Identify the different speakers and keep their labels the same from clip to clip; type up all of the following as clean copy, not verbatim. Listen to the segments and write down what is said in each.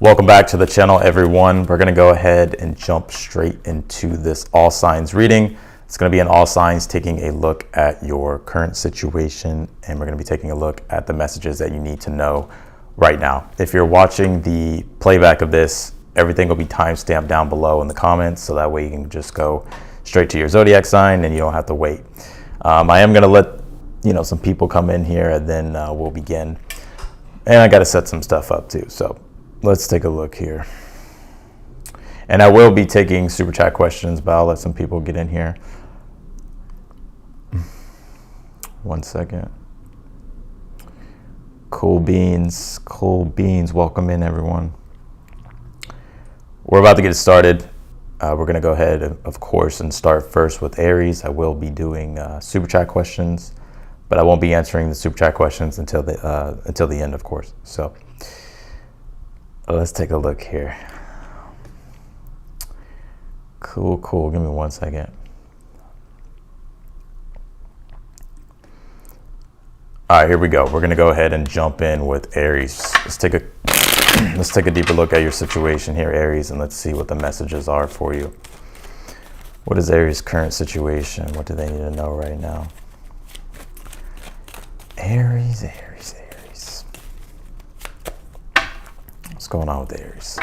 Speaker 1: Welcome back to the channel, everyone. We're going to go ahead and jump straight into this all signs reading. It's going to be an all signs taking a look at your current situation, and we're going to be taking a look at the messages that you need to know right now. If you're watching the playback of this, everything will be timestamped down below in the comments, so that way you can just go straight to your zodiac sign and you don't have to wait. I am going to let some people come in here, and then we'll begin. And I got to set some stuff up too, so let's take a look here. And I will be taking super chat questions, but I'll let some people get in here. 1 second. Cool beans, welcome in, everyone. We're about to get started. We're going to go ahead, of course, and start first with Aries. I will be doing super chat questions, but I won't be answering the super chat questions until the end, of course. So let's take a look here. Cool. Give me 1 second. All right, here we go. We're going to go ahead and jump in with Aries. Let's take a deeper look at your situation here, Aries, and let's see what the messages are for you. What is Aries' current situation? What do they need to know right now? Aries. What's going on with Aries?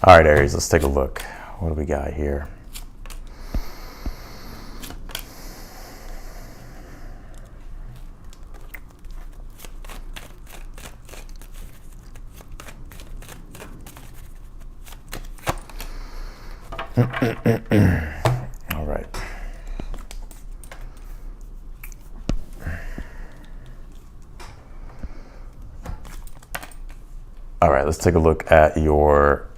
Speaker 1: All right, Aries, let's take a look. What do we got here? All right. All right, let's take a look at your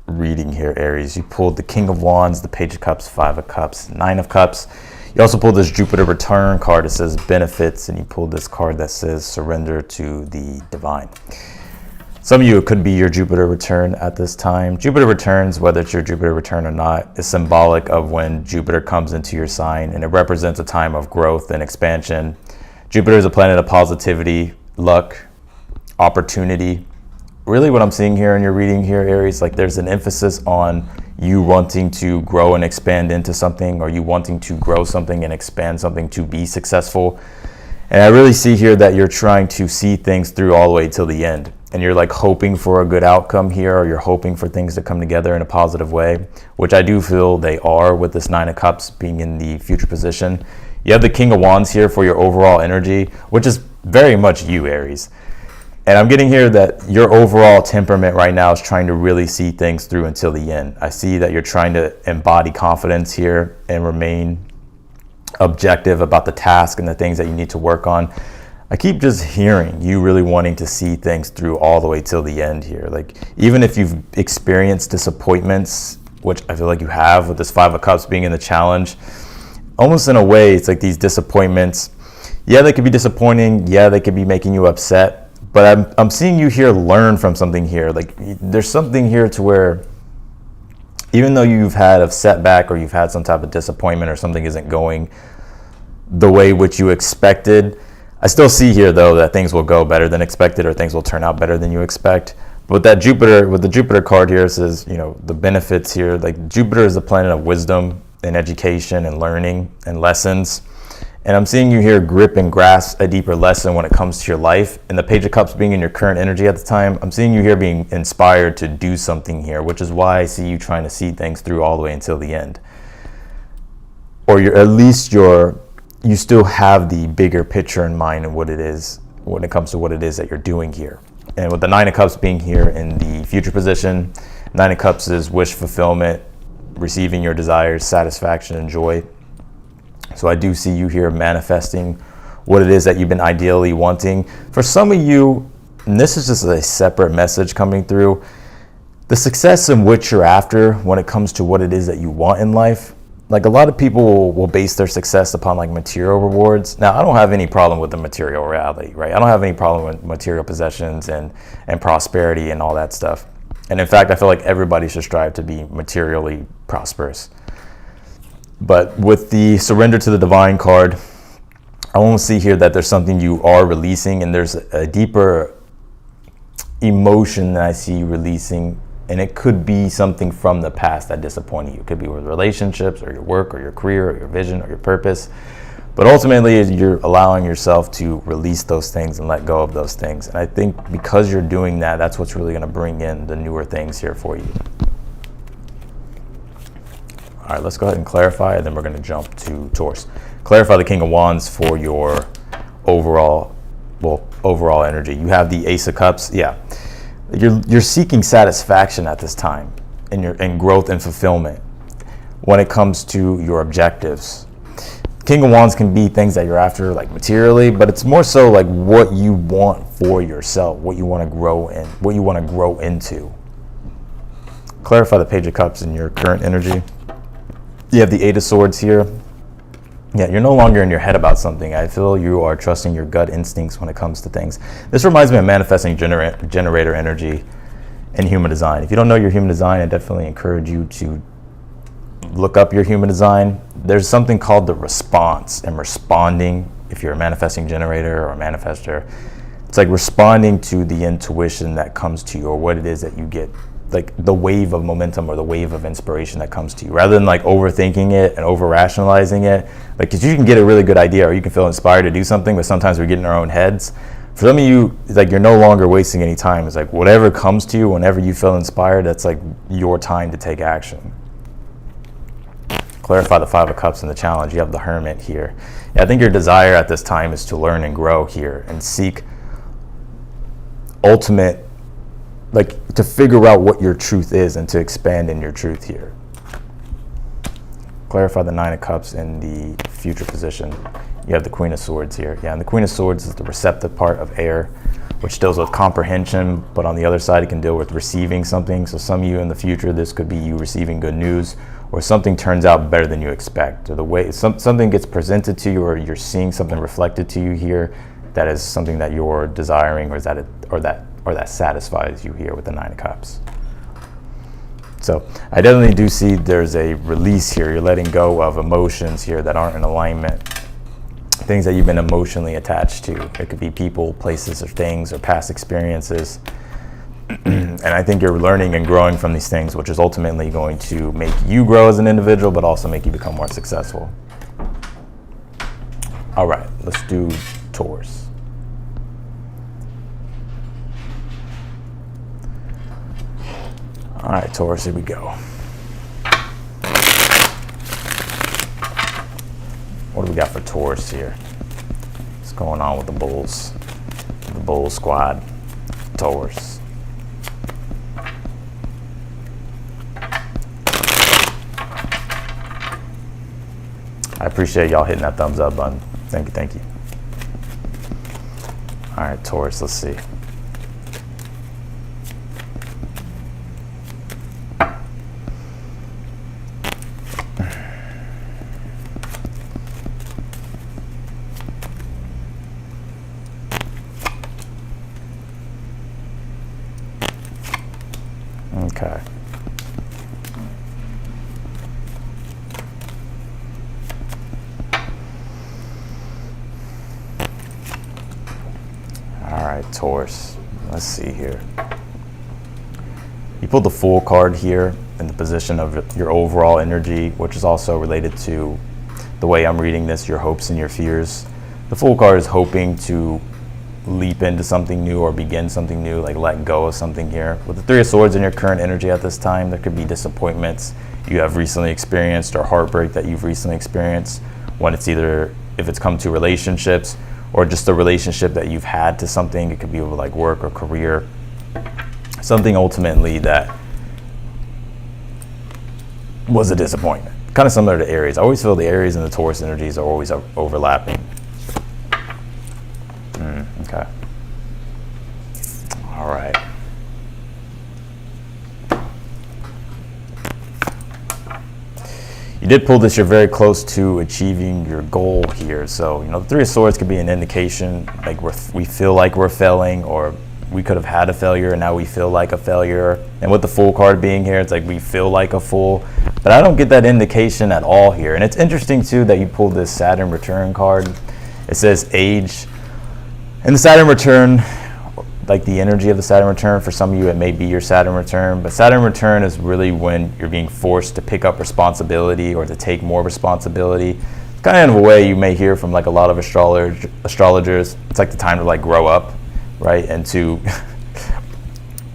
Speaker 1: reading here, Aries. You pulled the King of Wands, the Page of Cups, Five of Cups, Nine of Cups. You also pulled this Jupiter return card that says benefits, and you pulled this card that says surrender to the divine. Some of you, it could be your Jupiter return at this time. Jupiter returns, whether it's your Jupiter return or not, is symbolic of when Jupiter comes into your sign, and it represents a time of growth and expansion. Jupiter is a planet of positivity, luck, opportunity. Really what I'm seeing here in your reading here, Aries, like there's an emphasis on you wanting to grow and expand into something, or you wanting to grow something and expand something to be successful. And I really see here that you're trying to see things through all the way till the end. And you're like hoping for a good outcome here, or you're hoping for things to come together in a positive way, which I do feel they are with this Nine of Cups being in the future position. You have the King of Wands here for your overall energy, which is very much you, Aries. And I'm getting here that your overall temperament right now is trying to really see things through until the end. I see that you're trying to embody confidence here and remain objective about the task and the things that you need to work on. I keep just hearing you really wanting to see things through all the way till the end here. Like, even if you've experienced disappointments, which I feel like you have with this Five of Cups being in the challenge, almost in a way, it's like these disappointments. Yeah, they could be disappointing. Yeah, they could be making you upset. But I'm seeing you here learn from something here. Like, there's something here to where even though you've had a setback or you've had some type of disappointment or something isn't going the way which you expected, I still see here though that things will go better than expected, or things will turn out better than you expect. But with that Jupiter, with the Jupiter card here, it says, the benefits here, like Jupiter is the planet of wisdom and education and learning and lessons. And I'm seeing you here grip and grasp a deeper lesson when it comes to your life. And the Page of Cups being in your current energy at the time, I'm seeing you here being inspired to do something here, which is why I see you trying to see things through all the way until the end. Or you still have the bigger picture in mind and what it is when it comes to what it is that you're doing here. And with the Nine of Cups being here in the future position, Nine of Cups is wish fulfillment, receiving your desires, satisfaction, and joy. So I do see you here manifesting what it is that you've been ideally wanting. For some of you, and this is just a separate message coming through, the success in which you're after when it comes to what it is that you want in life. Like, a lot of people will base their success upon like material rewards. Now, I don't have any problem with the material reality, right? I don't have any problem with material possessions and prosperity and all that stuff. And in fact, I feel like everybody should strive to be materially prosperous. But with the surrender to the divine card, I almost see here that there's something you are releasing, and there's a deeper emotion that I see you releasing, and it could be something from the past that disappointed you. It could be with relationships or your work or your career or your vision or your purpose. But ultimately, you're allowing yourself to release those things and let go of those things. And I think because you're doing that, that's what's really going to bring in the newer things here for you. All right, let's go ahead and clarify, and then we're going to jump to Taurus. Clarify the King of Wands for your overall energy. You have the Ace of Cups. Yeah, you're seeking satisfaction at this time, and growth and fulfillment when it comes to your objectives. King of Wands can be things that you're after, like materially, but it's more so like what you want for yourself, what you want to grow in, what you want to grow into. Clarify the Page of Cups in your current energy. You have the Eight of Swords here. Yeah, you're no longer in your head about something. I feel you are trusting your gut instincts when it comes to things. This reminds me of manifesting generator energy in human design. If you don't know your human design, I definitely encourage you to look up your human design. There's something called the response, and responding, if you're a manifesting generator or a manifester, it's like responding to the intuition that comes to you, or what it is that you get, like the wave of momentum or the wave of inspiration that comes to you, rather than like overthinking it and over rationalizing it. Like, because you can get a really good idea, or you can feel inspired to do something, but sometimes we get in our own heads. For some of you, it's like you're no longer wasting any time. It's like whatever comes to you, whenever you feel inspired, that's like your time to take action. Clarify the Five of Cups in the challenge. You have the Hermit here. Yeah, I think your desire at this time is to learn and grow here, and seek ultimate, like to figure out what your truth is and to expand in your truth here. Clarify the Nine of Cups in the future position. You have the Queen of Swords here. Yeah, and the Queen of Swords is the receptive part of air, which deals with comprehension, but on the other side, it can deal with receiving something. So some of you in the future, this could be you receiving good news, or something turns out better than you expect, or the way something gets presented to you, or you're seeing something reflected to you here that is something that you're desiring, or that satisfies you here with the Nine of Cups. So I definitely do see there's a release here. You're letting go of emotions here that aren't in alignment, things that you've been emotionally attached to. It could be people, places, or things, or past experiences. And I think you're learning and growing from these things, which is ultimately going to make you grow as an individual, but also make you become more successful. All right, let's do Taurus. All right, Taurus, here we go. What do we got for Taurus here? What's going on with the Bulls? The Bull squad, Taurus. I appreciate y'all hitting that thumbs up button. Thank you, thank you. All right, Taurus, let's see. Okay. All right, Taurus. Let's see here. You pulled the Fool card here in the position of your overall energy, which is also related to the way I'm reading this, your hopes and your fears. The Fool card is hoping to leap into something new or begin something new, like let go of something here. With the Three of Swords in your current energy at this time, there could be disappointments you have recently experienced, or heartbreak that you've recently experienced, when it's either, if it's come to relationships, or just a relationship that you've had to something. It could be with like work or career, something ultimately that was a disappointment. Kind of similar to Aries. I always feel the Aries and the Taurus energies are always overlapping. Okay. All right. You did pull this. You're very close to achieving your goal here. So, the Three of Swords could be an indication, like we feel like we're failing, or we could have had a failure and now we feel like a failure. And with the Fool card being here, it's like we feel like a fool, But I don't get that indication at all here. And it's interesting too that you pulled this Saturn return card. It says age. And the Saturn return, like the energy of the Saturn return, for some of you it may be your Saturn return, but Saturn return is really when you're being forced to pick up responsibility or to take more responsibility. It's kind of in a way you may hear from like a lot of astrologers. It's like the time to like grow up, right? And to,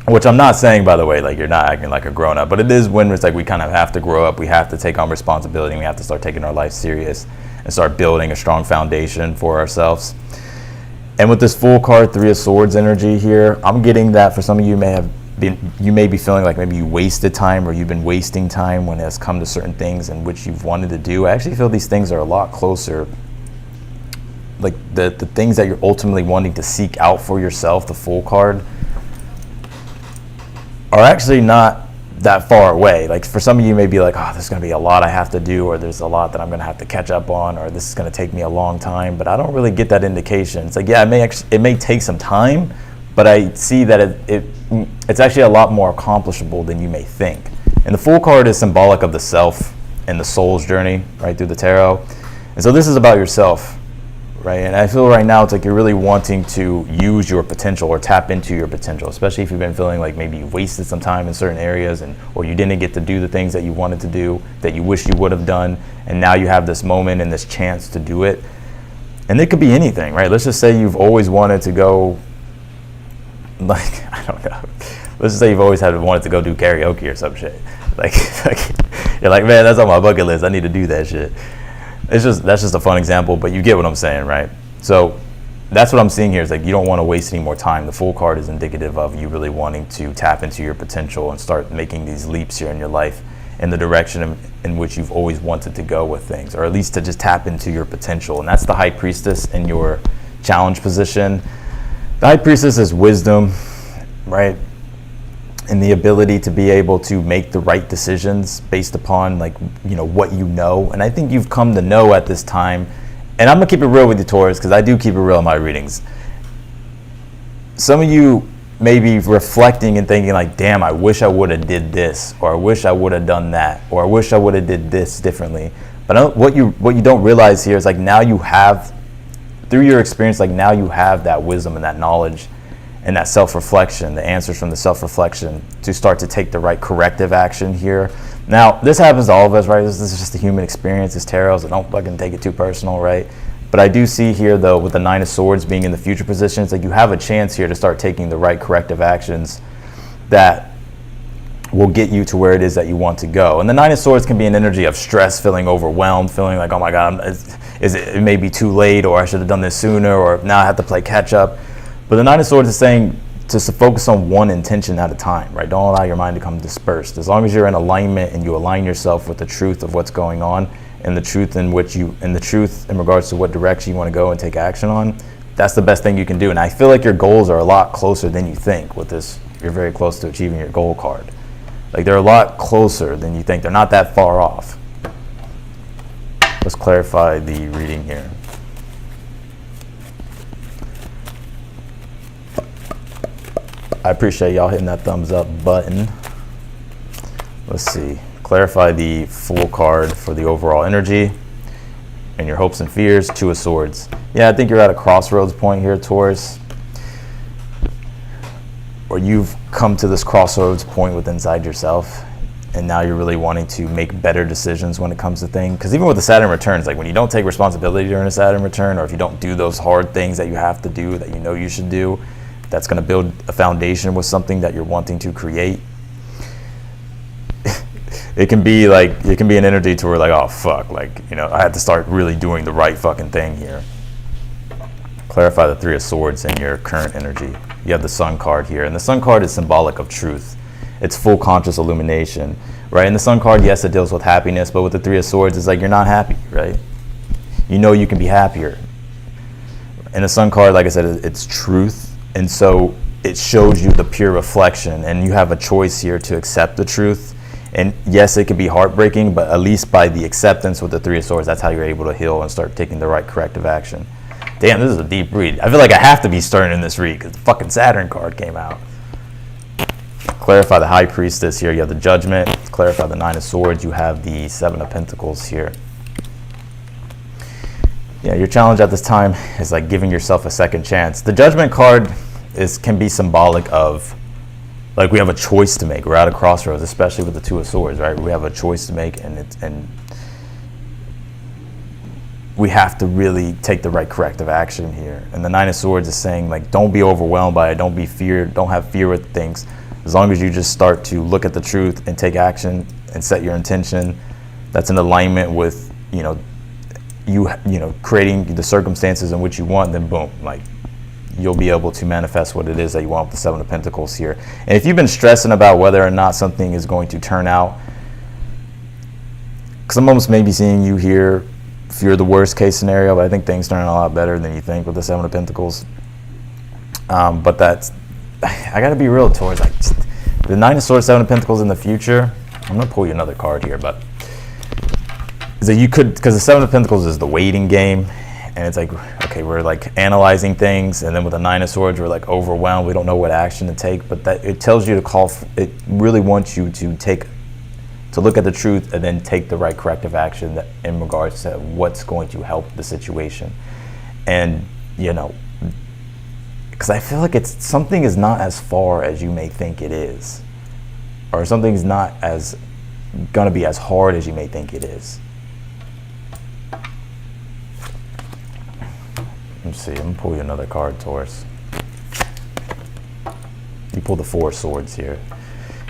Speaker 1: which I'm not saying, by the way, like you're not acting like a grown up, but it is when it's like we kind of have to grow up. We have to take on responsibility, and we have to start taking our life serious and start building a strong foundation for ourselves. And with this full card, Three of Swords energy here, I'm getting that for some of you you may be feeling like maybe you wasted time, or you've been wasting time when it has come to certain things in which you've wanted to do. I actually feel these things are a lot closer. Like the things that you're ultimately wanting to seek out for yourself, the full card, are actually not that far away. Like for some of you may be like, oh, there's going to be a lot I have to do, or there's a lot that I'm going to have to catch up on, or this is going to take me a long time. But I don't really get that indication. It's like, yeah, it may take some time, but I see that it's actually a lot more accomplishable than you may think. And the Fool card is symbolic of the self and the soul's journey, right, through the tarot. And so this is about yourself, right? And I feel right now it's like you're really wanting to use your potential or tap into your potential, especially if you've been feeling like maybe you wasted some time in certain areas, or you didn't get to do the things that you wanted to do that you wish you would have done. And now you have this moment and this chance to do it. And it could be anything, right? Let's just say you've always wanted to go, like, I don't know. Let's just say you've always wanted to go do karaoke or some shit. Like you're like, man, that's on my bucket list. I need to do that shit. That's just a fun example, but you get what I'm saying, right? So that's what I'm seeing here is like you don't want to waste any more time. The Fool card is indicative of you really wanting to tap into your potential and start making these leaps here in your life in the direction in which you've always wanted to go with things, or at least to just tap into your potential. And that's the High Priestess in your challenge position. The High Priestess is wisdom, right? And the ability to be able to make the right decisions based upon, like, you know, what you know. And I think you've come to know at this time, and I'm gonna keep it real with you, Taurus, because I do keep it real in my readings. Some of you may be reflecting and thinking like, damn, I wish I would have did this, or I wish I would have done that, or I wish I would have did this differently. But what you don't realize here is like now you have, through your experience, like now you have that wisdom and that knowledge and that self-reflection, the answers from the self-reflection to start to take the right corrective action here. Now, this happens to all of us, right? This is just a human experience. It's tarot, so don't fucking take it too personal, right? But I do see here, though, with the Nine of Swords being in the future position, it's like you have a chance here to start taking the right corrective actions that will get you to where it is that you want to go. And the Nine of Swords can be an energy of stress, feeling overwhelmed, feeling like, oh my God, it may be too late, or I should have done this sooner, or now I have to play catch up. But the Nine of Swords is saying to focus on one intention at a time, right? Don't allow your mind to become dispersed. As long as you're in alignment and you align yourself with the truth of what's going on, and the truth in regards to what direction you want to go and take action on, that's the best thing you can do. And I feel like your goals are a lot closer than you think with this. You're very close to achieving your goal card. Like they're a lot closer than you think. They're not that far off. Let's clarify the reading here. I appreciate y'all hitting that thumbs up button. Let's see. Clarify the Fool card for the overall energy and your hopes and fears. Two of Swords. Yeah, I think you're at a crossroads point here, Taurus, or you've come to this crossroads point with inside yourself, and now you're really wanting to make better decisions when it comes to things. Because even with the Saturn returns, like when you don't take responsibility during a Saturn return, or if you don't do those hard things that you have to do, that you know you should do, that's going to build a foundation with something that you're wanting to create. It can be an energy to where like, oh fuck, like, you know, I had to start really doing the right fucking thing here. Clarify the Three of Swords in your current energy. You have the Sun card here, and the Sun card is symbolic of truth. It's full conscious illumination, right? And the Sun card, yes, it deals with happiness, but with the Three of Swords, it's like you're not happy, right? You know you can be happier. And the Sun card, like I said, it's truth. And so it shows you the pure reflection, and you have a choice here to accept the truth. And yes, it can be heartbreaking, but at least by the acceptance with the Three of Swords, that's how you're able to heal and start taking the right corrective action. Damn, this is a deep read. I feel like I have to be starting in this read because the fucking Saturn card came out. clarify the High Priestess here. You have the Judgment. To clarify the Nine of Swords, you have the Seven of Pentacles here. Yeah, your challenge at this time is like giving yourself a second chance. The Judgment card can be symbolic of, like, we have a choice to make. We're at a crossroads, especially with the Two of Swords, right? We have a choice to make, and we have to really take the right corrective action here. And the Nine of Swords is saying, like, don't be overwhelmed by it. Don't have fear with things. As long as you just start to look at the truth and take action and set your intention, that's in alignment with, creating the circumstances in which you want, then boom, like, you'll be able to manifest what it is that you want with the Seven of Pentacles here. And if you've been stressing about whether or not something is going to turn out, because I'm almost maybe seeing you here, fear the worst case scenario, but I think things turn out a lot better than you think with the Seven of Pentacles. But I gotta be real, Taurus. Like, the Nine of Swords, Seven of Pentacles in the future, I'm gonna pull you another card here, but is that you could, because the Seven of Pentacles is the waiting game, and it's like, okay, we're like analyzing things, and then with the Nine of Swords, we're like overwhelmed. We don't know what action to take, but that it tells you to it really wants you to look at the truth and then take the right corrective action in regards to what's going to help the situation. And, because I feel like something is not as far as you may think it is, or something's not gonna be as hard as you may think it is. Let's see, I'm gonna pull you another card, Taurus. You pull the Four of Swords here.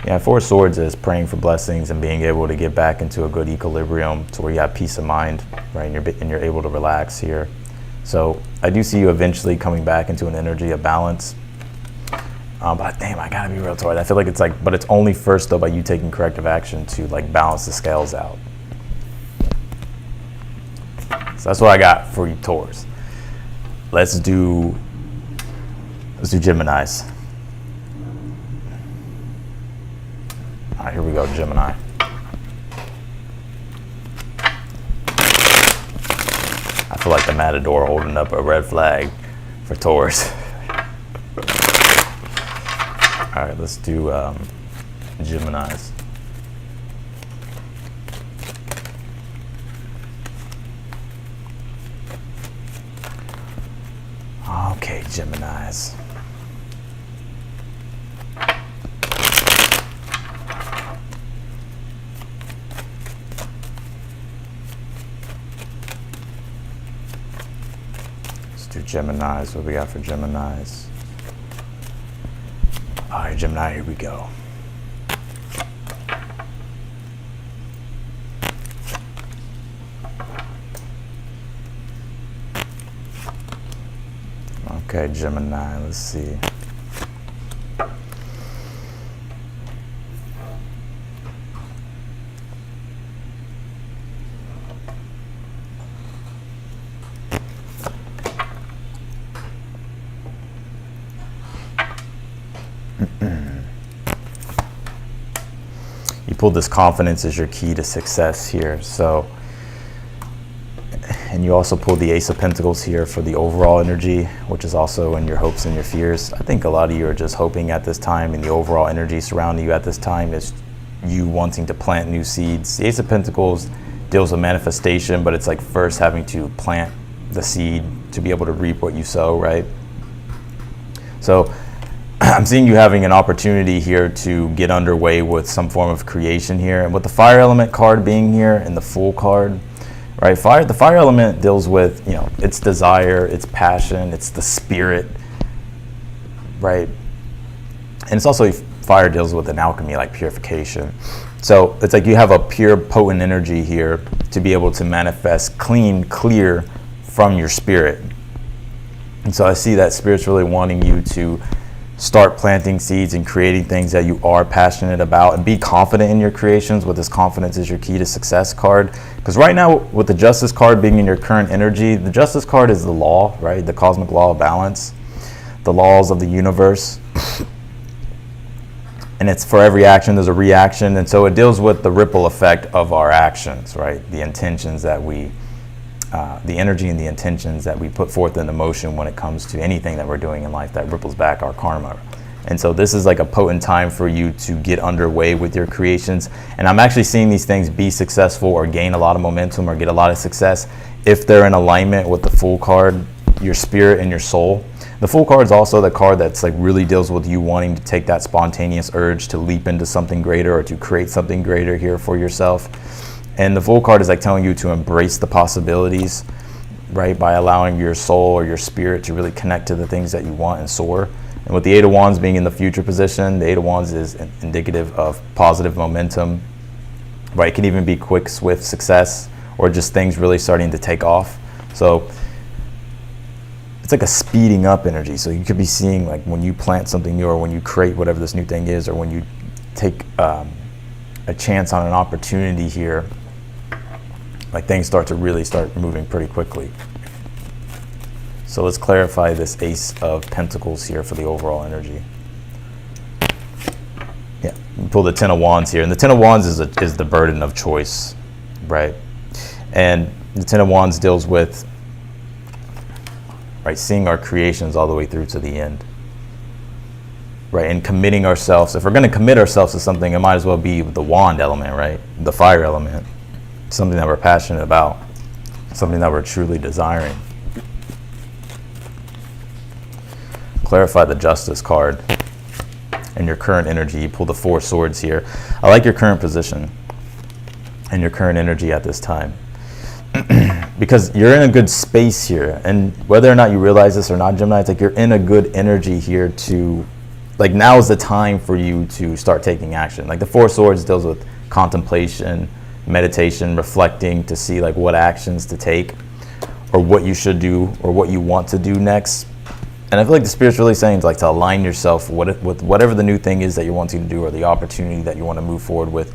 Speaker 1: Yeah, Four of Swords is praying for blessings and being able to get back into a good equilibrium to where you have peace of mind, right? And you're able to relax here. So I do see you eventually coming back into an energy of balance. But damn, I gotta be real, Taurus. I feel like but it's only first though by you taking corrective action to like balance the scales out. So that's what I got for you, Taurus. Let's do Geminis. All right, here we go, Gemini. I feel like the Matador holding up a red flag for Taurus. All right, let's do Geminis. Okay, Geminis. Let's do Geminis. What we got for Geminis? All right, Gemini, here we go. Okay, Gemini, let's see. You pulled this confidence as your key to success here. So, and you also pulled the Ace of Pentacles here for the overall energy, which is also in your hopes and your fears. I think a lot of you are just hoping at this time, and the overall energy surrounding you at this time is you wanting to plant new seeds. The Ace of Pentacles deals with manifestation, but it's like first having to plant the seed to be able to reap what you sow, right? So I'm seeing you having an opportunity here to get underway with some form of creation here. And with the Fire Element card being here and the Fool card, right? The fire element deals with, its desire, its passion, it's the spirit, right? And it's also, fire deals with an alchemy, like purification. So it's like you have a pure, potent energy here to be able to manifest clean, clear from your spirit. And so I see that spirit's really wanting you to start planting seeds and creating things that you are passionate about, and be confident in your creations. With this confidence is your key to success card. Because right now, with the Justice card being in your current energy, the Justice card is the law, right? The cosmic law of balance, the laws of the universe. And it's for every action, there's a reaction. And so it deals with the ripple effect of our actions, right? The intentions that the energy and the intentions that we put forth into motion when it comes to anything that we're doing in life that ripples back our karma And so this is like a potent time for you to get underway with your creations. And I'm actually seeing these things be successful or gain a lot of momentum or get a lot of success if they're in alignment with the Fool card, your spirit and your soul. The Fool card is also the card that's like really deals with you wanting to take that spontaneous urge to leap into something greater or to create something greater here for yourself. And the Fool card is like telling you to embrace the possibilities, right? By allowing your soul or your spirit to really connect to the things that you want and soar. And with the Eight of Wands being in the future position, the Eight of Wands is indicative of positive momentum, right? It can even be quick, swift success or just things really starting to take off. So it's like a speeding up energy. So you could be seeing like when you plant something new or when you create whatever this new thing is or when you take a chance on an opportunity here, like things start moving pretty quickly. So let's clarify this Ace of Pentacles here for the overall energy. Yeah, you pull the Ten of Wands here, and the Ten of Wands is the burden of choice, right? And the Ten of Wands deals with, right, seeing our creations all the way through to the end, right? And committing ourselves. If we're going to commit ourselves to something, it might as well be the wand element, right? The fire element, something that we're passionate about, something that we're truly desiring. Clarify the Justice card and your current energy. You pull the Four Swords here. I like your current position and your current energy at this time because you're in a good space here. And whether or not you realize this or not, Gemini, it's like you're in a good energy here to, like, now is the time for you to start taking action. Like the Four Swords deals with contemplation, meditation, reflecting to see like what actions to take or what you should do or what you want to do next. And I feel like the Spirit's really saying like to align yourself with whatever the new thing is that you're wanting to do or the opportunity that you want to move forward with,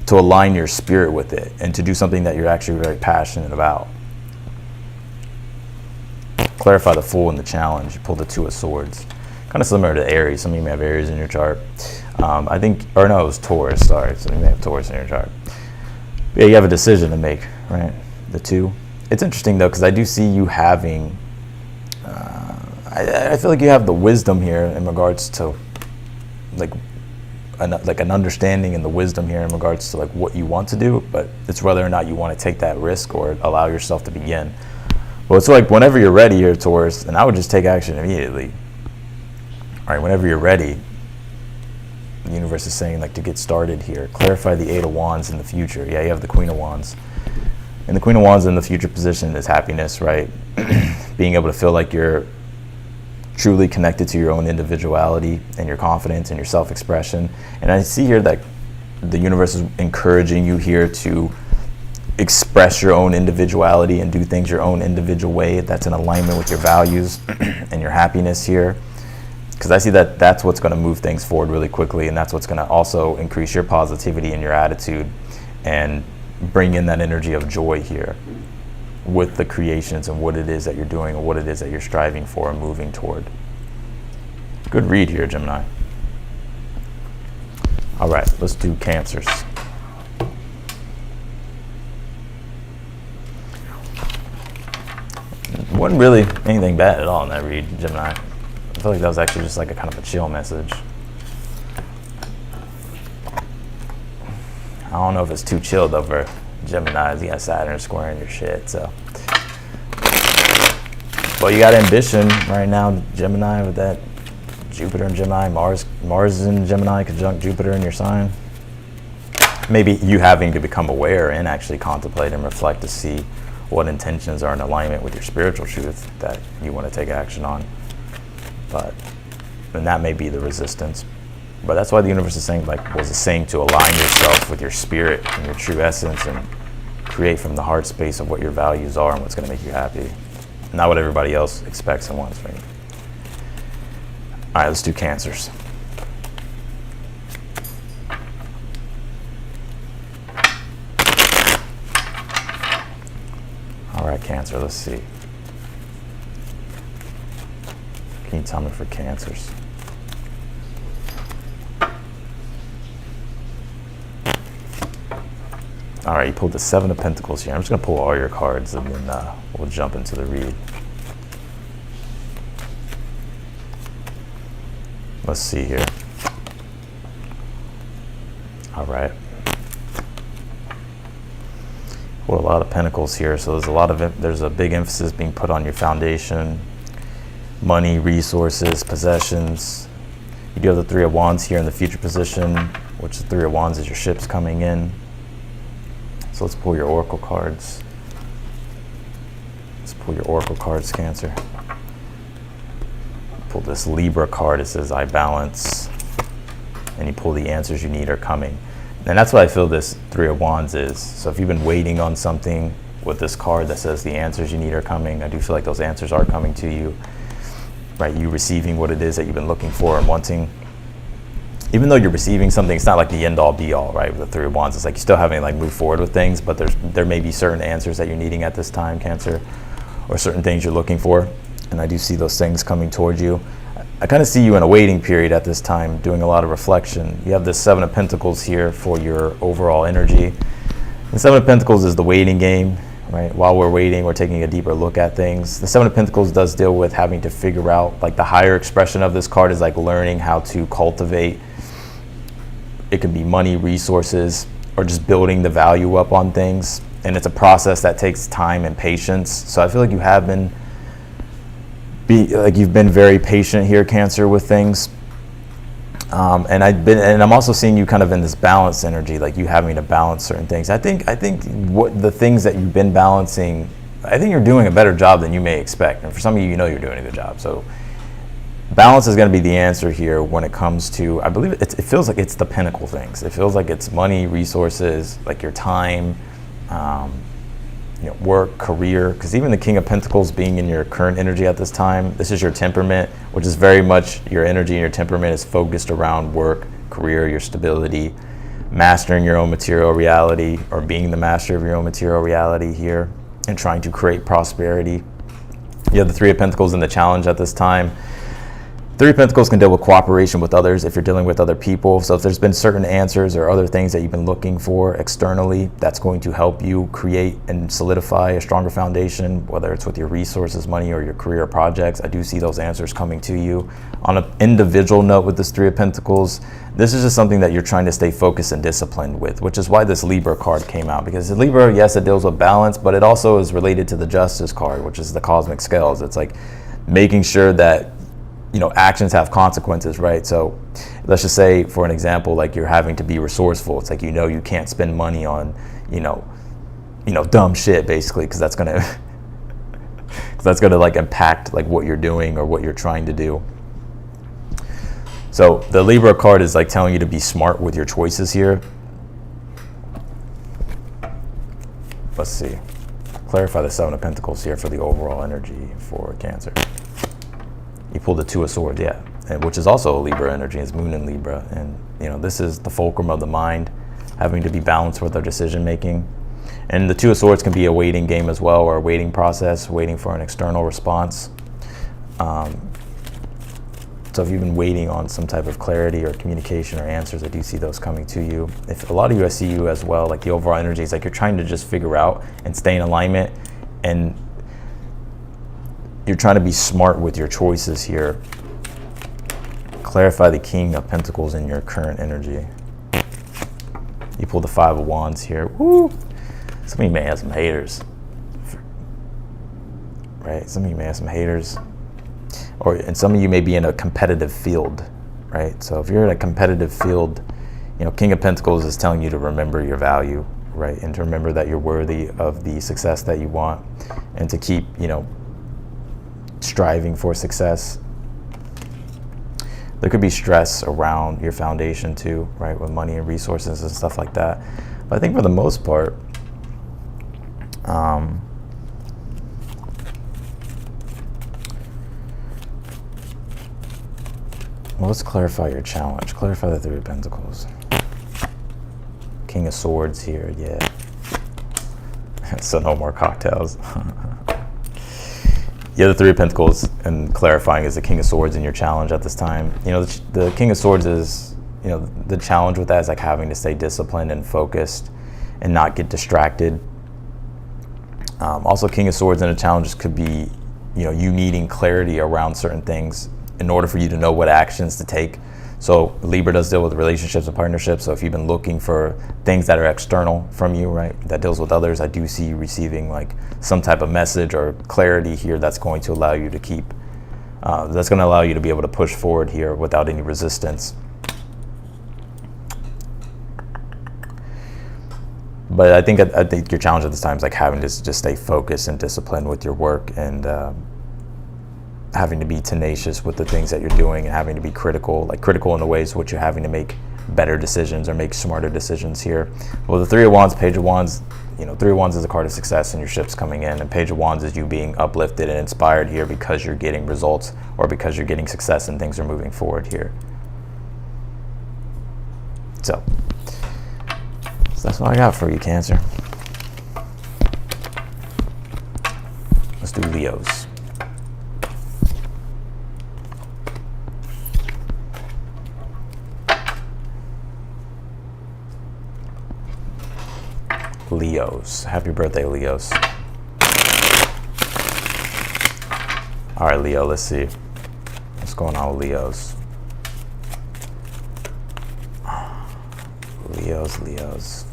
Speaker 1: to align your spirit with it and to do something that you're actually very passionate about. Clarify the Fool and the Challenge. You pull the Two of Swords. Kind of similar to Aries. Some of you may have Aries in your chart. I think, or no, it was Taurus, sorry. So you may have Taurus in your chart. Yeah, you have a decision to make, right? The two. It's interesting though, because I do see you having, I feel like you have the wisdom here in regards to like an understanding and the wisdom here in regards to like what you want to do, but it's whether or not you want to take that risk or allow yourself to begin. Well, it's like whenever you're ready here, Taurus, and I would just take action immediately. All right, whenever you're ready, the universe is saying like to get started here. Clarify the Eight of Wands in the future. Yeah, you have the Queen of Wands. And the Queen of Wands in the future position is happiness, right? Being able to feel like you're truly connected to your own individuality and your confidence and your self-expression. And I see here that the universe is encouraging you here to express your own individuality and do things your own individual way that's in alignment with your values and your happiness here. Because I see that that's what's going to move things forward really quickly, and that's what's going to also increase your positivity and your attitude and bring in that energy of joy here with the creations and what it is that you're doing and what it is that you're striving for and moving toward. Good read here, Gemini. All right, let's do Cancers. Wasn't really anything bad at all in that read, Gemini. I feel like that was actually just like a kind of a chill message. I don't know if it's too chill though for Gemini. You got Saturn squaring your shit, so. But you got ambition right now, Gemini, with that Jupiter and Gemini, Mars in Gemini conjunct Jupiter in your sign. Maybe you having to become aware and actually contemplate and reflect to see what intentions are in alignment with your spiritual truth that you want to take action on. And that may be the resistance. But that's why the universe is saying, like, was saying to align yourself with your spirit and your true essence and create from the heart space of what your values are and what's going to make you happy. Not what everybody else expects and wants from you. All right, let's do Cancers. All right, Cancer, let's see. Can you tell me for Cancers? All right, you pulled the Seven of Pentacles here. I'm just going to pull all your cards and then we'll jump into the read. Let's see here. All right. Well, a lot of pentacles here, so there's a big emphasis being put on your foundation, money, resources, possessions. You do have the Three of Wands here in the future position, which the Three of Wands is your ships coming in. So let's pull your oracle cards. Let's pull your oracle cards, Cancer. Pull this Libra card. It says I balance, and you pull the answers you need are coming. And that's what I feel this Three of Wands is. So if you've been waiting on something with this card that says the answers you need are coming, I do feel like those answers are coming to you, right? You receiving what it is that you've been looking for and wanting. Even though you're receiving something, it's not like the end all be all, right? With the Three of Wands, it's like you still haven't like moved forward with things, but there may be certain answers that you're needing at this time, Cancer, or certain things you're looking for. And I do see those things coming towards you. I kind of see you in a waiting period at this time, doing a lot of reflection. You have this Seven of Pentacles here for your overall energy. The Seven of Pentacles is the waiting game, right? While we're waiting, we're taking a deeper look at things. The Seven of Pentacles does deal with having to figure out, like the higher expression of this card is like learning how to cultivate. It could be money, resources, or just building the value up on things. And it's a process that takes time and patience. So I feel like you have been you've been very patient here, Cancer, with things. And I'm also seeing you kind of in this balance energy, like you having to balance certain things. I think what the things that you've been balancing, I think you're doing a better job than you may expect. And for some of you, you know you're doing a good job. So balance is going to be the answer here when it comes to, I believe it feels like it's the pinnacle things. It feels like it's money, resources, like your time, work, career, because even the King of Pentacles being in your current energy at this time, this is your temperament, which is very much your energy and your temperament is focused around work, career, your stability, mastering your own material reality, or being the master of your own material reality here and trying to create prosperity. You have the Three of Pentacles in the challenge at this time. Three of Pentacles can deal with cooperation with others if you're dealing with other people. So if there's been certain answers or other things that you've been looking for externally, that's going to help you create and solidify a stronger foundation, whether it's with your resources, money, or your career projects. I do see those answers coming to you. On an individual note with this Three of Pentacles, this is just something that you're trying to stay focused and disciplined with, which is why this Libra card came out. Because Libra, yes, it deals with balance, but it also is related to the Justice card, which is the cosmic scales. It's like making sure that actions have consequences, right? So let's just say, for an example, like you're having to be resourceful. It's like, you can't spend money on, dumb shit, basically, because that's gonna like impact like what you're doing or what you're trying to do. So the Libra card is like telling you to be smart with your choices here. Let's see. Clarify the Seven of Pentacles here for the overall energy for Cancer. You pulled the Two of Swords, yeah, which is also a Libra energy. It's Moon in Libra, and this is the fulcrum of the mind, having to be balanced with our decision making. And the Two of Swords can be a waiting game as well, or a waiting process, waiting for an external response. So if you've been waiting on some type of clarity or communication or answers, I do see those coming to you. If a lot of you, I see you as well, like the overall energy is like you're trying to just figure out and stay in alignment, and you're trying to be smart with your choices here. Clarify the King of Pentacles in your current energy. You pull the Five of Wands here. Woo! Some of you may have some haters, right? Some of you may have some haters, and some of you may be in a competitive field, right? So if you're in a competitive field, King of Pentacles is telling you to remember your value, right? And to remember that you're worthy of the success that you want, and to keep, striving for success. There could be stress around your foundation too, right, with money and resources and stuff like that. But I think for the most part, well, let's clarify your challenge. Clarify the Three of Pentacles. King of Swords here, yeah. So no more cocktails. Yeah, the Three of Pentacles, and clarifying, is the King of Swords in your challenge at this time. The King of Swords is, the challenge with that is like having to stay disciplined and focused and not get distracted. Also, King of Swords in a challenge could be, you needing clarity around certain things in order for you to know what actions to take. So Libra does deal with relationships and partnerships. So if you've been looking for things that are external from you, right, that deals with others, I do see you receiving like some type of message or clarity here that's going to allow you to keep, that's going to allow you to be able to push forward here without any resistance. But I think your challenge at this time is like having to just stay focused and disciplined with your work, and having to be tenacious with the things that you're doing, and having to be critical in the ways which you're having to make better decisions or make smarter decisions here. Well, the Three of Wands, Page of Wands, you know, Three of Wands is a card of success and your ship's coming in, and Page of Wands is you being uplifted and inspired here because you're getting results or because you're getting success and things are moving forward here. So that's what I got for you, Cancer. Let's do Leos. Leos. Happy birthday, Leos. All right, Leo, let's see. What's going on with Leos? Leos. Leos.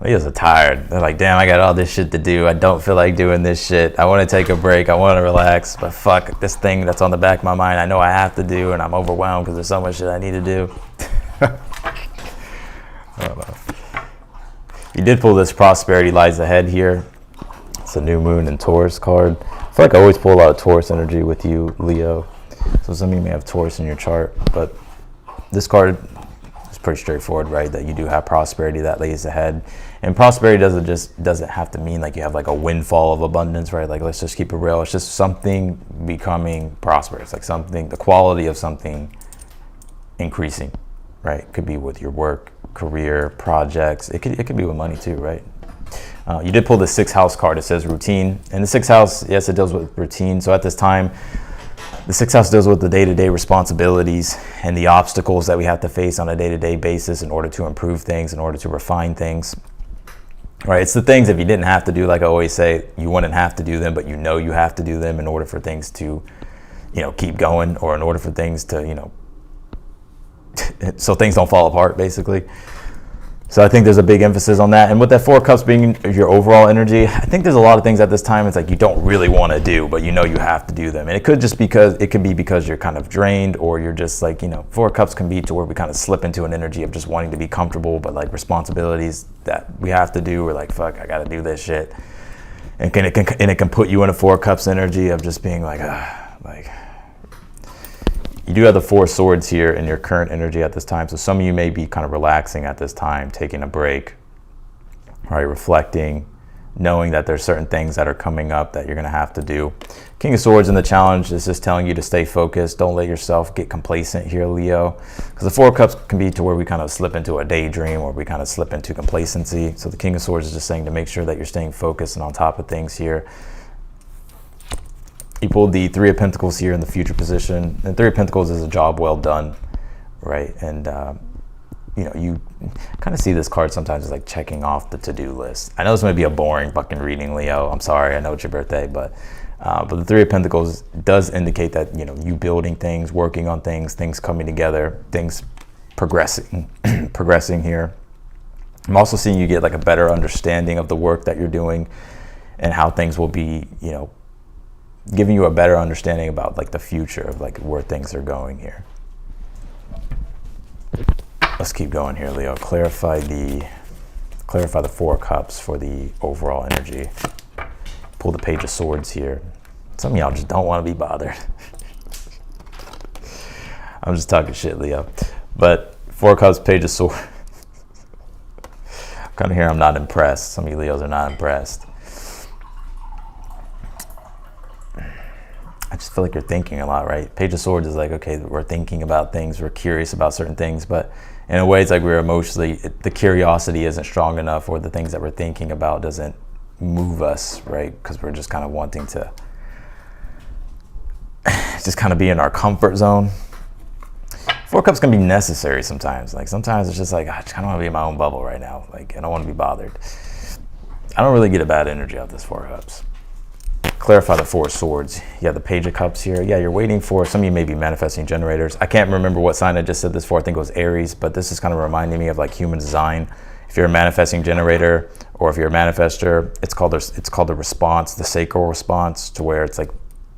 Speaker 1: Leos are tired. They're like, damn, I got all this shit to do. I don't feel like doing this shit. I want to take a break. I want to relax. But fuck, this thing that's on the back of my mind, I know I have to do, and I'm overwhelmed because there's so much shit I need to do. I don't know. You did pull this Prosperity Lies Ahead here. It's a new moon and Taurus card. I feel like I always pull a lot of Taurus energy with you, Leo. So some of you may have Taurus in your chart, but this card is pretty straightforward, right? That you do have prosperity that lays ahead. And prosperity doesn't have to mean like you have like a windfall of abundance, right? Like, let's just keep it real. It's just something becoming prosperous, like something, the quality of something increasing, right? It could be with your work, career, projects. It could be with money too, right? You did pull the 6th house card. It says routine. And the 6th house, yes, it deals with routine. So at this time, the 6th house deals with the day-to-day responsibilities and the obstacles that we have to face on a day-to-day basis in order to improve things, in order to refine things. Right, it's the things if you didn't have to do, like I always say, you wouldn't have to do them, but you know you have to do them in order for things to, keep going, or in order for things to, so things don't fall apart, basically. So I think there's a big emphasis on that. And with that 4 of Cups being your overall energy, I think there's a lot of things at this time it's like you don't really want to do, but you know you have to do them. And it could be because you're kind of drained, or you're just like, 4 of Cups can be to where we kind of slip into an energy of just wanting to be comfortable, but like responsibilities that we have to do, we're like, fuck, I got to do this shit. And it can put you in a 4 of Cups energy of just being like, you do have the 4 swords here in your current energy at this time. So some of you may be kind of relaxing at this time, taking a break, right? Reflecting, knowing that there's certain things that are coming up that you're going to have to do. King of Swords in the challenge is just telling you to stay focused. Don't let yourself get complacent here, Leo. Because the 4 of Cups can be to where we kind of slip into a daydream, or we kind of slip into complacency. So the King of Swords is just saying to make sure that you're staying focused and on top of things here. You pulled the 3 of Pentacles here in the future position. And 3 of Pentacles is a job well done, right? And, you kind of see this card sometimes as like checking off the to-do list. I know this might be a boring fucking reading, Leo. I'm sorry. I know it's your birthday, but the 3 of Pentacles does indicate that, you building things, working on things coming together, things progressing, progressing here. I'm also seeing you get like a better understanding of the work that you're doing and how things will be, giving you a better understanding about like the future of like where things are going here. Let's keep going here, Leo. Clarify the 4 of Cups for the overall energy. Pull the Page of Swords here. Some of y'all just don't want to be bothered. I'm just talking shit, Leo. But Four of Cups, Page of Swords. I'm kind of here, I'm not impressed. Some of you Leos are not impressed. I just feel like you're thinking a lot, right? Page of Swords is like, okay, we're thinking about things, we're curious about certain things, but in a way it's like we're emotionally, the curiosity isn't strong enough, or the things that we're thinking about doesn't move us, right? Because we're just kind of wanting to just kind of be in our comfort zone. Four Cups can be necessary sometimes. Like sometimes it's just like, I just kind of want to be in my own bubble right now. Like I don't want to be bothered. I don't really get a bad energy out of this Four Cups. Clarify the Four of Swords. Yeah, the Page of Cups here. Yeah, you're waiting for, some of you may be manifesting generators. I can't remember what sign I just said this for. I think it was Aries, but this is kind of reminding me of like human design. If you're a manifesting generator, or if you're a manifester, it's called a response, the sacral response, to where it's like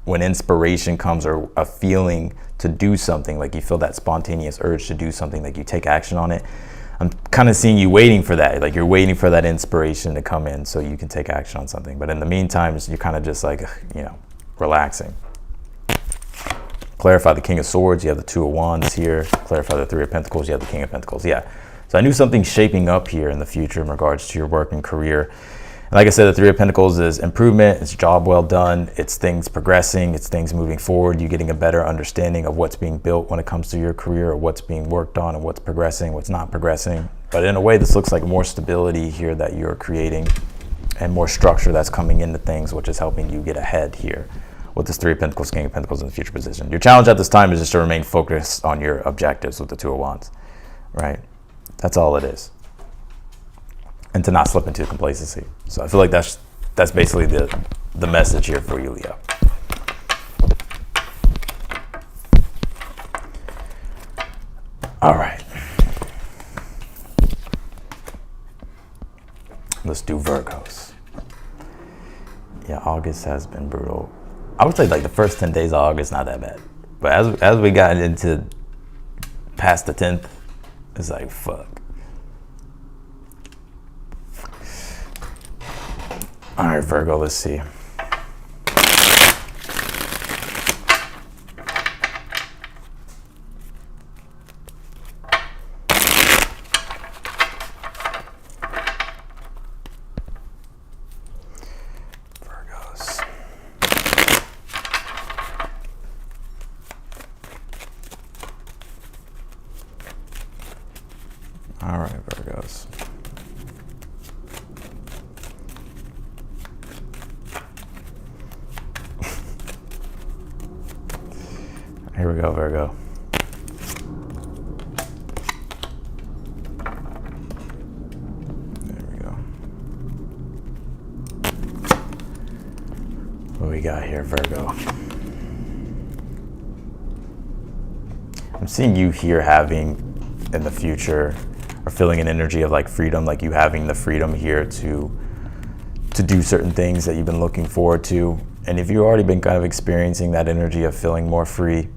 Speaker 1: when inspiration comes, or a feeling to do something, like you feel that spontaneous urge to do something, like you take action on it. I'm kind of seeing you waiting for that, like you're waiting for that inspiration to come in so you can take action on something. But in the meantime, you're kind of just like, you know, relaxing. Clarify the King of Swords, you have the Two of Wands here. Clarify the Three of Pentacles, you have the King of Pentacles. Yeah, so I knew something's shaping up here in the future in regards to your work and career. And like I said, the Three of Pentacles is improvement, it's job well done, it's things progressing, it's things moving forward, you getting a better understanding of what's being built when it comes to your career, or what's being worked on, and what's progressing, what's not progressing. But in a way, this looks like more stability here that you're creating, and more structure that's coming into things, which is helping you get ahead here with this Three of Pentacles, King of Pentacles in the future position. Your challenge at this time is just to remain focused on your objectives with the Two of Wands, right? That's all it is. And to not slip into complacency. So I feel like that's basically the message here for you, Leo. All right. Let's do Virgos. Yeah, August has been brutal. I would say like the first 10 days of August, not that bad. But as we got into past the 10th, it's like, fuck. All right, Virgo, let's see. Virgos. All right, Virgos. Here we go, Virgo. There we go. What we got here, Virgo? I'm seeing you here having, in the future, or feeling an energy of like freedom, like you having the freedom here to do certain things that you've been looking forward to. And if you've already been kind of experiencing that energy of feeling more free,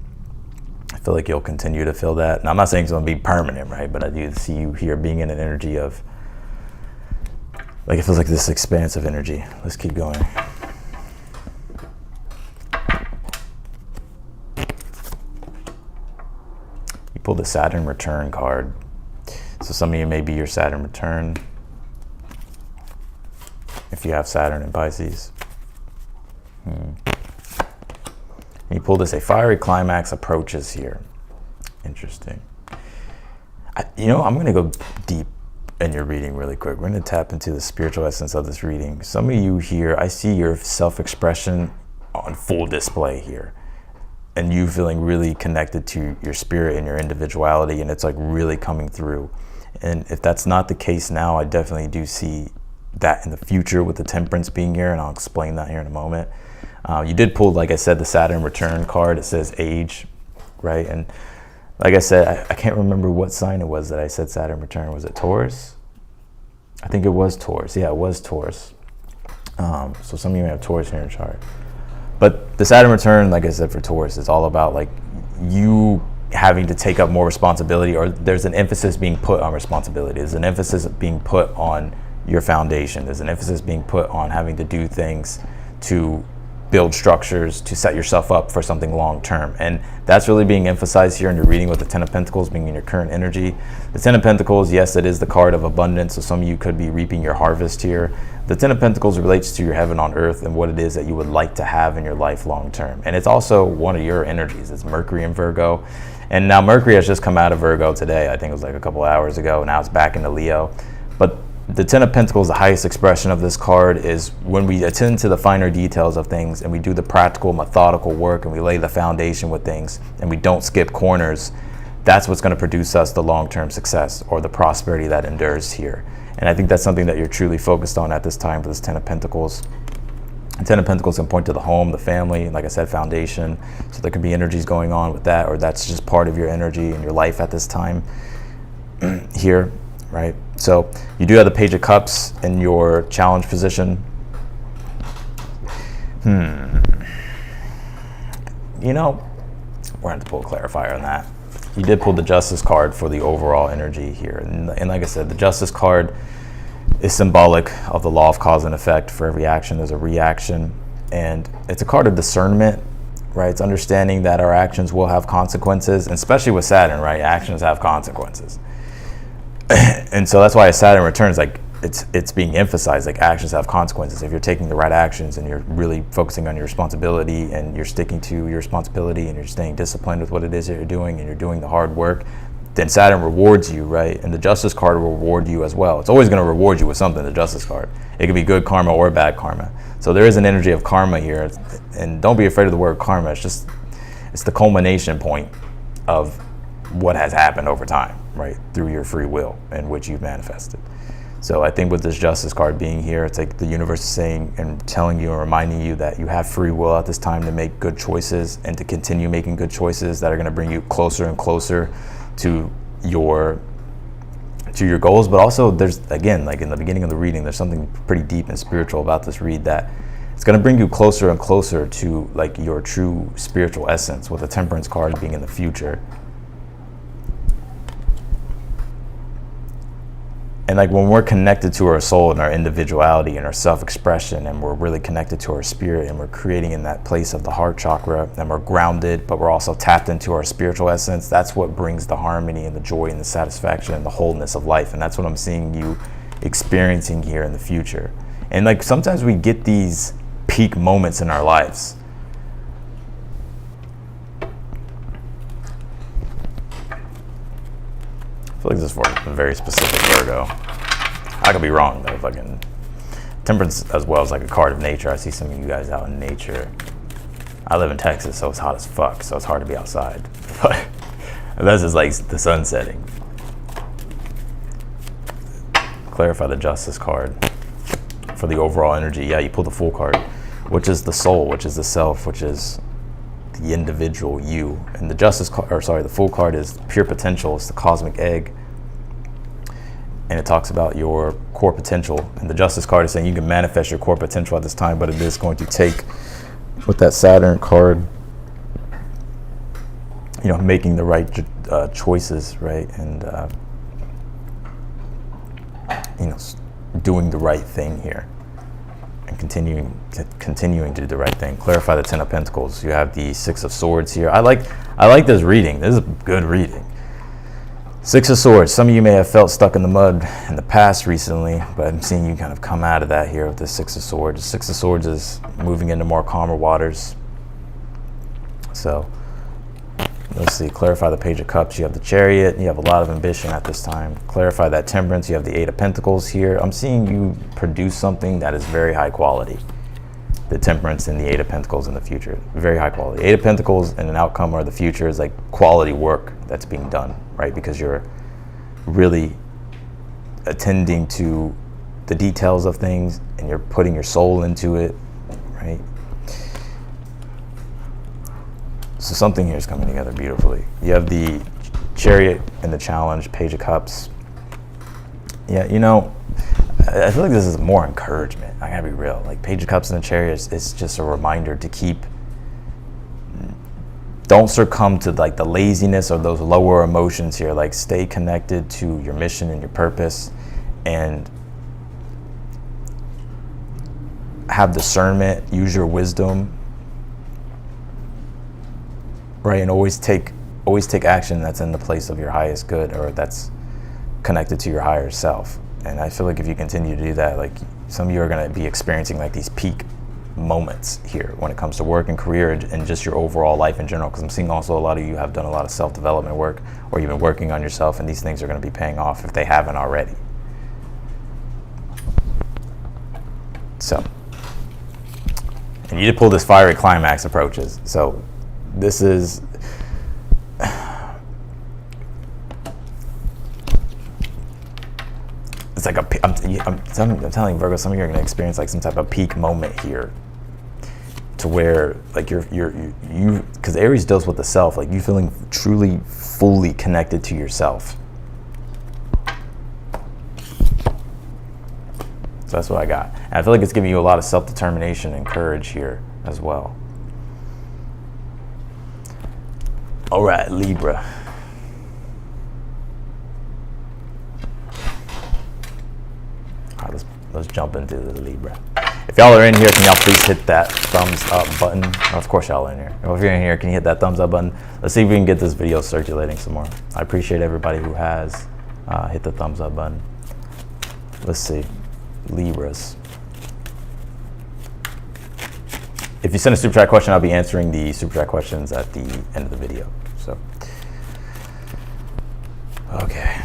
Speaker 1: I feel like you'll continue to feel that. And I'm not saying it's going to be permanent, right? But I do see you here being in an energy of, like it feels like this expansive energy. Let's keep going. You pulled the Saturn return card. So some of you may be your Saturn return, if you have Saturn in Pisces. You pull this, a fiery climax approaches here. Interesting. I'm going to go deep in your reading really quick. We're going to tap into the spiritual essence of this reading. Some of you here, I see your self-expression on full display here. And you feeling really connected to your spirit and your individuality, and it's like really coming through. And if that's not the case now, I definitely do see that in the future with the Temperance being here, and I'll explain that here in a moment. You did pull, like I said, the Saturn return card. It says age, right? And like I said, I can't remember what sign it was that I said Saturn return. Was it Taurus? I think it was Taurus. Yeah, it was Taurus. So some of you may have Taurus in your chart. But the Saturn return, like I said, for Taurus, is all about like you having to take up more responsibility, or there's an emphasis being put on responsibility. There's an emphasis being put on your foundation. There's an emphasis being put on having to do things to build structures to set yourself up for something long term. And that's really being emphasized here in your reading with the Ten of Pentacles being in your current energy. The Ten of Pentacles, yes, it is the card of abundance, so some of you could be reaping your harvest here. The Ten of Pentacles relates to your heaven on earth and what it is that you would like to have in your life long term. And it's also one of your energies. It's Mercury in Virgo. And now Mercury has just come out of Virgo today. I think it was like a couple hours ago. Now it's back into Leo. But the Ten of Pentacles, the highest expression of this card, is when we attend to the finer details of things and we do the practical, methodical work and we lay the foundation with things and we don't skip corners. That's what's going to produce us the long-term success or the prosperity that endures here. And I think that's something that you're truly focused on at this time for this Ten of Pentacles. The Ten of Pentacles can point to the home, the family, like I said, foundation. So there could be energies going on with that, or that's just part of your energy in your life at this time here, right? So you do have the Page of Cups in your challenge position. You know, we're going to pull a clarifier on that. You did pull the Justice card for the overall energy here. And like I said, the Justice card is symbolic of the law of cause and effect. For every action, there's a reaction. And it's a card of discernment, right? It's understanding that our actions will have consequences, and especially with Saturn, right? Actions have consequences. And so that's why as Saturn returns, like it's being emphasized, like actions have consequences. If you're taking the right actions and you're really focusing on your responsibility and you're sticking to your responsibility and you're staying disciplined with what it is that you're doing and you're doing the hard work, then Saturn rewards you, right? And the Justice card will reward you as well. It's always going to reward you with something, the Justice card. It could be good karma or bad karma. So there is an energy of karma here. And don't be afraid of the word karma. It's the culmination point of what has happened over time, right? Through your free will in which you've manifested. So I think with this Justice card being here, it's like the universe is saying and telling you and reminding you that you have free will at this time to make good choices and to continue making good choices that are going to bring you closer and closer to your goals. But also there's, again, like in the beginning of the reading, there's something pretty deep and spiritual about this read that it's going to bring you closer and closer to like your true spiritual essence, with the Temperance card being in the future. And like when we're connected to our soul and our individuality and our self-expression, and we're really connected to our spirit and we're creating in that place of the heart chakra, and we're grounded, but we're also tapped into our spiritual essence, that's what brings the harmony and the joy and the satisfaction and the wholeness of life. And that's what I'm seeing you experiencing here in the future. And like sometimes we get these peak moments in our lives. I feel like this is for a very specific Virgo. I could be wrong though. Fucking Temperance as well is like a card of nature. I see some of you guys out in nature. I live in Texas, so it's hot as fuck, so it's hard to be outside. But this is like the sun setting. Clarify the Justice card for the overall energy. Yeah, you pull the Fool card, which is the soul, which is the self, which is the individual you. And the Justice card, or sorry, the Fool card is pure potential. It's the cosmic egg, and it talks about your core potential. And the Justice card is saying you can manifest your core potential at this time, but it is going to take, with that Saturn card, you know, making the right choices, right, and you know, doing the right thing here. And continuing to do the right thing. Clarify the Ten of Pentacles. You have the Six of Swords here. I like this reading. This is a good reading. Six of Swords. Some of you may have felt stuck in the mud in the past recently, but I'm seeing you kind of come out of that here with the Six of Swords. The Six of Swords is moving into more calmer waters. So let's see. Clarify the Page of Cups. You have the Chariot. You have a lot of ambition at this time. Clarify that Temperance. You have the Eight of Pentacles here. I'm seeing you produce something that is very high quality. The Temperance and the Eight of Pentacles in the future. Very high quality. Eight of Pentacles and an outcome or the future is like quality work that's being done, right? Because you're really attending to the details of things and you're putting your soul into it, right? So something here is coming together beautifully. You have the Chariot and the Challenge, Page of Cups. Yeah, you know, I feel like this is more encouragement. I gotta be real. Like Page of Cups and the Chariot is just a reminder to don't succumb to like the laziness or those lower emotions here. Like stay connected to your mission and your purpose, and have discernment, use your wisdom, right? And always take action that's in the place of your highest good, or that's connected to your higher self. And I feel like if you continue to do that, like some of you are going to be experiencing like these peak moments here when it comes to work and career and just your overall life in general, because I'm seeing also a lot of you have done a lot of self-development work, or you've been working on yourself, and these things are going to be paying off if they haven't already. So, and you did pull this fiery climax approaches. So this is it's like I'm telling you, Virgo, some of you are going to experience like some type of peak moment here, to where like you because Aries deals with the self, like you feeling truly fully connected to yourself. So that's what I got. And I feel like it's giving you a lot of self-determination and courage here as well. All right, Libra. All right, let's jump into the Libra. If y'all are in here, can y'all please hit that thumbs up button? Of course y'all are in here. If you're in here, can you hit that thumbs up button? Let's see if we can get this video circulating some more. I appreciate everybody who has hit the thumbs up button. Let's see. Libras. If you send a super chat question, I'll be answering the super chat questions at the end of the video. So, okay.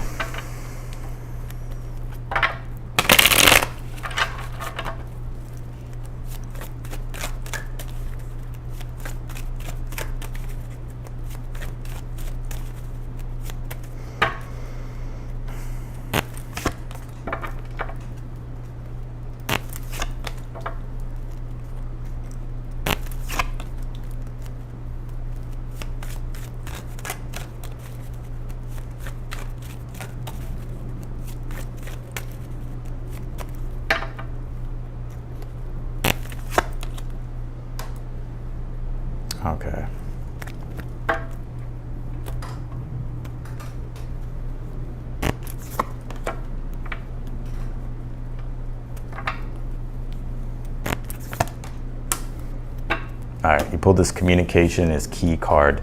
Speaker 1: Okay. All right, you pulled this communication is key card.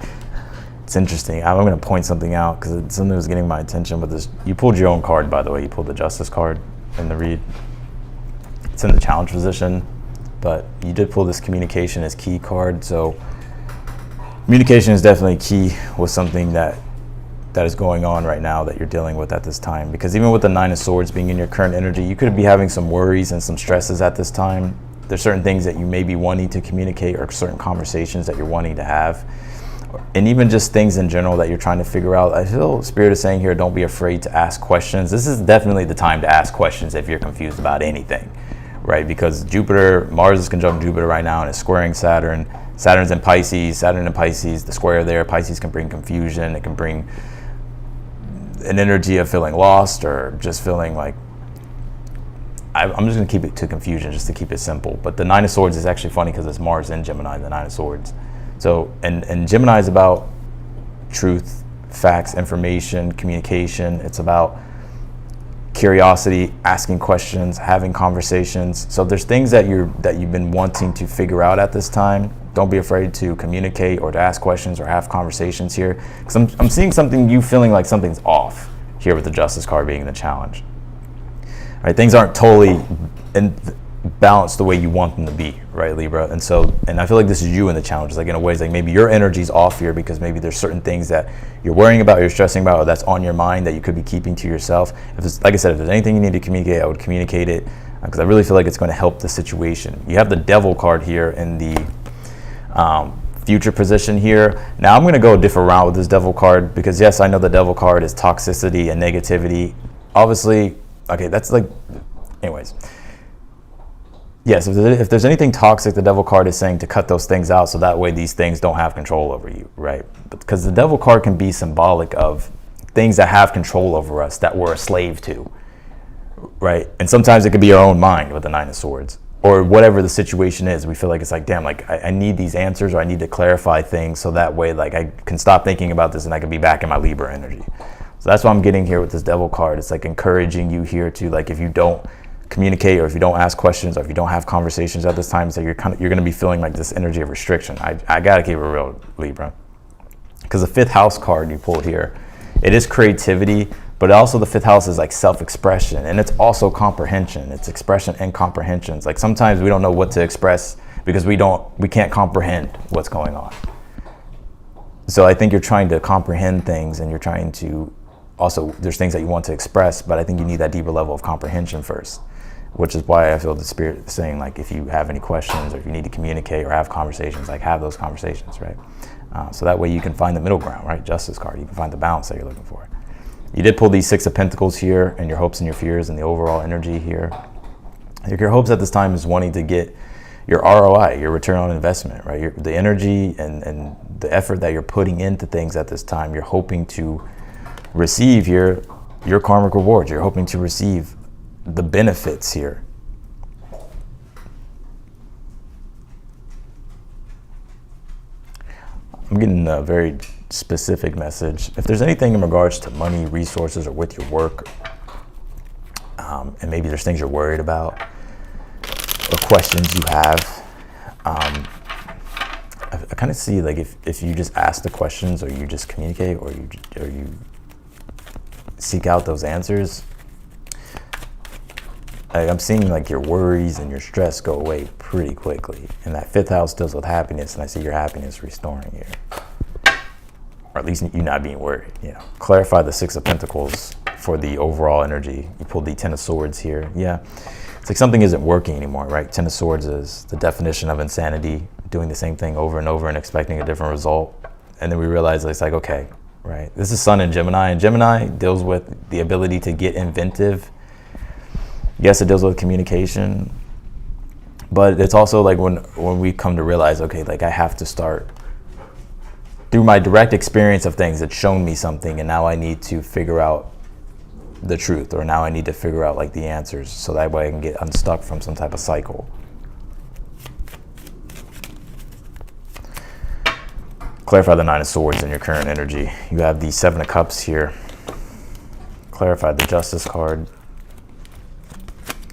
Speaker 1: It's interesting. I'm going to point something out because something was getting my attention with this. You pulled your own card, by the way. You pulled the Justice card in the read. It's in the challenge position, but you did pull this communication is key card. So communication is definitely key with something that is going on right now that you're dealing with at this time. Because even with the Nine of Swords being in your current energy, you could be having some worries and some stresses at this time. There's certain things that you may be wanting to communicate, or certain conversations that you're wanting to have, and even just things in general that you're trying to figure out. I feel Spirit is saying here, don't be afraid to ask questions. This is definitely the time to ask questions if you're confused about anything, right? Because Mars is conjunct Jupiter right now and it's squaring Saturn. Saturn's in Pisces. Saturn in Pisces, the square there, Pisces can bring confusion. It can bring an energy of feeling lost, or just feeling like, I'm just going to keep it to confusion just to keep it simple. But the Nine of Swords is actually funny because it's Mars in Gemini, the Nine of Swords. So, and Gemini is about truth, facts, information, communication. It's about curiosity, asking questions, having conversations. So there's things that you've been wanting to figure out at this time. Don't be afraid to communicate or to ask questions or have conversations here. Because I'm seeing something, you feeling like something's off here with the Justice card being the challenge. Right, things aren't totally balanced the way you want them to be, right, Libra? And I feel like this is you in the challenges, like in a way, it's like maybe your energy's off here because maybe there's certain things that you're worrying about, you're stressing about, or that's on your mind that you could be keeping to yourself. Like I said, if there's anything you need to communicate, I would communicate it, because I really feel like it's going to help the situation. You have the Devil card here in the future position here. Now I'm going to go a different route with this Devil card, because yes, I know the Devil card is toxicity and negativity. Obviously, okay, that's like, anyways. Yes, if there's anything toxic, the Devil card is saying to cut those things out so that way these things don't have control over you, right? Because the Devil card can be symbolic of things that have control over us that we're a slave to, right? And sometimes it could be our own mind with the Nine of Swords, or whatever the situation is. We feel like it's like, damn, like I need these answers, or I need to clarify things so that way like I can stop thinking about this and I can be back in my Libra energy. So that's what I'm getting here with this Devil card. It's like encouraging you here to, like, if you don't communicate, or if you don't ask questions, or if you don't have conversations at this time, so you're going to be feeling like this energy of restriction. I got to keep it real, Libra. because the fifth house card you pulled here, it is creativity, but also the fifth house is like self-expression, and it's also comprehension. It's expression and comprehensions. Like sometimes we don't know what to express because we can't comprehend what's going on. So I think you're trying to comprehend things, and you're trying to also, there's things that you want to express, but I think you need that deeper level of comprehension first, which is why I feel the spirit saying, like, if you have any questions or if you need to communicate or have conversations, like have those conversations, right? So that way you can find the middle ground, right? Justice card, you can find the balance that you're looking for. You did pull these Six of Pentacles here, and your hopes and your fears and the overall energy here. Your hopes at this time is wanting to get your ROI, your return on investment, right? The energy and the effort that you're putting into things at this time, you're hoping to receive here your karmic rewards. You're hoping to receive the benefits here. I'm getting a very specific message. If there's anything in regards to money, resources, or with your work, and maybe there's things you're worried about or questions you have, I kind of see like if you just ask the questions, or you just communicate, or you seek out those answers, I'm seeing like your worries and your stress go away pretty quickly. And that fifth house deals with happiness, and I see your happiness restoring here. Or at least you not being worried, you know. Clarify the Six of Pentacles for the overall energy. You pulled the Ten of Swords here. Yeah, it's like something isn't working anymore, right? Ten of Swords is the definition of insanity, doing the same thing over and over and expecting a different result. And then we realize it's like, okay, right, this is Sun in Gemini, and Gemini deals with the ability to get inventive. Yes, it deals with communication, but it's also like when we come to realize, okay, like I have to start, through my direct experience of things, it's shown me something, and now I need to figure out the truth, or now I need to figure out like the answers, so that way I can get unstuck from some type of cycle. Clarify the Nine of Swords in your current energy. You have the Seven of Cups here. Clarify the Justice card.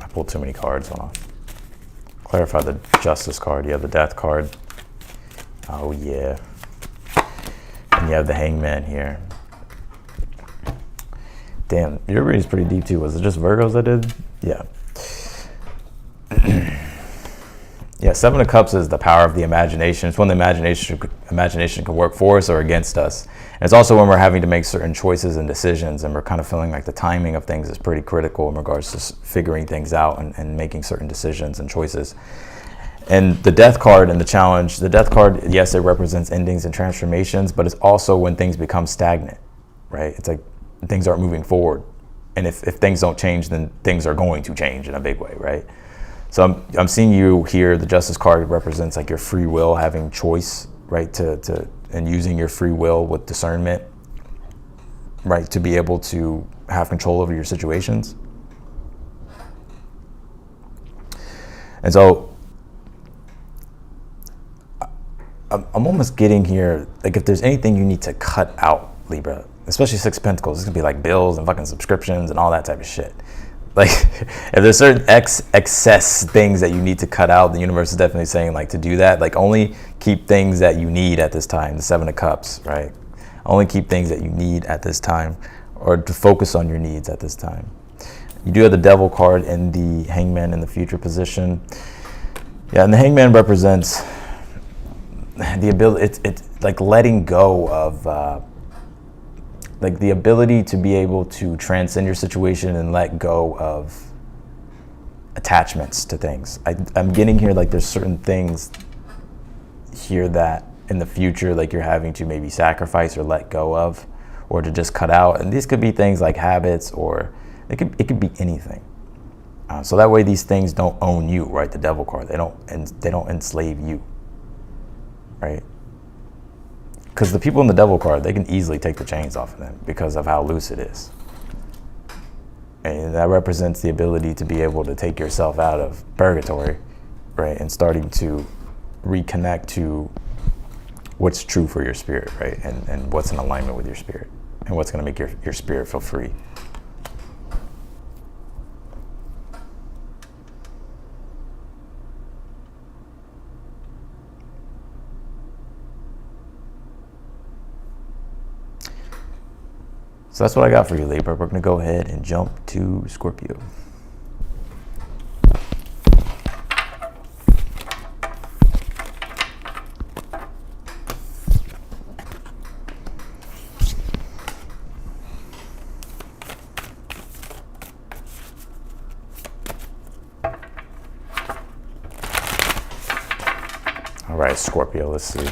Speaker 1: I pulled too many cards, hold on. Clarify the Justice card. You have the Death card. Oh yeah. And you have the Hangman here. Damn, your reading is pretty deep too. Was it just Virgos that did? Yeah. Yeah, Seven of Cups is the power of the imagination. It's when the imagination can work for us or against us. And it's also when we're having to make certain choices and decisions, and we're kind of feeling like the timing of things is pretty critical in regards to figuring things out and making certain decisions and choices. And the Death card and the challenge, the Death card, yes, it represents endings and transformations, but it's also when things become stagnant, right? It's like things aren't moving forward. And if things don't change, then things are going to change in a big way, right? So I'm seeing you here. The Justice card represents like your free will, having choice, right? And using your free will with discernment, right? To be able to have control over your situations. And so I'm almost getting here, like if there's anything you need to cut out, Libra, especially Six of Pentacles, it's gonna be like bills and fucking subscriptions and all that type of shit. Like, if there's certain excess things that you need to cut out, the universe is definitely saying like to do that. Like only keep things that you need at this time. The Seven of Cups, right? Only keep things that you need at this time, or to focus on your needs at this time. You do have the Devil card and the Hangman in the future position. Yeah, and the Hangman represents the ability, it's like letting go of, like the ability to be able to transcend your situation and let go of attachments to things. I'm getting here like there's certain things here that in the future like you're having to maybe sacrifice or let go of, or to just cut out. And these could be things like habits, or it could be anything. So that way these things don't own you, right? The Devil card, they don't enslave you, right? Because the people in the Devil card, they can easily take the chains off of them because of how loose it is. And that represents the ability to be able to take yourself out of purgatory, right? And starting to reconnect to what's true for your spirit, right? And what's in alignment with your spirit, and what's going to make your spirit feel free. So that's what I got for you, Libra. We're going to go ahead and jump to Scorpio. All right, Scorpio, let's see.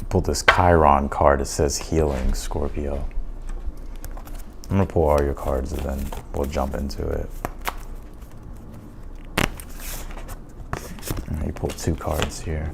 Speaker 1: Pull this Chiron card. It says healing, Scorpio. I'm going to pull all your cards and then we'll jump into it. You pull 2 cards here.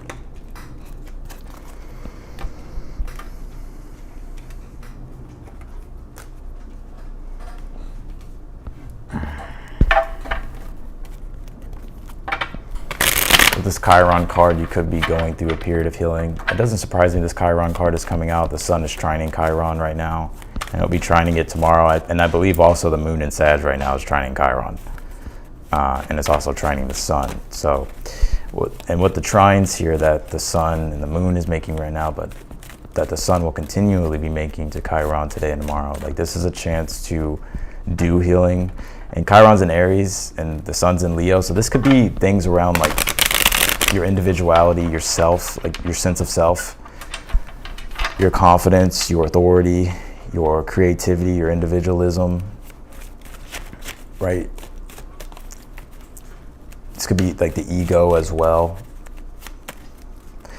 Speaker 1: With this Chiron card, you could be going through a period of healing. It doesn't surprise me this Chiron card is coming out. The sun is trining Chiron right now, and it'll be trining it tomorrow. And I believe also the moon in Sag right now is trining Chiron. And it's also trining the sun. So, and what the trines here that the sun and the moon is making right now, but that the sun will continually be making to Chiron today and tomorrow. Like, this is a chance to do healing. And Chiron's in Aries and the sun's in Leo. So this could be things around like your individuality, yourself, like your sense of self, your confidence, your authority, your creativity, your individualism, right? This could be like the ego as well.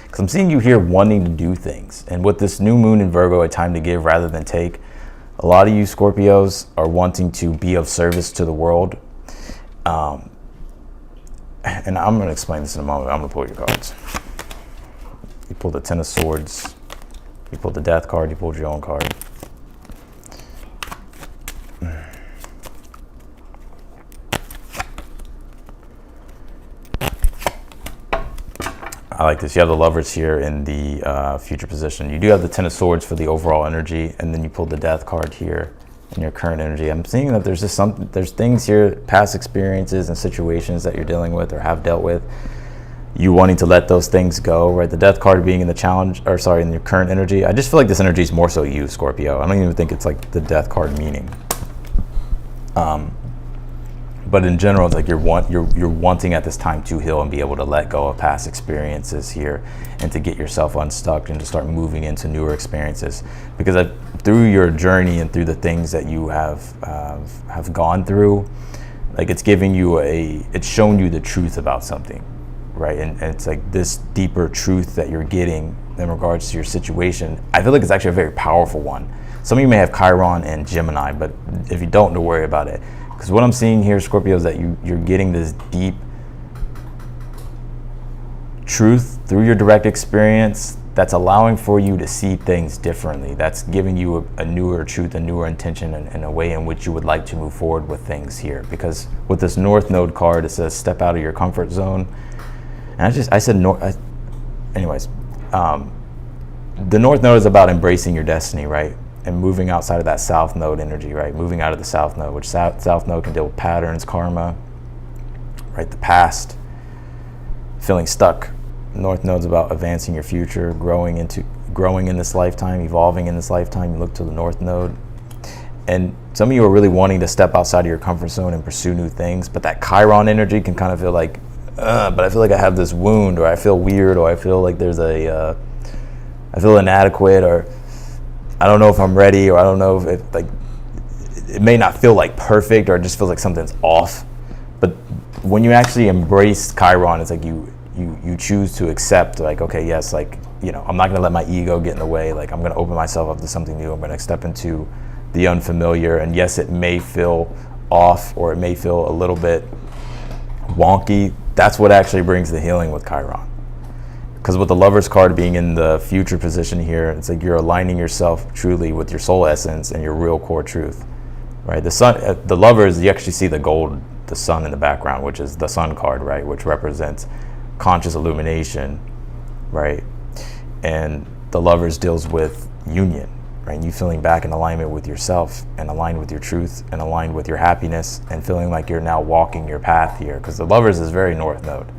Speaker 1: Because I'm seeing you here wanting to do things. And with this new moon in Virgo, a time to give rather than take, a lot of you Scorpios are wanting to be of service to the world. And I'm going to explain this in a moment. I'm going to pull your cards. You pulled the Ten of Swords. You pulled the Death card. You pulled your own card. I like this. You have the Lovers here in the future position. You do have the Ten of Swords for the overall energy, and then you pulled the Death card here in your current energy. I'm seeing that there's just there's things here, past experiences and situations that you're dealing with or have dealt with. You wanting to let those things go, right? The Death card being in the challenge, or sorry, in your current energy. I just feel like this energy is more so you, Scorpio. I don't even think it's like the Death card meaning. But in general, it's like you're wanting at this time to heal and be able to let go of past experiences here and to get yourself unstuck and to start moving into newer experiences. Because through your journey and through the things that you have gone through, like it's giving you it's shown you the truth about something, right? And it's like this deeper truth that you're getting in regards to your situation. I feel like it's actually a very powerful one. Some of you may have Chiron and Gemini, but if you don't worry about it. Because what I'm seeing here, Scorpio, is that you're getting this deep truth through your direct experience that's allowing for you to see things differently. That's giving you a newer truth, a newer intention, and a way in which you would like to move forward with things here. Because with this North Node card, it says step out of your comfort zone. And I said North. Anyways, the North Node is about embracing your destiny, right? And moving outside of that South Node energy, right? Moving out of the South Node, which South Node can deal with patterns, karma, right? The past, feeling stuck. North Node's about advancing your future, growing in this lifetime, evolving in this lifetime. You look to the North Node. And some of you are really wanting to step outside of your comfort zone and pursue new things, but that Chiron energy can kind of feel like, but I feel like I have this wound, or I feel weird, or I feel like there's I feel inadequate, or I don't know if I'm ready, or I don't know if it may not feel like perfect, or it just feels like something's off. But when you actually embrace Chiron, it's like you choose to accept, like, okay, yes, like, I'm not going to let my ego get in the way. Like, I'm going to open myself up to something new. I'm going to step into the unfamiliar. And yes, it may feel off, or it may feel a little bit wonky. That's what actually brings the healing with Chiron. Because with the Lovers card being in the future position here, it's like you're aligning yourself truly with your soul essence and your real core truth, right? The sun, the Lovers, you actually see the gold, the sun in the background, which is the Sun card, right? Which represents conscious illumination, right? And the Lovers deals with union, right? And you feeling back in alignment with yourself and aligned with your truth and aligned with your happiness and feeling like you're now walking your path here. Because the Lovers is very North Node,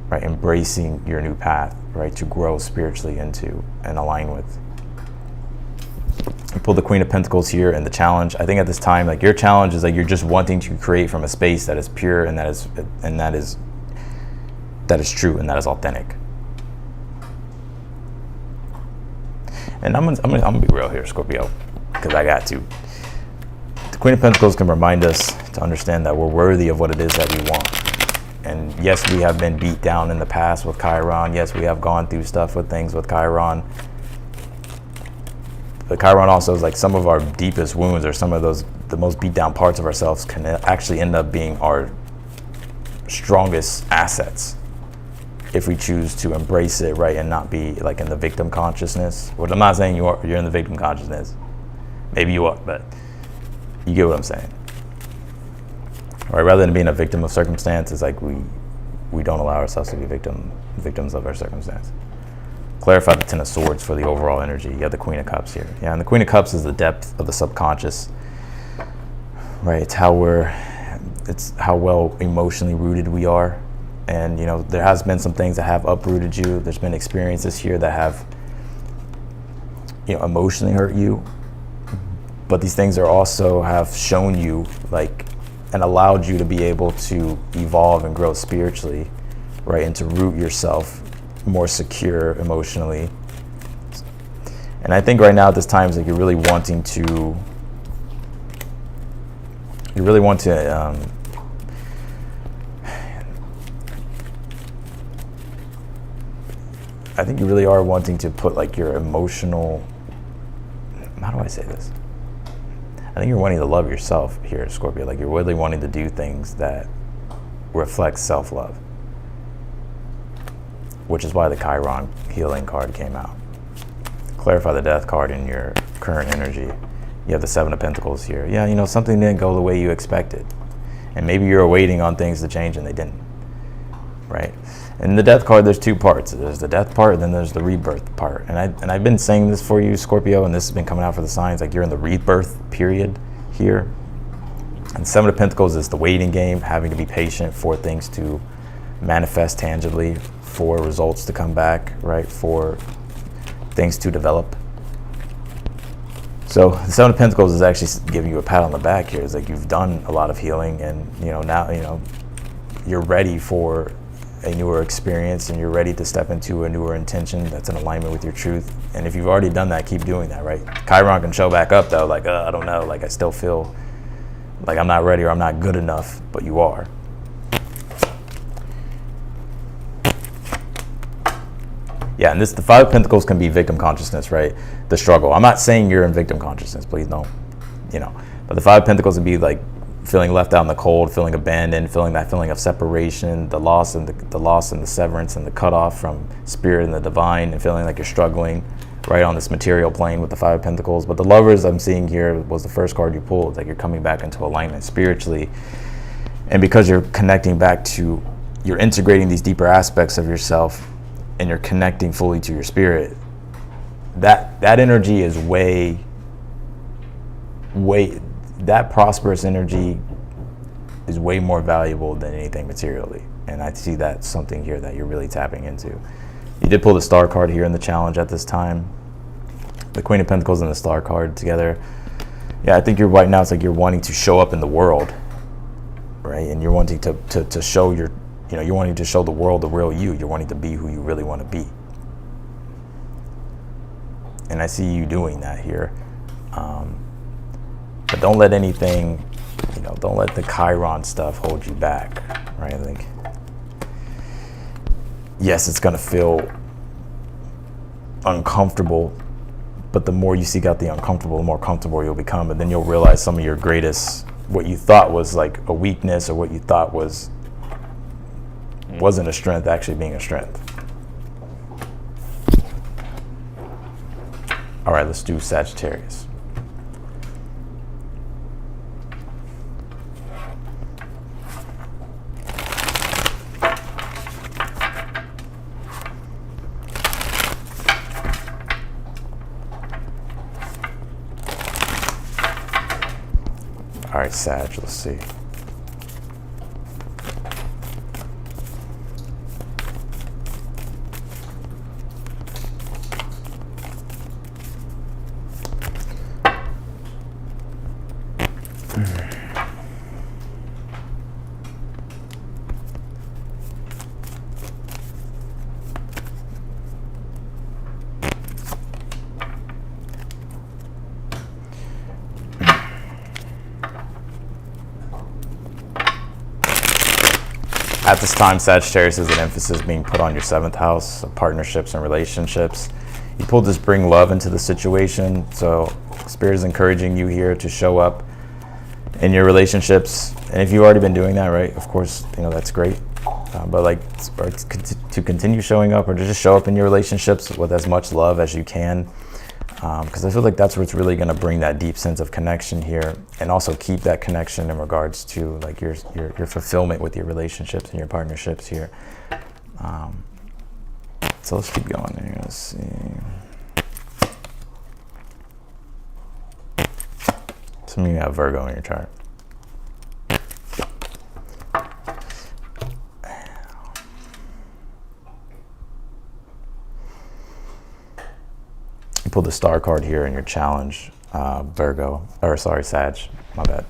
Speaker 1: right? Embracing your new path, right? To grow spiritually into and align with. You pull the Queen of Pentacles here and the challenge. I think at this time, like your challenge is like you're just wanting to create from a space that is pure and that is true and that is authentic. And I'm gonna be real here, Scorpio, because I got to. The Queen of Pentacles can remind us to understand that we're worthy of what it is that we want. And yes, we have been beat down in the past with Chiron. Yes, we have gone through stuff with things with Chiron. But Chiron also is like some of our deepest wounds or some of the most beat down parts of ourselves can actually end up being our strongest assets if we choose to embrace it, right, and not be like in the victim consciousness. Which I'm not saying you're in the victim consciousness. Maybe you are, but you get what I'm saying. All right, rather than being a victim of circumstance, it's like we don't allow ourselves to be victims of our circumstance. Clarify the Ten of Swords for the overall energy. You have the Queen of Cups here. Yeah, and the Queen of Cups is the depth of the subconscious, right? It's how well emotionally rooted we are. And, you know, there has been some things that have uprooted you. There's been experiences here that have, you know, emotionally hurt you. But these things are also have shown you, like, and allowed you to be able to evolve and grow spiritually, right? And to root yourself more secure emotionally. And I think right now at this time is like you're really wanting to I think you really are wanting to put like your emotional, how do I say this? I think you're wanting to love yourself here, Scorpio. Like you're really wanting to do things that reflect self-love, which is why the Chiron healing card came out. Clarify the Death card in your current energy. You have the Seven of Pentacles here. Yeah, you know, something didn't go the way you expected. And maybe you're waiting on things to change and they didn't, right? In the Death card, there's two parts. There's the death part, and then there's the rebirth part. And I've been saying this for you, Scorpio, and this has been coming out for the signs, like you're in the rebirth period here. And Seven of Pentacles is the waiting game, having to be patient for things to manifest tangibly, for results to come back, right? For things to develop. So the Seven of Pentacles is actually giving you a pat on the back here. It's like you've done a lot of healing, and you know now you're ready for a newer experience, and you're ready to step into a newer intention that's in alignment with your truth. And if you've already done that, keep doing that, right? Chiron can show back up though, like I don't know, like I still feel like I'm not ready or I'm not good enough, but you are. Yeah, and the Five of Pentacles can be victim consciousness, right? The struggle. I'm not saying you're in victim consciousness, please don't, but the Five of Pentacles would be like feeling left out in the cold, feeling abandoned, feeling that feeling of separation, the loss and the severance and the cutoff from spirit and the divine, and feeling like you're struggling right on this material plane with the Five of Pentacles. But the Lovers I'm seeing here was the first card you pulled. Like you're coming back into alignment spiritually, and because you're connecting back to, you're integrating these deeper aspects of yourself, and you're connecting fully to your spirit. That energy is way that prosperous energy is way more valuable than anything materially. And I see that's something here that you're really tapping into. You did pull the Star card here in the challenge at this time. The Queen of Pentacles and the Star card together. Yeah, I think you're right now, it's like you're wanting to show up in the world, right? And you're wanting to show you're wanting to show the world the real you. You're wanting to be who you really want to be. And I see you doing that here. But don't let anything, don't let the Chiron stuff hold you back, right? I think, yes, it's going to feel uncomfortable, but the more you seek out the uncomfortable, the more comfortable you'll become. And then you'll realize some of your greatest, what you thought was like a weakness, or what you thought wasn't a strength, actually being a strength. All right, let's do Sagittarius. All right, Sag, let's see. At this time, Sagittarius is an emphasis being put on your 7th house of partnerships and relationships. You pulled this bring love into the situation. So Spirit is encouraging you here to show up in your relationships. And if you've already been doing that, right, of course, you know, that's great. But like to continue showing up, or to just show up in your relationships with as much love as you can. Because I feel like that's what's really going to bring that deep sense of connection here, and also keep that connection in regards to like your fulfillment with your relationships and your partnerships here. So let's keep going here. Let's see. Some of you have Virgo in your chart. Pull the star card here in your challenge, Virgo, or sorry, Sag, my bad.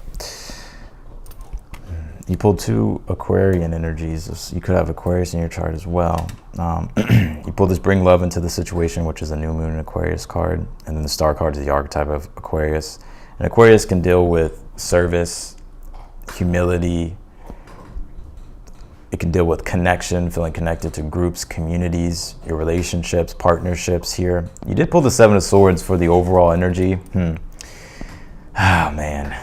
Speaker 1: You pulled 2 Aquarian energies. You could have Aquarius in your chart as well. You pulled this bring love into the situation, which is a new moon Aquarius card. And then the star card is the archetype of Aquarius. And Aquarius can deal with service, humility. It can deal with connection, feeling connected to groups, communities, your relationships, partnerships here. You did pull the 7 of Swords for the overall energy. Oh, man.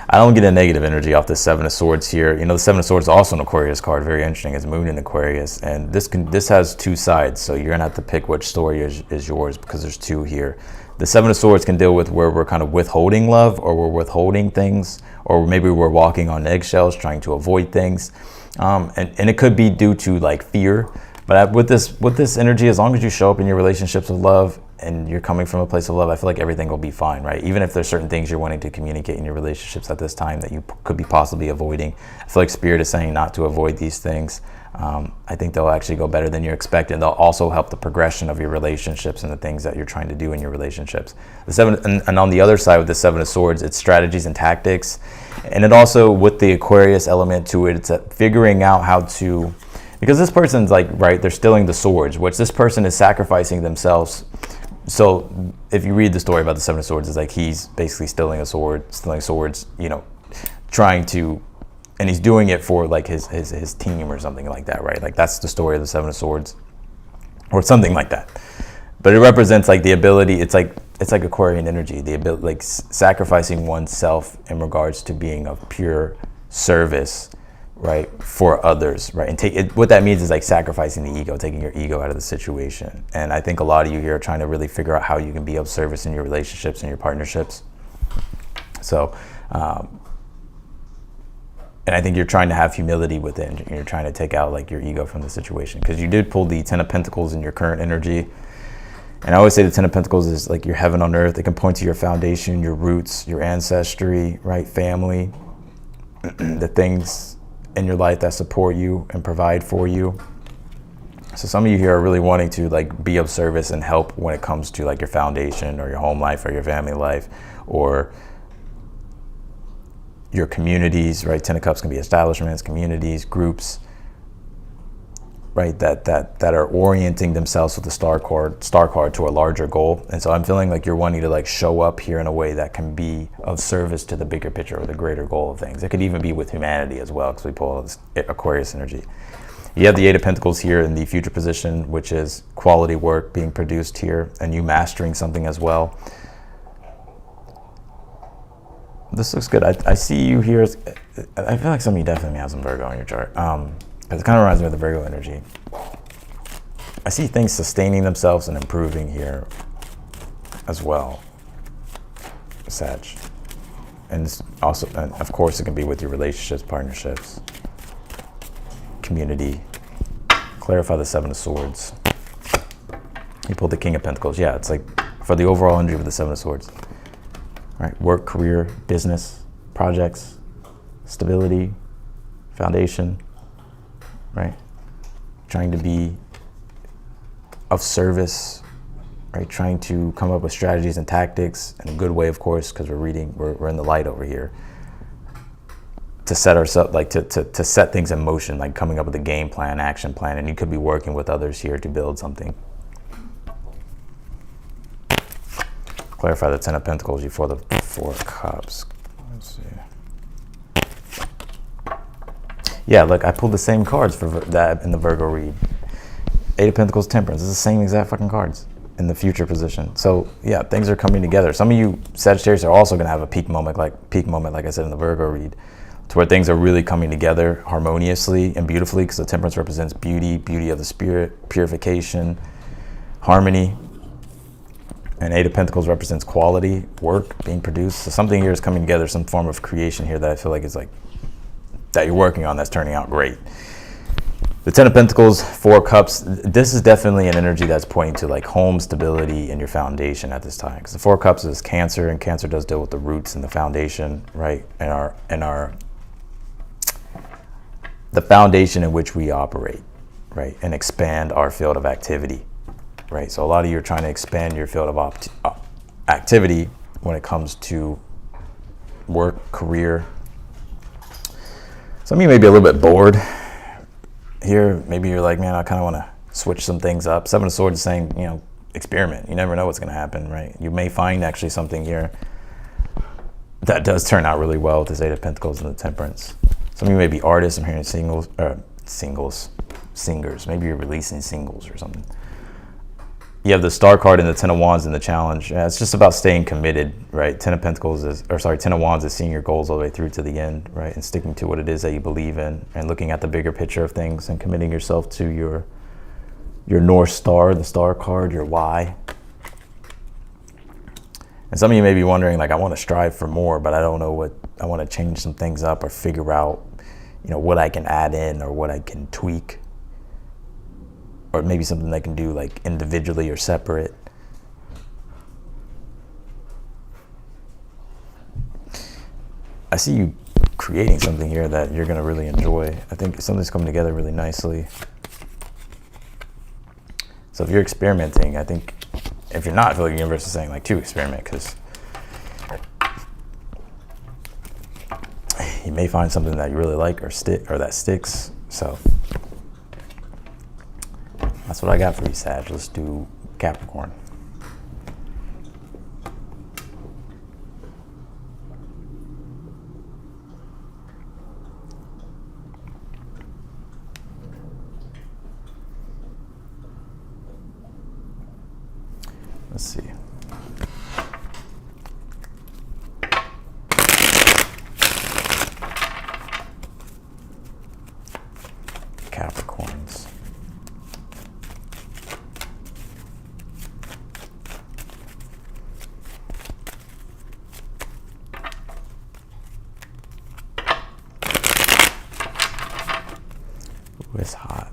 Speaker 1: I don't get a negative energy off the 7 of Swords here. You know, the 7 of Swords is also an Aquarius card. Very interesting. It's moon in Aquarius. And this has 2 sides. So you're going to have to pick which story is yours, because there's 2 here. The 7 of Swords can deal with where we're kind of withholding love, or we're withholding things, or maybe we're walking on eggshells trying to avoid things. And it could be due to like fear. But with this energy, as long as you show up in your relationships with love and you're coming from a place of love, I feel like everything will be fine, right? Even if there's certain things you're wanting to communicate in your relationships at this time that you could be possibly avoiding. I feel like Spirit is saying not to avoid these things. I think they'll actually go better than you expect, and they'll also help the progression of your relationships and the things that you're trying to do in your relationships. The 7, and on the other side with the 7 of Swords, it's strategies and tactics, and it also, with the Aquarius element to it, it's figuring out how to, because this person's like, right, they're stealing the swords, which this person is sacrificing themselves. So if you read the story about the 7 of Swords, it's like he's basically stealing swords, you know, trying to. And he's doing it for like his team or something like that, right? Like that's the story of the 7 of Swords, or something like that. But it represents like the ability. It's like Aquarian energy, the ability, like sacrificing oneself in regards to being of pure service, right, for others, right? And what that means is like sacrificing the ego, taking your ego out of the situation. And I think a lot of you here are trying to really figure out how you can be of service in your relationships and your partnerships. So. And I think you're trying to have humility within. You're trying to take out like your ego from the situation, because you did pull the 10 of Pentacles in your current energy. And I always say the 10 of Pentacles is like your heaven on earth. It can point to your foundation, your roots, your ancestry, right? Family, the things in your life that support you and provide for you. So some of you here are really wanting to like be of service and help when it comes to like your foundation or your home life or your family life, or your communities, right? 10 of Cups can be establishments, communities, groups, right? That are orienting themselves with the star card to a larger goal. And so I'm feeling like you're wanting to like show up here in a way that can be of service to the bigger picture or the greater goal of things. It could even be with humanity as well, because we pull this Aquarius energy. You have the 8 of Pentacles here in the future position, which is quality work being produced here, and you mastering something as well. This looks good. I see you here. I feel like some of you definitely have some Virgo in your chart. Because it kind of reminds me of the Virgo energy. I see things sustaining themselves and improving here as well, Sag. And it's also, and of course, it can be with your relationships, partnerships, community. Clarify the 7 of Swords. You pulled the King of Pentacles. Yeah, it's like for the overall energy with the 7 of Swords. right? Work, career, business, projects, stability, foundation, right? Trying to be of service, right? Trying to come up with strategies and tactics in a good way, of course, because we're in the light over here. To set ourselves, like to set things in motion, like coming up with a game plan, action plan, and you could be working with others here to build something. Clarify the Ten of Pentacles before the Four of Cups. Let's see. Yeah, look, I pulled the same cards for that in the Virgo read. Eight of Pentacles, Temperance. It's the same exact fucking cards in the future position. So yeah, things are coming together. Some of you Sagittarius are also going to have a peak moment, like I said in the Virgo read, to where things are really coming together harmoniously and beautifully, because the Temperance represents beauty, beauty of the spirit, purification, harmony. And Eight of Pentacles represents quality, work being produced. So something here is coming together, some form of creation here that I feel like is like, that you're working on that's turning out great. The Ten of Pentacles, Four of Cups, this is definitely an energy that's pointing to like home stability and your foundation at this time. Because the Four of Cups is Cancer, and Cancer does deal with the roots and the foundation, right? And the foundation in which we operate, right? And expand our field of activity, right? So a lot of you are trying to expand your field of activity when it comes to work, career. Some of you may be a little bit bored here. Maybe you're like, man, I kind of want to switch some things up. Seven of Swords is saying, you know, experiment. You never know what's going to happen, right? You may find actually something here that does turn out really well with this Eight of Pentacles and the Temperance. Some of you may be artists. I'm hearing singers. Maybe you're releasing singles or something. You have the Star card and the Ten of Wands in the challenge. It's just about staying committed, right? Ten of Wands is seeing your goals all the way through to the end, right? And sticking to what it is that you believe in, and looking at the bigger picture of things and committing yourself to your North Star, the Star card, your why. And some of you may be wondering, like, I want to strive for more, but I don't know what, I want to change some things up or figure out, you know, what I can add in or what I can tweak. Or maybe something I can do like individually or separate. I see you creating something here that you're gonna really enjoy. I think something's coming together really nicely. So if you're experimenting, I think, if you're not, I feel like the universe is saying like to experiment, because you may find something that you really like or that sticks. So that's what I got for you, Sag. Let's do Capricorn. Let's see. Capricorns. Ooh, it's hot.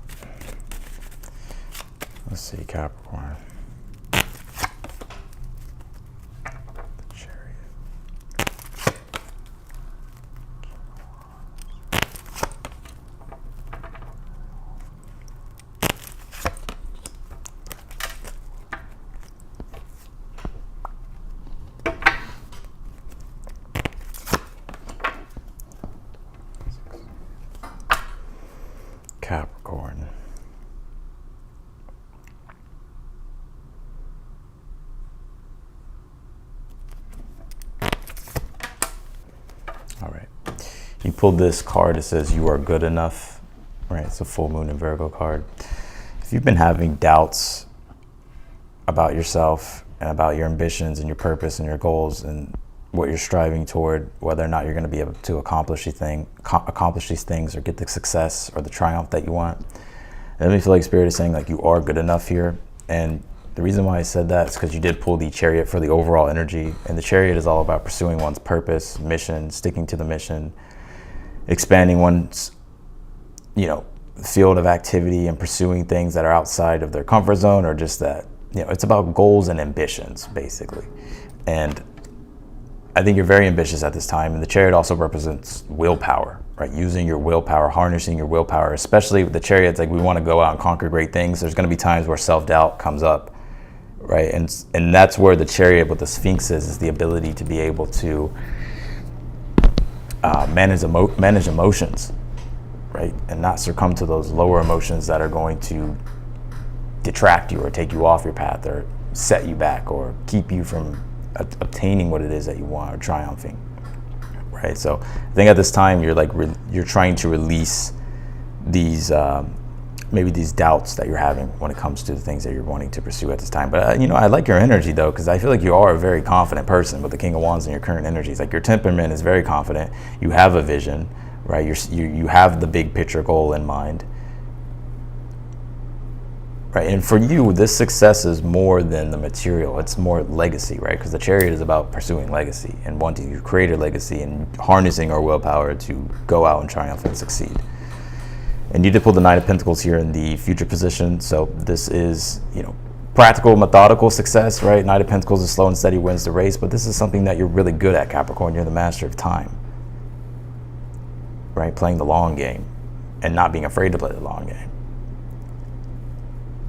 Speaker 1: Let's see, Capricorn. Capricorn. All right. You pulled this card. It says you are good enough, right? It's a full moon in Virgo card. If you've been having doubts about yourself and about your ambitions and your purpose and your goals and what you're striving toward, whether or not you're going to be able to accomplish these things or get the success or the triumph that you want, and let me feel like Spirit is saying like you are good enough here. And the reason why I said that is because you did pull the Chariot for the overall energy, and the Chariot is all about pursuing one's purpose, mission, sticking to the mission, expanding one's, you know, field of activity and pursuing things that are outside of their comfort zone, or just that, you know, it's about goals and ambitions basically. And I think you're very ambitious at this time, and the Chariot also represents willpower, right? Using your willpower, harnessing your willpower, especially with the Chariot. It's like we want to go out and conquer great things. There's going to be times where self-doubt comes up, right? And that's where the Chariot with the Sphinx is the ability to be able to manage emotions, right? And not succumb to those lower emotions that are going to detract you or take you off your path or set you back or keep you from obtaining what it is that you want or triumphing, right? So I think at this time you're trying to release these maybe these doubts that you're having when it comes to the things that you're wanting to pursue at this time. But I like your energy though, because I feel like you are a very confident person with the King of Wands and your current energies. Like your temperament is very confident. You have a vision, right? You have the big picture goal in mind. Right, and for you, this success is more than the material. It's more legacy, right? Because the Chariot is about pursuing legacy and wanting to create a legacy and harnessing our willpower to go out and triumph and succeed. And you did pull the Knight of Pentacles here in the future position. So this is, practical, methodical success, right? Knight of Pentacles is slow and steady, wins the race. But this is something that you're really good at, Capricorn. You're the master of time, right? Playing the long game and not being afraid to play the long game.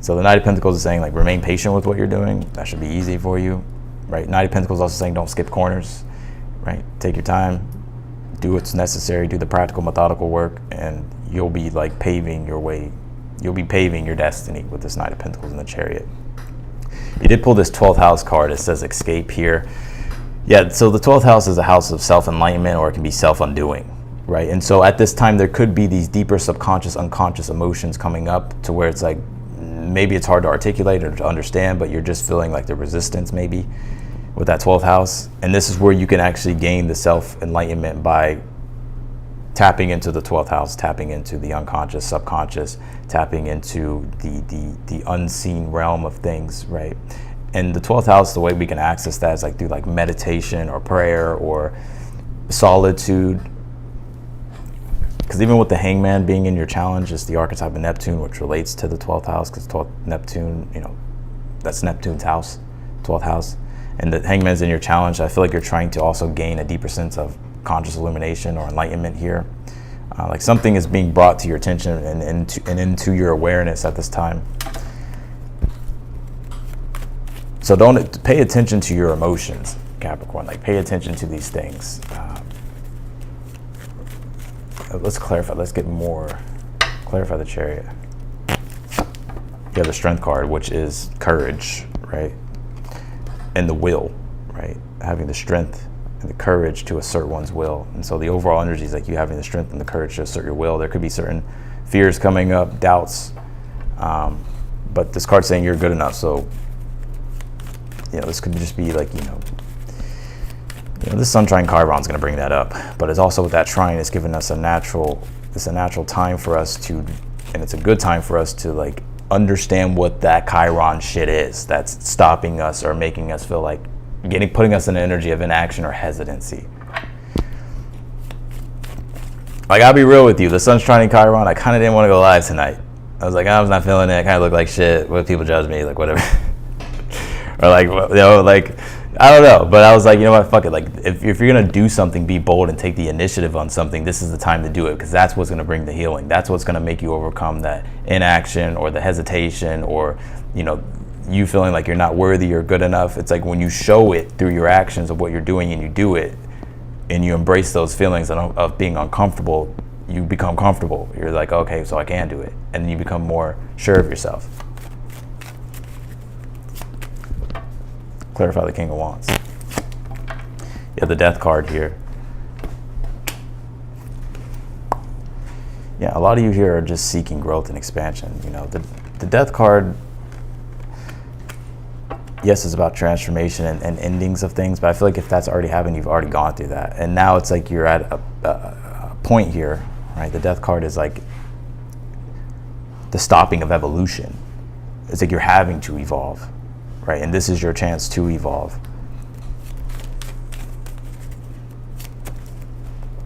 Speaker 1: So the Knight of Pentacles is saying, like, remain patient with what you're doing. That should be easy for you, right? Knight of Pentacles is also saying don't skip corners, right? Take your time, do what's necessary, do the practical, methodical work, and you'll be like paving your way. You'll be paving your destiny with this Knight of Pentacles in the Chariot. You did pull this 12th house card. It says escape here. Yeah, so the 12th house is a house of self-enlightenment, or it can be self-undoing, right? And so at this time, there could be these deeper subconscious, unconscious emotions coming up to where it's like, maybe it's hard to articulate or to understand, but you're just feeling like the resistance maybe with that 12th house. And this is where you can actually gain the self-enlightenment by tapping into the 12th house, tapping into the unconscious, subconscious, tapping into the unseen realm of things, right? And the 12th house, the way we can access that is like through like meditation or prayer or solitude. Because even with the Hangman being in your challenge, it's the archetype of Neptune, which relates to the 12th house, because Neptune, that's Neptune's house, 12th house. And the Hangman's in your challenge. I feel like you're trying to also gain a deeper sense of conscious illumination or enlightenment here. Like something is being brought to your attention and into your awareness at this time. So don't pay attention to your emotions, Capricorn. Like pay attention to these things. Let's clarify. Let's get more. Clarify the Chariot. You have the Strength card, which is courage, right? And the will, right? Having the strength and the courage to assert one's will. And so the overall energy is like you having the strength and the courage to assert your will. There could be certain fears coming up, doubts. But this card's saying you're good enough. So, this could just be like, this Sun trine Chiron is going to bring that up, but it's also with that trine, it's giving us a natural time for us to, and it's a good time for us to like understand what that Chiron shit is that's stopping us or making us feel like putting us in an energy of inaction or hesitancy. Like, I'll be real with you, the Sun's trining Chiron, I kind of didn't want to go live tonight. I was like, I was not feeling it. I kind of look like shit. What people judge me, like whatever. Or like, I don't know, but I was like, you know what, fuck it. Like, if you're going to do something, be bold and take the initiative on something, this is the time to do it, because that's what's going to bring the healing. That's what's going to make you overcome that inaction or the hesitation or, you feeling like you're not worthy or good enough. It's like when you show it through your actions of what you're doing and you do it and you embrace those feelings of being uncomfortable, you become comfortable. You're like, okay, so I can do it. And then you become more sure of yourself. Clarify the King of Wands. You have the Death card here. Yeah, a lot of you here are just seeking growth and expansion. The Death card, yes, it's about transformation and endings of things, but I feel like if that's already happened, you've already gone through that. And now it's like you're at a point here, right? The Death card is like the stopping of evolution. It's like you're having to evolve. Right, and this is your chance to evolve.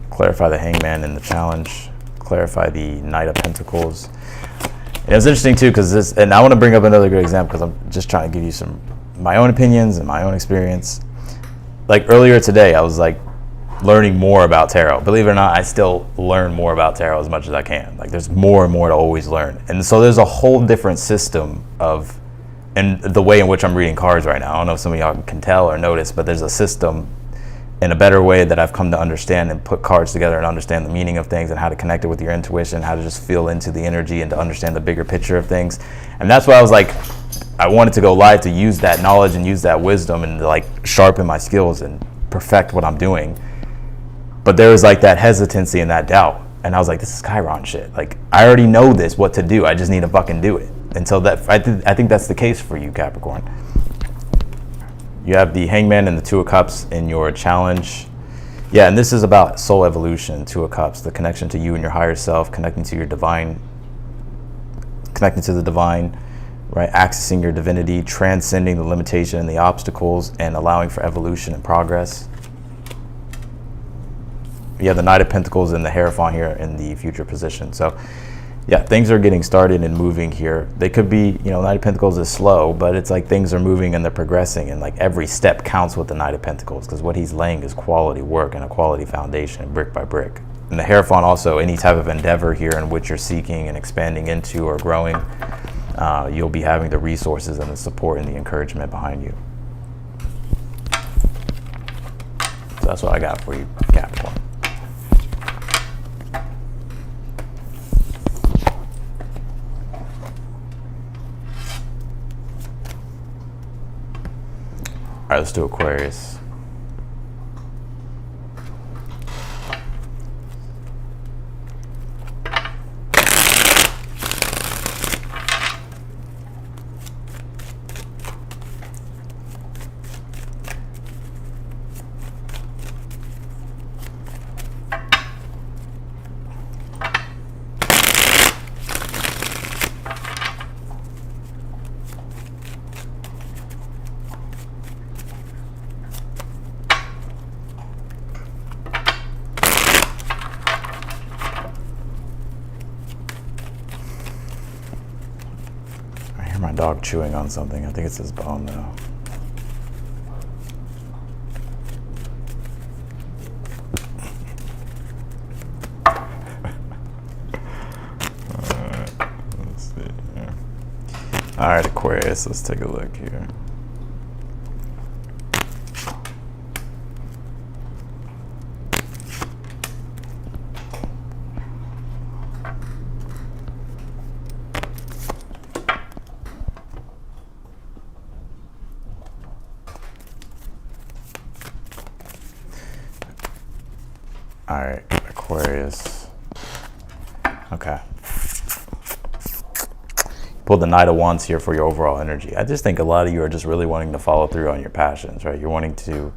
Speaker 1: Clarify the Hangman in the challenge. Clarify the Knight of Pentacles. And it was interesting too, because and I want to bring up another good example, because I'm just trying to give you my own opinions and my own experience. like earlier today, I was like learning more about tarot. Believe it or not, I still learn more about tarot as much as I can. Like there's more and more to always learn. And so there's a whole different system of, and the way in which I'm reading cards right now, I don't know if some of y'all can tell or notice, but there's a system in a better way that I've come to understand and put cards together and understand the meaning of things and how to connect it with your intuition, how to just feel into the energy and to understand the bigger picture of things. And that's why I was like, I wanted to go live to use that knowledge and use that wisdom and to like sharpen my skills and perfect what I'm doing. But there was like that hesitancy and that doubt. And I was like, this is Chiron shit. Like, I already know this, what to do. I just need to fucking do it. And so that I think that's the case for you, Capricorn. You have the Hangman and the Two of Cups in your challenge. Yeah, and this is about soul evolution, Two of Cups, the connection to you and your higher self, connecting to your divine, connecting to the divine, right? Accessing your divinity, transcending the limitation and the obstacles, and allowing for evolution and progress. You have the Knight of Pentacles and the Hierophant here in the future position. So yeah, things are getting started and moving here. They could be, you know, Knight of Pentacles is slow, but it's like things are moving and they're progressing, and like every step counts with the Knight of Pentacles, because what he's laying is quality work and a quality foundation, brick by brick. And the Hierophant also, any type of endeavor here in which you're seeking and expanding into or growing, you'll be having the resources and the support and the encouragement behind you. So that's what I got for you, Capricorn. All right, let's do Aquarius. My dog chewing on something. I think it's his bone though. Alright, let's see here. Alright, Aquarius, let's take a look here. All right, Aquarius. Okay. Pull the Knight of Wands here for your overall energy. I just think a lot of you are just really wanting to follow through on your passions, right? You're wanting to,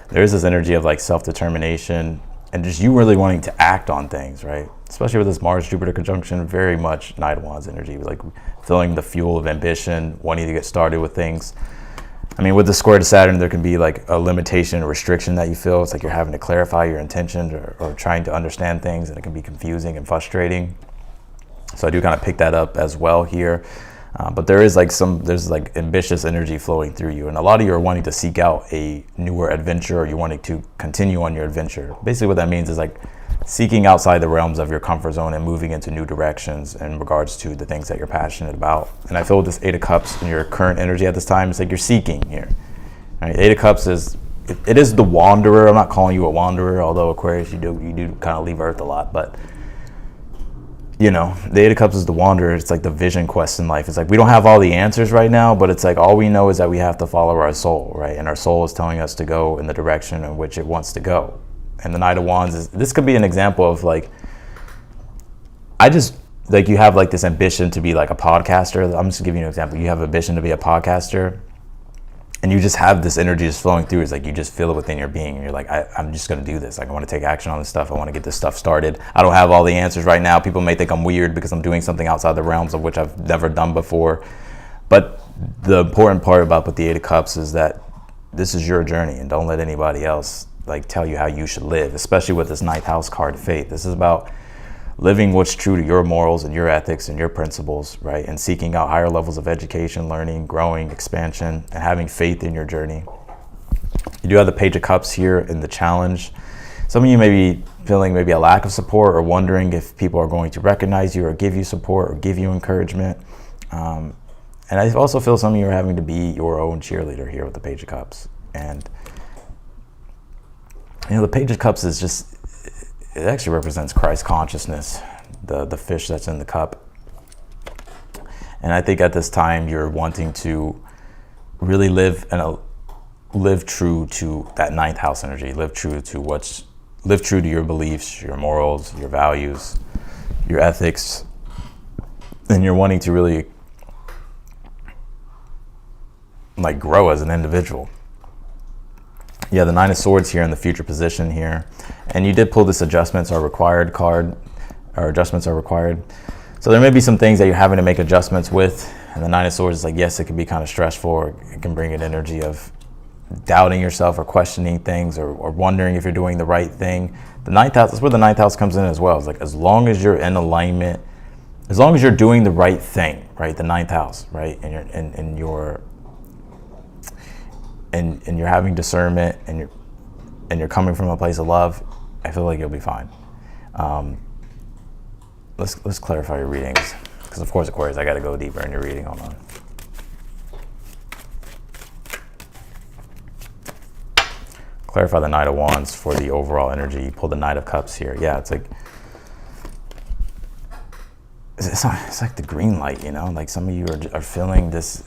Speaker 1: there's this energy of like self-determination and just you really wanting to act on things, right? Especially with this Mars-Jupiter conjunction, very much Knight of Wands energy, like feeling the fuel of ambition, wanting to get started with things. I mean, with the square to Saturn, there can be like a limitation, a restriction that you feel. It's like you're having to clarify your intentions or trying to understand things, and it can be confusing and frustrating. So I do kind of pick that up as well here. But there is like there's like ambitious energy flowing through you. And a lot of you are wanting to seek out a newer adventure, or you're wanting to continue on your adventure. Basically what that means is like seeking outside the realms of your comfort zone and moving into new directions in regards to the things that you're passionate about. And I feel with this Eight of Cups in your current energy at this time, it's like you're seeking here. Right? Eight of Cups is, it is the wanderer. I'm not calling you a wanderer, although Aquarius, you do kind of leave Earth a lot, but you know, the Eight of Cups is the wanderer. It's like the vision quest in life. It's like we don't have all the answers right now, but it's like all we know is that we have to follow our soul, right? And our soul is telling us to go in the direction in which it wants to go. And the Knight of Wands is, this could be an example of like, I just, like you have like this ambition to be like a podcaster. I'm just giving you an example. You have ambition to be a podcaster and you just have this energy just flowing through. It's like you just feel it within your being. And you're like, I'm just going to do this. Like I want to take action on this stuff. I want to get this stuff started. I don't have all the answers right now. People may think I'm weird because I'm doing something outside the realms of which I've never done before. But the important part about with the Eight of Cups is that this is your journey, and don't let anybody else like tell you how you should live, especially with this ninth house card, faith. This is about living what's true to your morals and your ethics and your principles, right? And seeking out higher levels of education, learning, growing, expansion, and having faith in your journey. You do have the Page of Cups here in the challenge. Some of you may be feeling maybe a lack of support or wondering if people are going to recognize you or give you support or give you encouragement. And I also feel some of you are having to be your own cheerleader here with the Page of Cups. And, you know, the Page of Cups is just, it actually represents Christ consciousness, the fish that's in the cup. And I think at this time you're wanting to really live true to that ninth house energy, live true to your beliefs, your morals, your values, your ethics, and you're wanting to really like grow as an individual. Yeah, the Nine of Swords here in the future position here, and you did pull this adjustments are required card, or adjustments are required. So there may be some things that you're having to make adjustments with, and the Nine of Swords is like, yes, it can be kind of stressful. It can bring an energy of doubting yourself or questioning things or wondering if you're doing the right thing. The ninth house, that's where the ninth house comes in as well. It's like, as long as you're in alignment, as long as you're doing the right thing, right? The ninth house, right? And you're having discernment and you're coming from a place of love, I feel like you'll be fine. Let's clarify your readings, because of course, Aquarius, I got to go deeper in your reading. Hold on. Clarify the Knight of Wands for the overall energy. You pull the Knight of Cups here. Yeah, it's like it's like the green light, you know. Like some of you are feeling this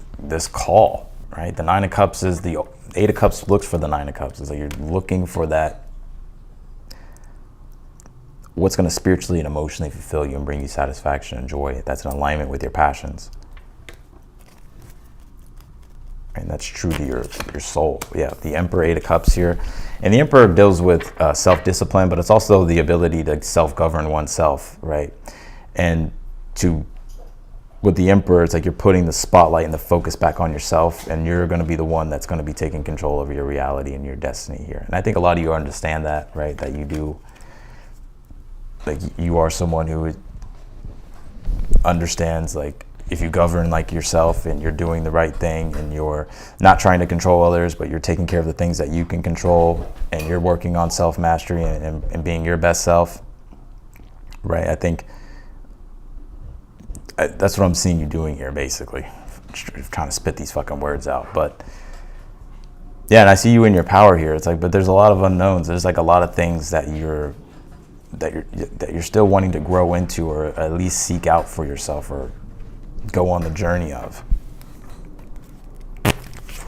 Speaker 1: call, right? The Nine of Cups is the Eight of Cups looks for the Nine of Cups. It's like you're looking for that. What's going to spiritually and emotionally fulfill you and bring you satisfaction and joy. That's in alignment with your passions. And that's true to your soul. Yeah, the Emperor, Eight of Cups here. And the Emperor deals with self-discipline, but it's also the ability to self-govern oneself, right? And with the Emperor, it's like you're putting the spotlight and the focus back on yourself, and you're going to be the one that's going to be taking control over your reality and your destiny here. And I think a lot of you understand that, right? That you do. Like, you are someone who understands, like, if you govern like yourself and you're doing the right thing and you're not trying to control others, but you're taking care of the things that you can control and you're working on self-mastery and being your best self, right? I think that's what I'm seeing you doing here, basically. Trying to spit these fucking words out. But yeah, and I see you in your power here. It's like, but there's a lot of unknowns. There's like a lot of things that you're still wanting to grow into, or at least seek out for yourself, or go on the journey of.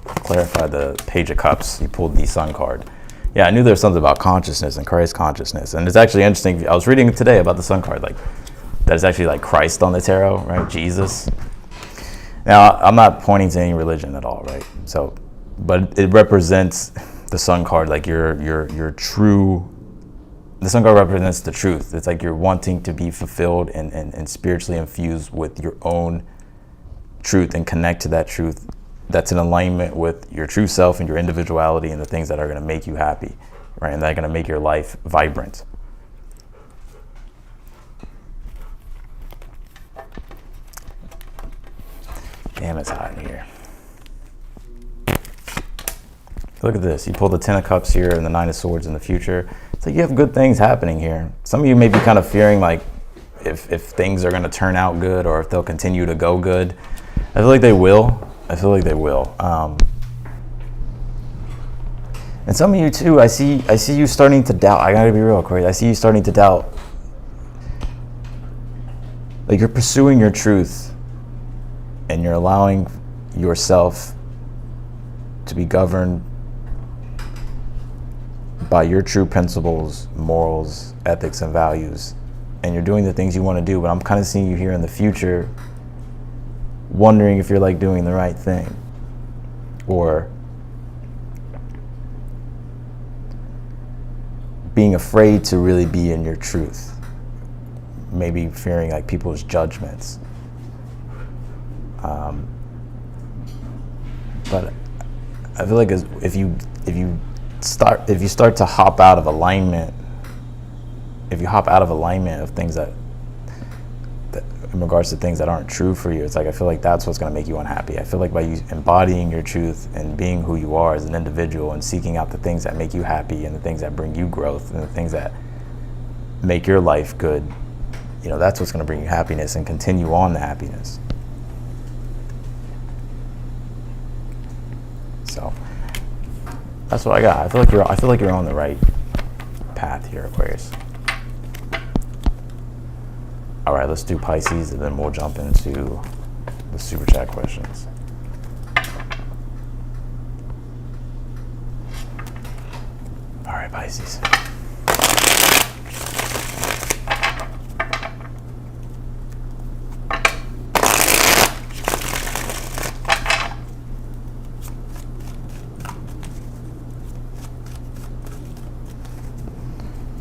Speaker 1: Clarify the Page of Cups. You pulled the Sun card. Yeah, I knew there was something about consciousness and Christ consciousness, and it's actually interesting. I was reading today about the Sun card, like that is actually like Christ on the tarot, right? Jesus. Now, I'm not pointing to any religion at all, right? So, but it represents the Sun card, like your true. The Sun card represents the truth. It's like you're wanting to be fulfilled and spiritually infused with your own truth and connect to that truth that's in alignment with your true self and your individuality and the things that are going to make you happy, right? And that are going to make your life vibrant. Damn, it's hot in here. Look at this. You pull the Ten of Cups here and the Nine of Swords in the future. It's like you have good things happening here. Some of you may be kind of fearing like if things are going to turn out good or if they'll continue to go good. I feel like they will. And some of you too, I see you starting to doubt. I gotta be real, Corey. I see you starting to doubt. Like you're pursuing your truth and you're allowing yourself to be governed by your true principles, morals, ethics, and values, and you're doing the things you want to do, but I'm kind of seeing you here in the future wondering if you're like doing the right thing, or being afraid to really be in your truth, maybe fearing like people's judgments. But I feel like if you start to hop out of alignment, if you hop out of alignment of things that in regards to things that aren't true for you. It's like, I feel like that's what's going to make you unhappy. I feel like by you embodying your truth and being who you are as an individual and seeking out the things that make you happy and the things that bring you growth and the things that make your life good, you know, that's what's going to bring you happiness and continue on the happiness. So that's what I got. I feel like you're on the right path here, Aquarius. All right, let's do Pisces, and then we'll jump into the super chat questions. All right, Pisces.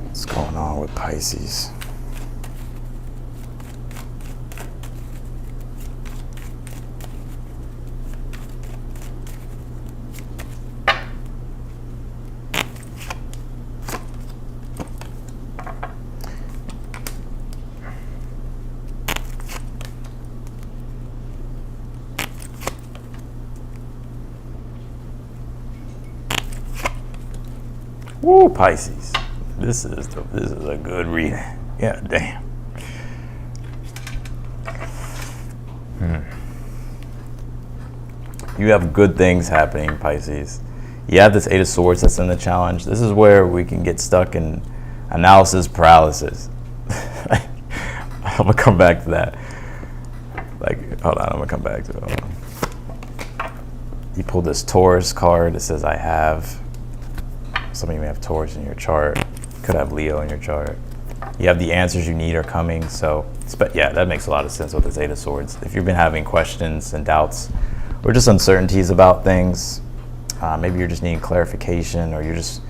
Speaker 1: What's going on with Pisces? Woo, Pisces. This is a good reading. Yeah, damn. You have good things happening, Pisces. You have this Eight of Swords that's in the challenge. This is where we can get stuck in analysis paralysis. I'm gonna come back to that. Like, hold on, I'm gonna come back to it. Hold on. You pulled this Taurus card. It says, I have. Some of you may have Taurus in your chart. You could have Leo in your chart. You have the answers you need are coming. So, yeah, that makes a lot of sense with this Eight of Swords. If you've been having questions and doubts or just uncertainties about things, maybe you're just needing clarification, or you're just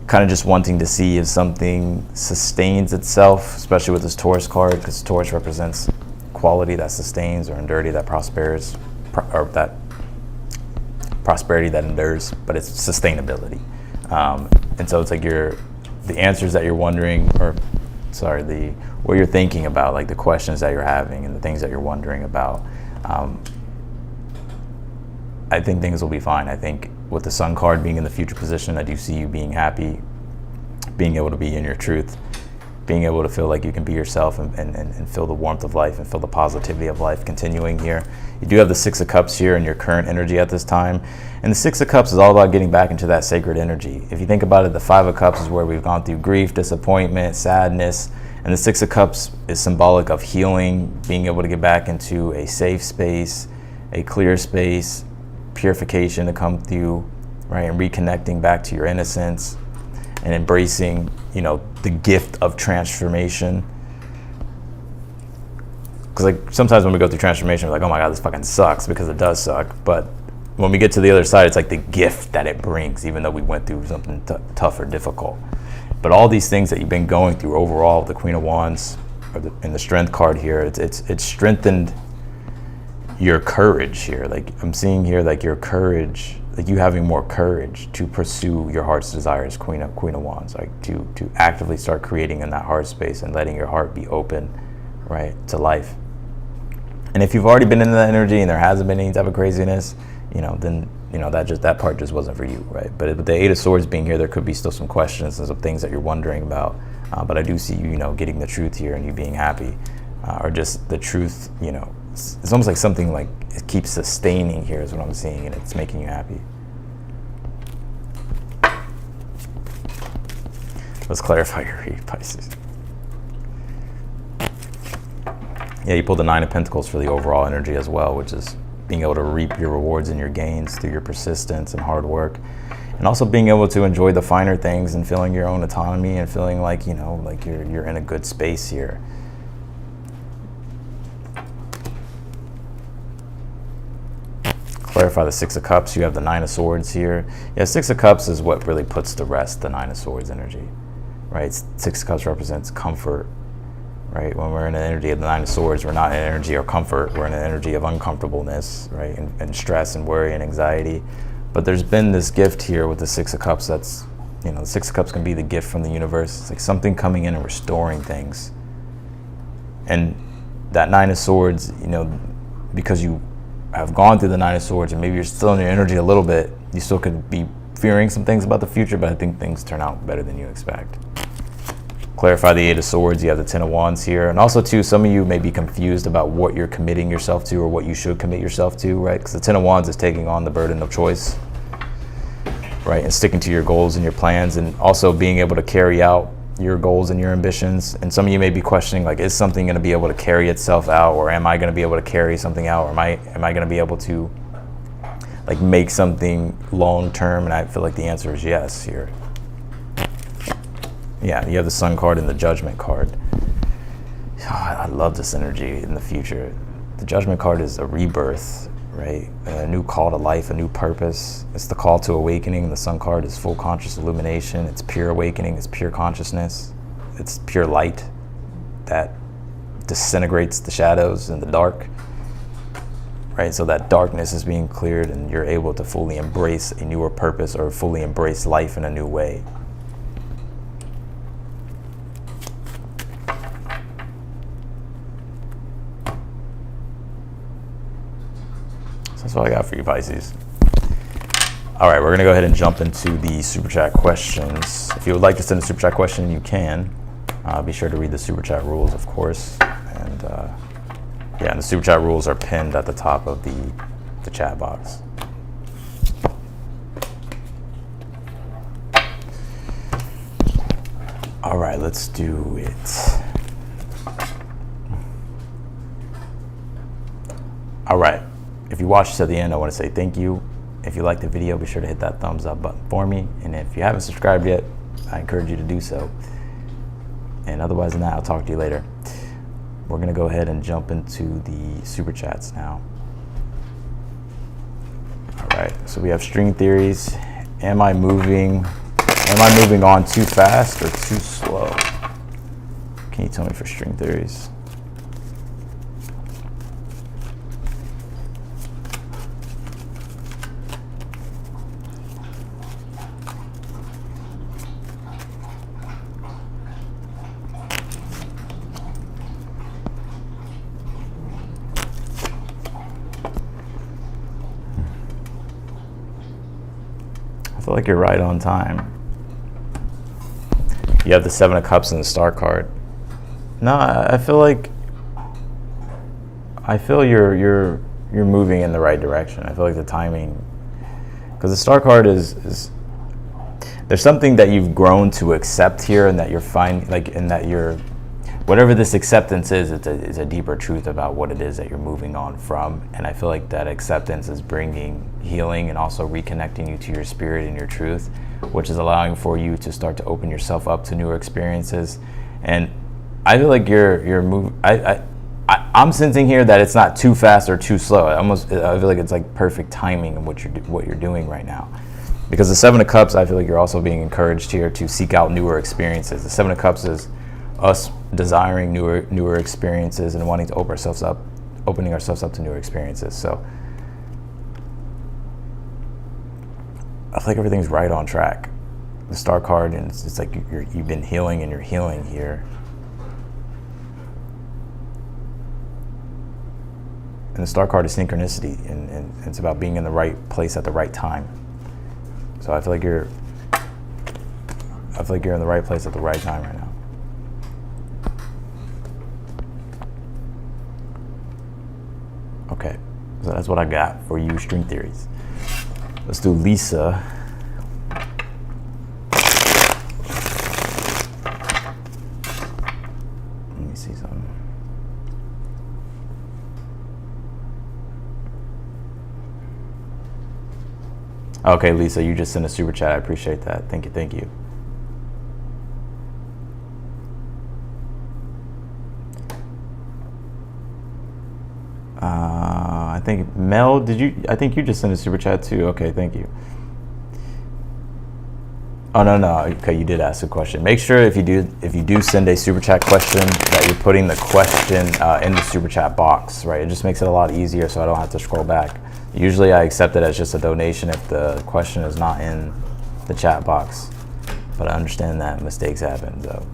Speaker 1: kind of just wanting to see if something sustains itself, especially with this Taurus card, because Taurus represents quality that sustains, or endurity that prospers, or that prosperity that endures, but it's sustainability. And so it's like the answers that you're wondering, what you're thinking about, like the questions that you're having and the things that you're wondering about. I think things will be fine. I think with the Sun card being in the future position, I do see you being happy, being able to be in your truth, being able to feel like you can be yourself and feel the warmth of life and feel the positivity of life continuing here. You do have the Six of Cups here in your current energy at this time. And the Six of Cups is all about getting back into that sacred energy. If you think about it, the Five of Cups is where we've gone through grief, disappointment, sadness. And the Six of Cups is symbolic of healing, being able to get back into a safe space, a clear space, purification to come through, right? And reconnecting back to your innocence and embracing, you know, the gift of transformation. Because like sometimes when we go through transformation, we're like, oh my God, this fucking sucks, because it does suck. But when we get to the other side, it's like the gift that it brings, even though we went through something tough or difficult. But all these things that you've been going through overall, the Queen of Wands and the Strength card here, it's strengthened your courage here. Like I'm seeing here, like your courage, like you having more courage to pursue your heart's desires, Queen of Wands, like to actively start creating in that heart space and letting your heart be open, right, to life. And if you've already been in that energy and there hasn't been any type of craziness, you know, then you know that part just wasn't for you, right? But with the Eight of Swords being here, there could be still some questions and some things that you're wondering about. But I do see you, you know, getting the truth here and you being happy, or just the truth, you know. It's almost like something like it keeps sustaining here is what I'm seeing, and it's making you happy. Let's clarify your read, Pisces. Yeah, you pulled the Nine of Pentacles for the overall energy as well, which is being able to reap your rewards and your gains through your persistence and hard work. And also being able to enjoy the finer things and feeling your own autonomy and feeling like, you know, like you're in a good space here. Clarify the Six of Cups. You have the Nine of Swords here. Yeah, Six of Cups is what really puts to rest the Nine of Swords energy, right? Six of Cups represents comfort, right? When we're in an energy of the Nine of Swords, we're not in an energy of comfort. We're in an energy of uncomfortableness, right? And stress and worry and anxiety. But there's been this gift here with the Six of Cups that's, you know, the Six of Cups can be the gift from the universe. It's like something coming in and restoring things. And that Nine of Swords, you know, because you have gone through the Nine of Swords and maybe you're still in your energy a little bit, you still could be fearing some things about the future, but I think things turn out better than you expect. Clarify the Eight of Swords, you have the Ten of Wands here. And also too, some of you may be confused about what you're committing yourself to or what you should commit yourself to, right? Because the Ten of Wands is taking on the burden of choice, right? And sticking to your goals and your plans, and also being able to carry out your goals and your ambitions. And some of you may be questioning, like, is something going to be able to carry itself out, or am I going to be able to carry something out, or am I going to be able to like make something long term? And I feel like the answer is yes here. Yeah, you have the Sun card and the Judgment card. Oh, I love this energy in the future. The Judgment card is a rebirth, right? A new call to life, a new purpose. It's the call to awakening. The Sun card is full conscious illumination. It's pure awakening. It's pure consciousness. It's pure light that disintegrates the shadows and the dark, right? So that darkness is being cleared and you're able to fully embrace a newer purpose, or fully embrace life in a new way. That's all I got for you, Pisces. All right, we're going to go ahead and jump into the Super Chat questions. If you would like to send a Super Chat question, you can. Be sure to read the Super Chat rules, of course. And yeah, and the Super Chat rules are pinned at the top of the chat box. All right, let's do it. All right. If you watched to the end, I want to say thank you. If you liked the video, be sure to hit that thumbs up button for me. And if you haven't subscribed yet, I encourage you to do so. And otherwise than that, I'll talk to you later. We're going to go ahead and jump into the Super Chats now. All right, so we have string theories. Am I moving on too fast or too slow? Can you tell me for string theories? I feel like you're right on time. You have the Seven of Cups and the Star card. No, I feel you're moving in the right direction. I feel like the timing, because the Star card is there's something that you've grown to accept here, and that you're finding, like, and that you're, whatever this acceptance is, it's a deeper truth about what it is that you're moving on from. And I feel like that acceptance is bringing healing and also reconnecting you to your spirit and your truth, which is allowing for you to start to open yourself up to newer experiences. And I feel like you're moving. I'm sensing here that it's not too fast or too slow. I feel like it's like perfect timing in what you're doing right now. Because the Seven of Cups, I feel like you're also being encouraged here to seek out newer experiences. The Seven of Cups is us desiring newer experiences and wanting to opening ourselves up to newer experiences. So I feel like everything's right on track. The Star card, and it's like you've been healing and you're healing here. And the Star card is synchronicity, and it's about being in the right place at the right time. So I feel like you're in the right place at the right time right now. Okay, so that's what I got for you, string theories. Let's do Lisa. Let me see something. Okay, Lisa, you just sent a super chat. I appreciate that. Thank you, thank you. I think Mel, I think you just sent a super chat too. Okay, thank you. Oh no, okay, you did ask a question. Make sure if you do send a super chat question that you're putting the question in the super chat box, right? It just makes it a lot easier so I don't have to scroll back. Usually I accept it as just a donation if the question is not in the chat box, but I understand that mistakes happen, so.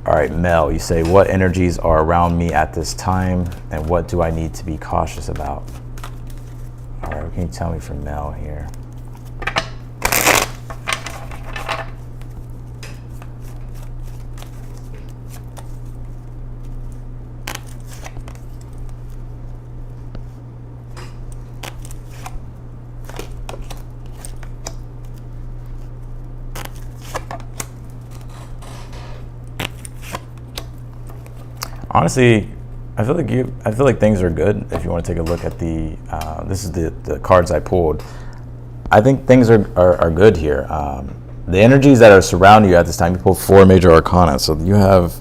Speaker 1: All right, Mel, you say, what energies are around me at this time and what do I need to be cautious about? All right, what can you tell me from Mel here? Honestly, I feel like things are good. If you want to take a look at the, this is the cards I pulled. I think things are good here. The energies that are surrounding you at this time, you pulled 4 major arcana, so you have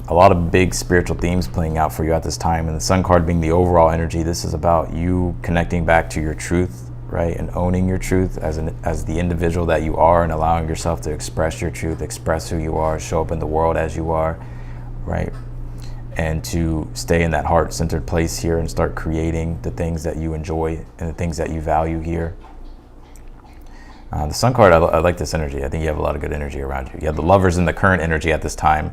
Speaker 1: a lot of big spiritual themes playing out for you at this time. And the Sun card being the overall energy, this is about you connecting back to your truth, right, and owning your truth as the individual that you are, and allowing yourself to express your truth, express who you are, show up in the world as you are, right? And to stay in that heart-centered place here and start creating the things that you enjoy and the things that you value here. The Sun card, I like this energy. I think you have a lot of good energy around you. You have the Lovers in the current energy at this time.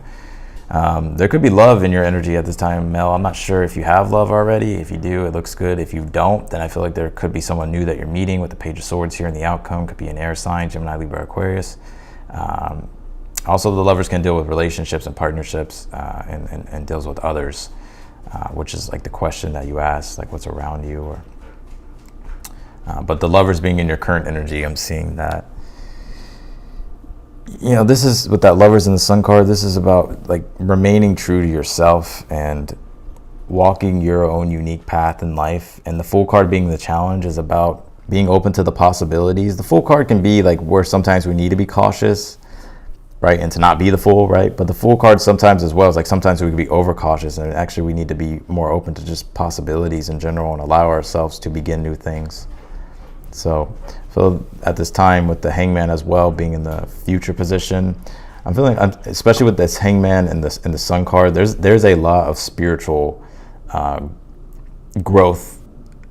Speaker 1: There could be love in your energy at this time, Mel. I'm not sure if you have love already. If you do, it looks good. If you don't, then I feel like there could be someone new that you're meeting with the Page of Swords here in the outcome. Could be an air sign, Gemini, Libra, Aquarius. Also, the Lovers can deal with relationships and partnerships and deals with others, which is like the question that you asked, like what's around you. Or, but the Lovers being in your current energy, I'm seeing that, you know, this is with that Lovers in the Sun card, this is about like remaining true to yourself and walking your own unique path in life. And the Fool card being the challenge is about being open to the possibilities. The Fool card can be like where sometimes we need to be cautious, right, and to not be the fool, right? But the Fool card sometimes as well is like sometimes we can be overcautious, and actually we need to be more open to just possibilities in general and allow ourselves to begin new things. So at this time with the Hangman as well being in the future position, I'm feeling, especially with this Hangman and the Sun card, there's a lot of spiritual growth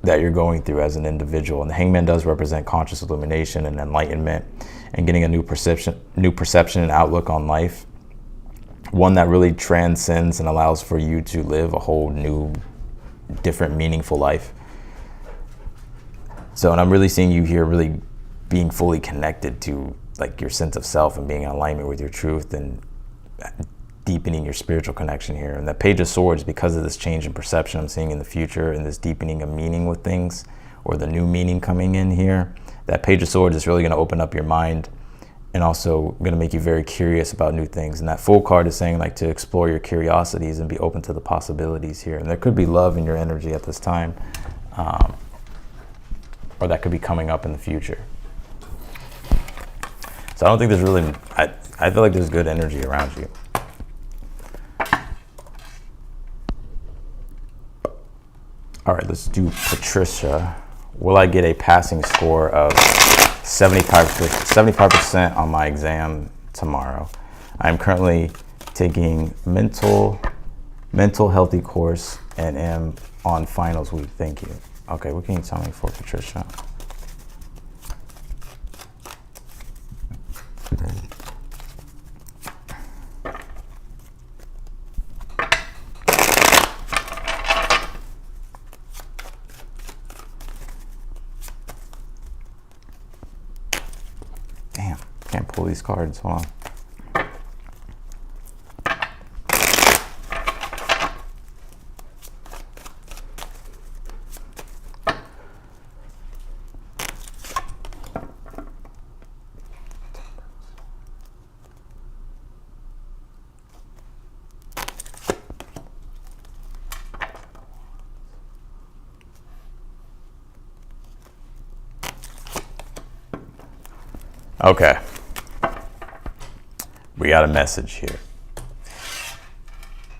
Speaker 1: that you're going through as an individual, and the Hangman does represent conscious illumination and enlightenment and getting a new perception and outlook on life, one that really transcends and allows for you to live a whole new, different, meaningful life. So, and I'm really seeing you here really being fully connected to like your sense of self and being in alignment with your truth and deepening your spiritual connection here. And the Page of Swords, because of this change in perception I'm seeing in the future and this deepening of meaning with things, or the new meaning coming in here, that Page of Swords is really going to open up your mind and also going to make you very curious about new things. And that Fool card is saying like to explore your curiosities and be open to the possibilities here. And there could be love in your energy at this time, or that could be coming up in the future. So I don't think there's really, I feel like there's good energy around you. All right, let's do Patricia. Will I get a passing score of 75% on my exam tomorrow? I'm currently taking mental healthy course and am on finals week. Thank you. Okay, what can you tell me for Patricia? Damn, can't pull these cards. Hold on. Okay, we got a message here.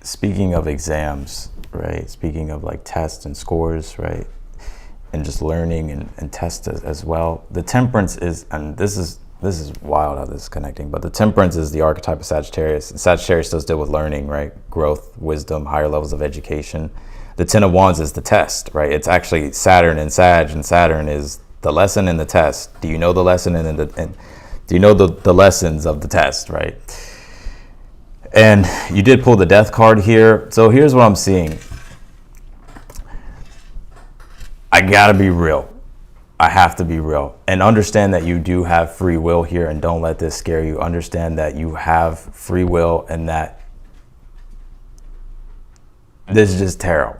Speaker 1: Speaking of exams, right? Speaking of like tests and scores, right? And just learning and tests as well. The Temperance is, and this is wild how this is connecting, but the Temperance is the archetype of Sagittarius. And Sagittarius does deal with learning, right? Growth, wisdom, higher levels of education. The Ten of Wands is the test, right? It's actually Saturn and Sag, and Saturn is the lesson and the test. Do you know the lesson and do you know the lessons of the test, right? And you did pull the Death card here. So here's what I'm seeing. I gotta be real. I have to be real and understand that you do have free will here, and don't let this scare you. Understand that you have free will and that this is just tarot.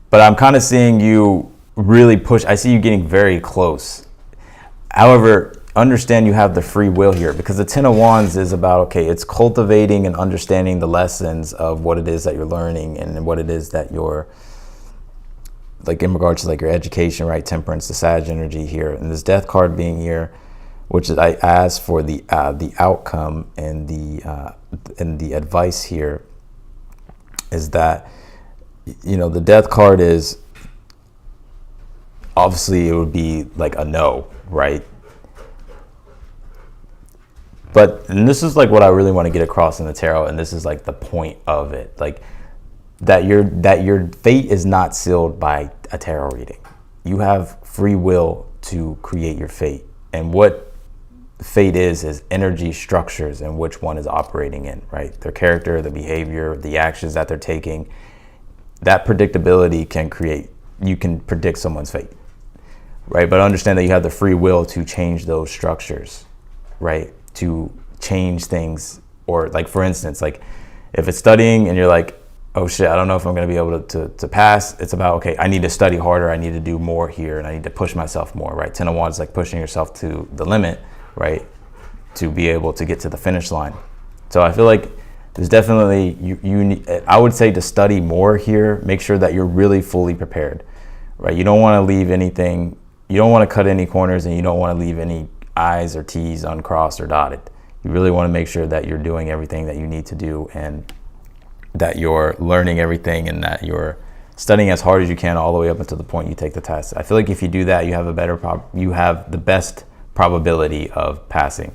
Speaker 1: But I'm kind of seeing you really push. I see you getting very close. However, understand you have the free will here, because the Ten of Wands is about, okay, it's cultivating and understanding the lessons of what it is that you're learning and what it is that you're, like in regards to like your education, right? Temperance, the Sag energy here, and this Death card being here, which is, I asked for the outcome and the advice here is that, you know, the Death card is obviously it would be like a no, right? But, and this is like what I really want to get across in the tarot, and this is like the point of it, like that your fate is not sealed by a tarot reading. You have free will to create your fate, and what fate is energy structures and which one is operating in, right? Their character, the behavior, the actions that they're taking. That predictability can create, you can predict someone's fate, right? But understand that you have the free will to change those structures, right? To change things, or like for instance, like if it's studying and you're like, oh shit, I don't know if I'm going to be able to pass. It's about, okay, I need to study harder. I need to do more here, and I need to push myself more, right? Ten of Wands is like pushing yourself to the limit, right? To be able to get to the finish line. So I feel like there's definitely, you need, I would say to study more here. Make sure that you're really fully prepared, right? You don't want to leave anything, you don't want to cut any corners, and you don't want to leave any I's or T's uncrossed or dotted. You really want to make sure that you're doing everything that you need to do, and that you're learning everything, and that you're studying as hard as you can all the way up until the point you take the test. I feel like if you do that, you have you have the best probability of passing.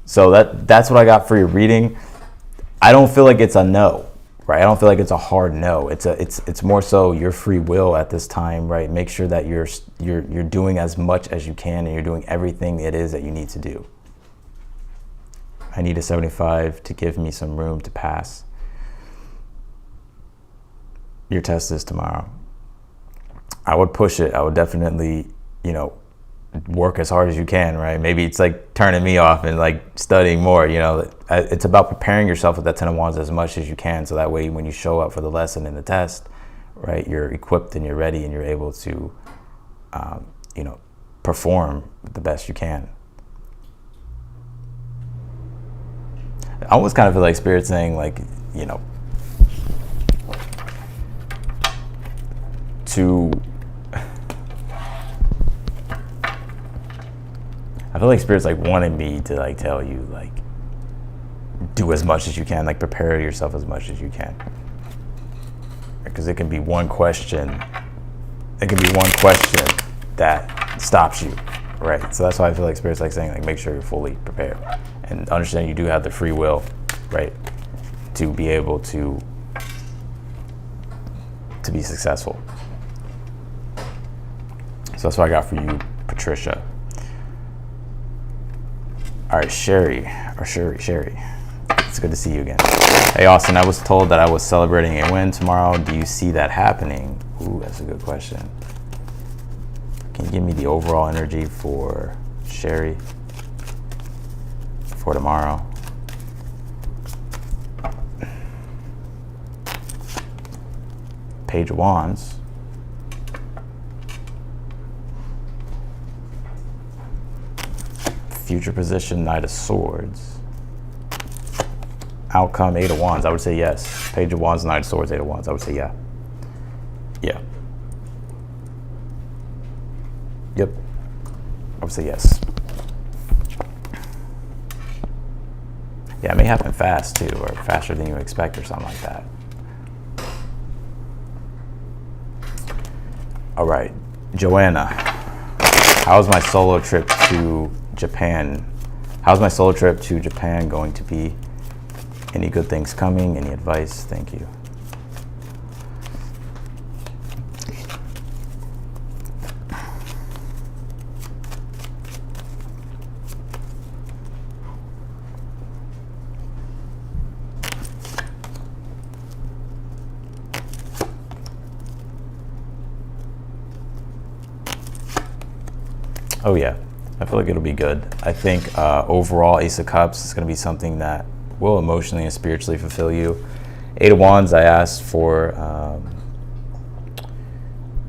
Speaker 1: So that's what I got for your reading. I don't feel like it's a no, right? I don't feel like it's a hard no. It's more so your free will at this time, right? Make sure that you're doing as much as you can, and you're doing everything it is that you need to do. I need a 75 to give me some room to pass. Your test is tomorrow. I would push it. I would definitely, you know, work as hard as you can, right? Maybe it's like turning me off and like studying more, you know. It's about preparing yourself with that Ten of Wands as much as you can, so that way when you show up for the lesson and the test, right, you're equipped and you're ready and you're able to, you know, perform the best you can. I almost kind of feel like Spirit saying, like, you know, I feel like Spirit's like wanting me to like tell you, like, do as much as you can, like prepare yourself as much as you can, because it can be one question. It can be one question that stops you, right? So that's why I feel like Spirit's like saying, like, make sure you're fully prepared and understand you do have the free will, right, to be able to be successful. So that's what I got for you, Patricia. All right, Sherry. It's good to see you again. Hey, Austin, I was told that I was celebrating a win tomorrow. Do you see that happening? Ooh, that's a good question. Can you give me the overall energy for Sherry for tomorrow? Page of Wands. Future position, Knight of Swords. Outcome, Eight of Wands. I would say yes. Page of Wands, Knight of Swords, Eight of Wands. I would say yeah. Yeah. Yep. I would say yes. Yeah, it may happen fast too, or faster than you expect, or something like that. All right, Joanna. How's my solo trip to Japan? How's my solo trip to Japan going to be? Any good things coming? Any advice? Thank you. Oh yeah, I feel like it'll be good. I think overall Ace of Cups is going to be something that will emotionally and spiritually fulfill you. Eight of Wands, I asked for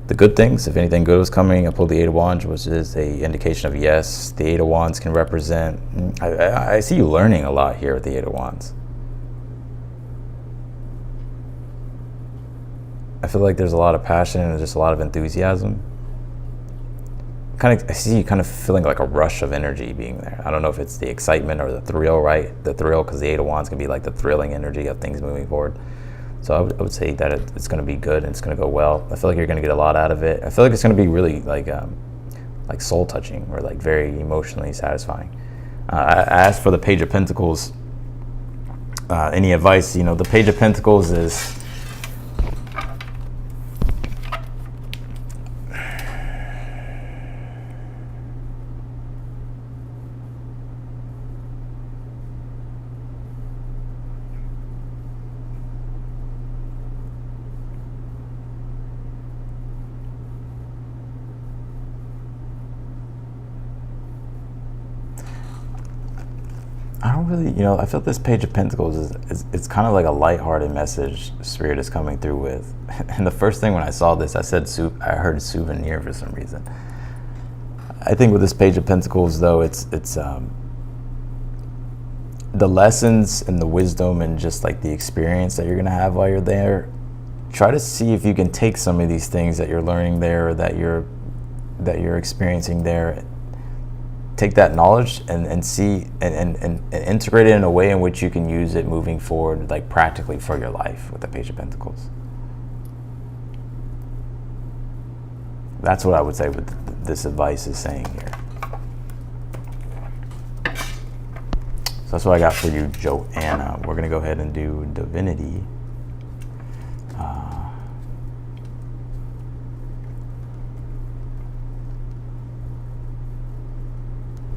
Speaker 1: the good things. If anything good was coming, I pulled the Eight of Wands, which is a indication of yes. The Eight of Wands can represent, I see you learning a lot here with the Eight of Wands. I feel like there's a lot of passion and just a lot of enthusiasm. I see you kind of feeling like a rush of energy being there. I don't know if it's the excitement or the thrill, right? The thrill, because the Eight of Wands can be like the thrilling energy of things moving forward. So I would say that it's going to be good and it's going to go well. I feel like you're going to get a lot out of it. I feel like it's going to be really like soul touching or like very emotionally satisfying. I asked for the Page of Pentacles. Any advice? You know, the Page of Pentacles is, I don't really, you know, I feel this Page of Pentacles is it's kind of like a lighthearted message Spirit is coming through with. And the first thing when I saw this, I heard souvenir for some reason. I think with this Page of Pentacles, though, it's the lessons and the wisdom and just like the experience that you're gonna have while you're there. Try to see if you can take some of these things that you're learning there or that you're experiencing there. Take that knowledge and see and integrate it in a way in which you can use it moving forward, like practically for your life with the Page of Pentacles. That's what I would say with this advice is saying here. So that's what I got for you, Joanna. We're gonna go ahead and do Divinity.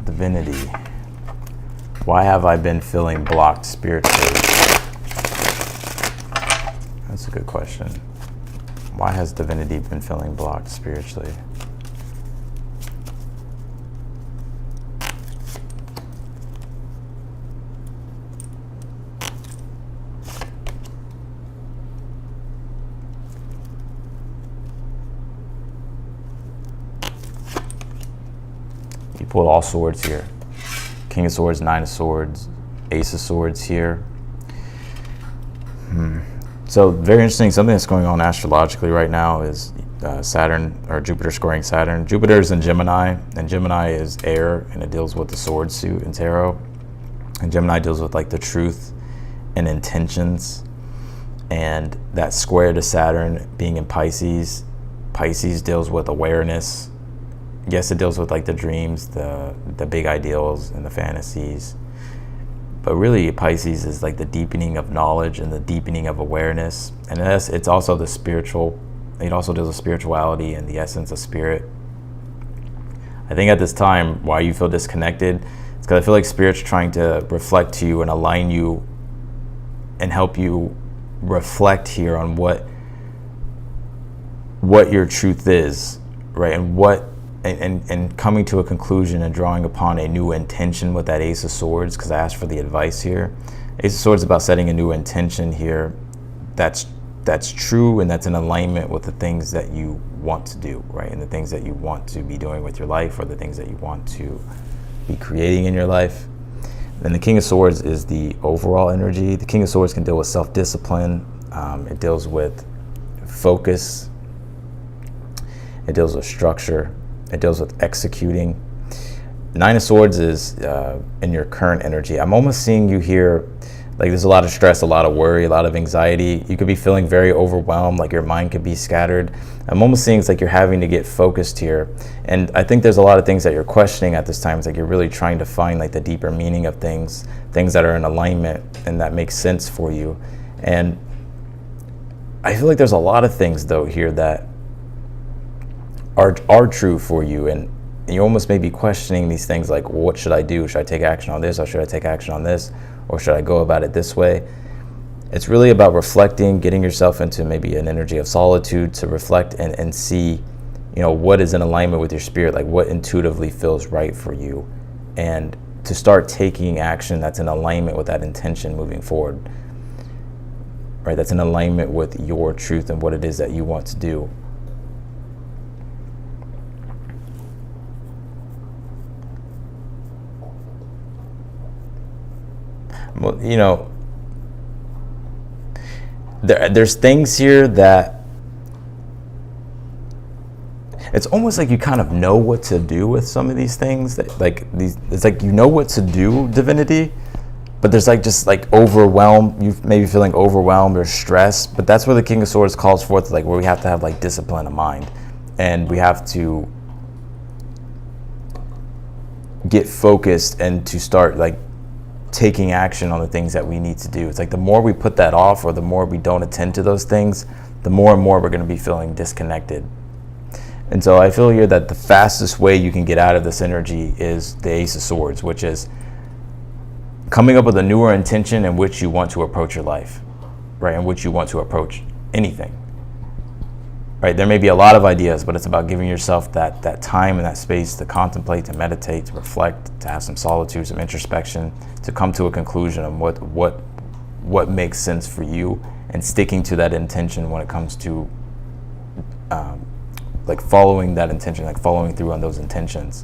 Speaker 1: Divinity. Why have I been feeling blocked spiritually? That's a good question. Why has Divinity been feeling blocked spiritually? You pulled all swords here. King of Swords, Nine of Swords, Ace of Swords here. So very interesting. Something that's going on astrologically right now is Saturn or Jupiter squaring Saturn. Jupiter is in Gemini, and Gemini is air, and it deals with the sword suit in tarot. And Gemini deals with like the truth and intentions. And that square to Saturn being in Pisces. Pisces deals with awareness. Yes, it deals with like the dreams, the big ideals and the fantasies. But really Pisces is like the deepening of knowledge and the deepening of awareness. And it's also the spiritual, it also deals with spirituality and the essence of spirit. I think at this time, why you feel disconnected, it's because I feel like Spirit's trying to reflect to you and align you and help you reflect here on what your truth is, right? And coming to a conclusion and drawing upon a new intention with that Ace of Swords, because I asked for the advice here. Ace of Swords is about setting a new intention here that's true and that's in alignment with the things that you want to do, right? And the things that you want to be doing with your life or the things that you want to be creating in your life. And the King of Swords is the overall energy. The King of Swords can deal with self-discipline. It deals with focus. It deals with structure. It deals with executing. Nine of Swords is in your current energy. I'm almost seeing you here, like there's a lot of stress, a lot of worry, a lot of anxiety. You could be feeling very overwhelmed, like your mind could be scattered. I'm almost seeing it's like you're having to get focused here. And I think there's a lot of things that you're questioning at this time. It's like you're really trying to find like the deeper meaning of things that are in alignment and that make sense for you. And I feel like there's a lot of things though here that are true for you, and you almost may be questioning these things like, well, what should I do? Should I take action on this, or should I take action on this, or should I go about it this way? It's really about reflecting, getting yourself into maybe an energy of solitude to reflect and see what is in alignment with your spirit, like what intuitively feels right for you, and to start taking action that's in alignment with that intention moving forward, right? That's in alignment with your truth and what it is that you want to do. Well, there's things here that it's almost like you kind of know what to do with some of these things. It's like what to do, divinity, but there's just overwhelmed. You maybe feeling overwhelmed or stressed, but that's where the King of Swords calls forth, where we have to have discipline of mind, and we have to get focused and to start taking action on the things that we need to do. It's the more we put that off, or the more we don't attend to those things, the more and more we're going to be feeling disconnected. And so I feel here that the fastest way you can get out of this energy is the Ace of Swords, which is coming up with a newer intention in which you want to approach your life, right? In which you want to approach anything, right? There may be a lot of ideas, but it's about giving yourself that time and that space to contemplate, to meditate, to reflect, to have some solitude, some introspection, to come to a conclusion of what makes sense for you, and sticking to that intention when it comes to following that intention, following through on those intentions.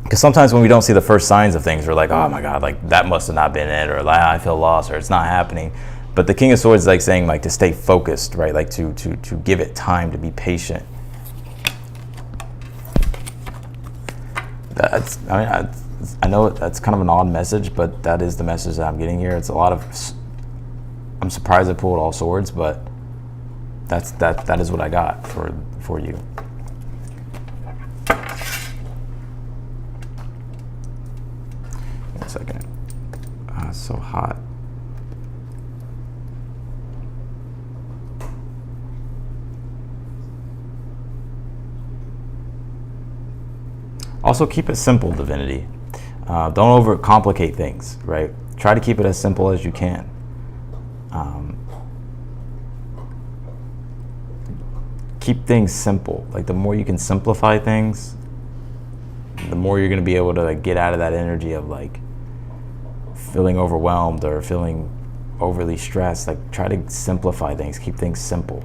Speaker 1: Because sometimes when we don't see the first signs of things, we're oh my God, that must have not been it, or I feel lost, or it's not happening. But the King of Swords is saying to stay focused, right? To give it time, to be patient. I know that's kind of an odd message, but that is the message that I'm getting here. It's a lot of, I'm surprised I pulled all swords, but that is what I got for you. One second. It's so hot. Also, keep it simple, divinity. Don't overcomplicate things, right? Try to keep it as simple as you can. Keep things simple. The more you can simplify things, the more you're going to be able to get out of that energy of feeling overwhelmed or feeling overly stressed. Try to simplify things. Keep things simple.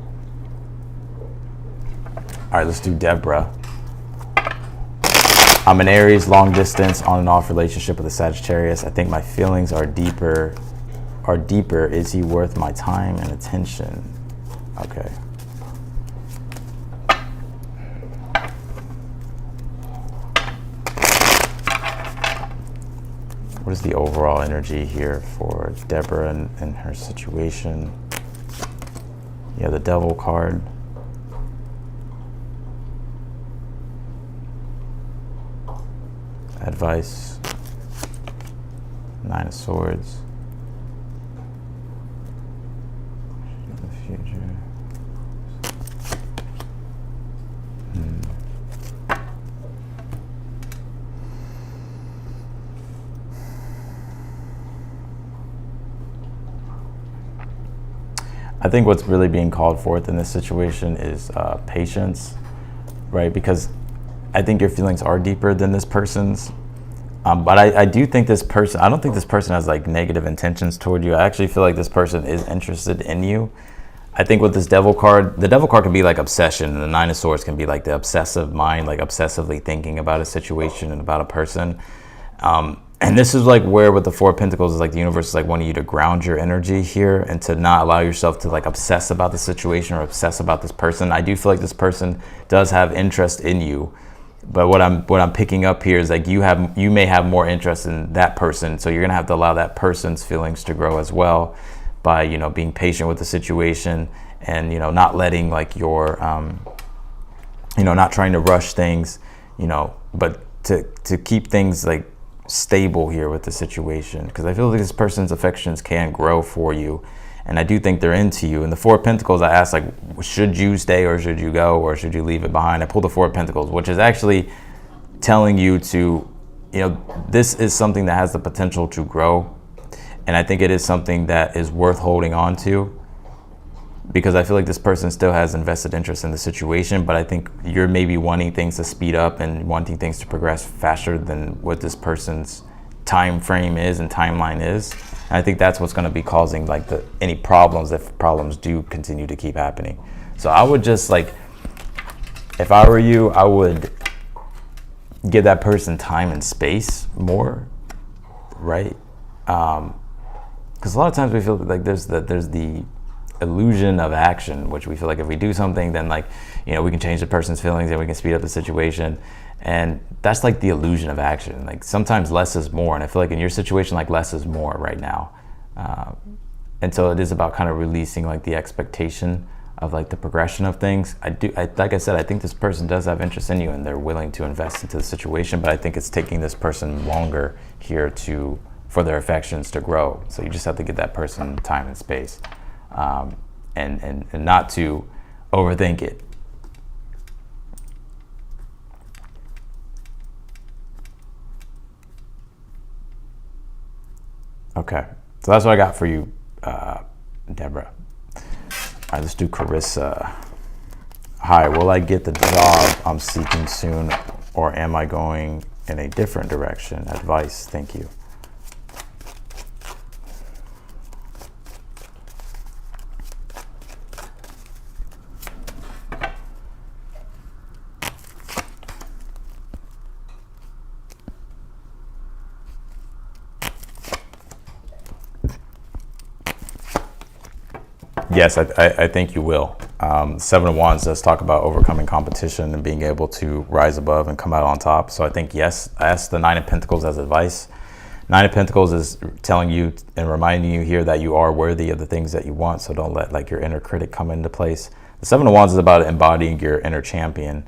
Speaker 1: All right, let's do Deborah. I'm an Aries, long distance, on and off relationship with a Sagittarius. I think my feelings are deeper. Is he worth my time and attention? Okay. What is the overall energy here for Deborah and her situation? Yeah, the Devil card. Advice. Nine of Swords. The future. I think what's really being called forth in this situation is patience, right? Because I think your feelings are deeper than this person's. But I do think this person, I don't think this person has negative intentions toward you. I actually feel like this person is interested in you. I think with this Devil card, the Devil card can be obsession, and the Nine of Swords can be the obsessive mind, obsessively thinking about a situation and about a person. And this is where with the Four of Pentacles is the universe is wanting you to ground your energy here and to not allow yourself to obsess about the situation or obsess about this person. I do feel like this person does have interest in you, but what I'm picking up here is you may have more interest in that person, so you're gonna have to allow that person's feelings to grow as well by being patient with the situation and not letting your not trying to rush things, but to keep things stable here with the situation, because I feel like this person's affections can grow for you, and I do think they're into you. And the Four of Pentacles, I asked should you stay or should you go or should you leave it behind? I pulled the Four of Pentacles, which is actually telling you to, this is something that has the potential to grow, and I think it is something that is worth holding on to, because I feel like this person still has invested interest in the situation, but I think you're maybe wanting things to speed up and wanting things to progress faster than what this person's time frame is and timeline is. And I think that's what's going to be causing like any problems, if problems do continue to keep happening. So I would just like, if I were you, I would give that person time and space more, right? Because a lot of times we feel like there's the illusion of action, which we feel like if we do something, then like, you know, we can change the person's feelings and we can speed up the situation. And that's like the illusion of action. Like sometimes less is more. And I feel like in your situation, like less is more right now. And so it is about kind of releasing like the expectation of like the progression of things. Like I said, I think this person does have interest in you and they're willing to invest into the situation, but I think it's taking this person longer here for their affections to grow. So you just have to give that person time and space. And not to overthink it. Okay, so that's what I got for you, Deborah. All right, let's do Carissa. Hi, will I get the job I'm seeking soon, or am I going in a different direction? Advice, thank you. Yes, I think you will. Seven of Wands does talk about overcoming competition and being able to rise above and come out on top. So I think, yes, I asked the Nine of Pentacles as advice. Nine of Pentacles is telling you and reminding you here that you are worthy of the things that you want. So don't let like your inner critic come into place. The Seven of Wands is about embodying your inner champion.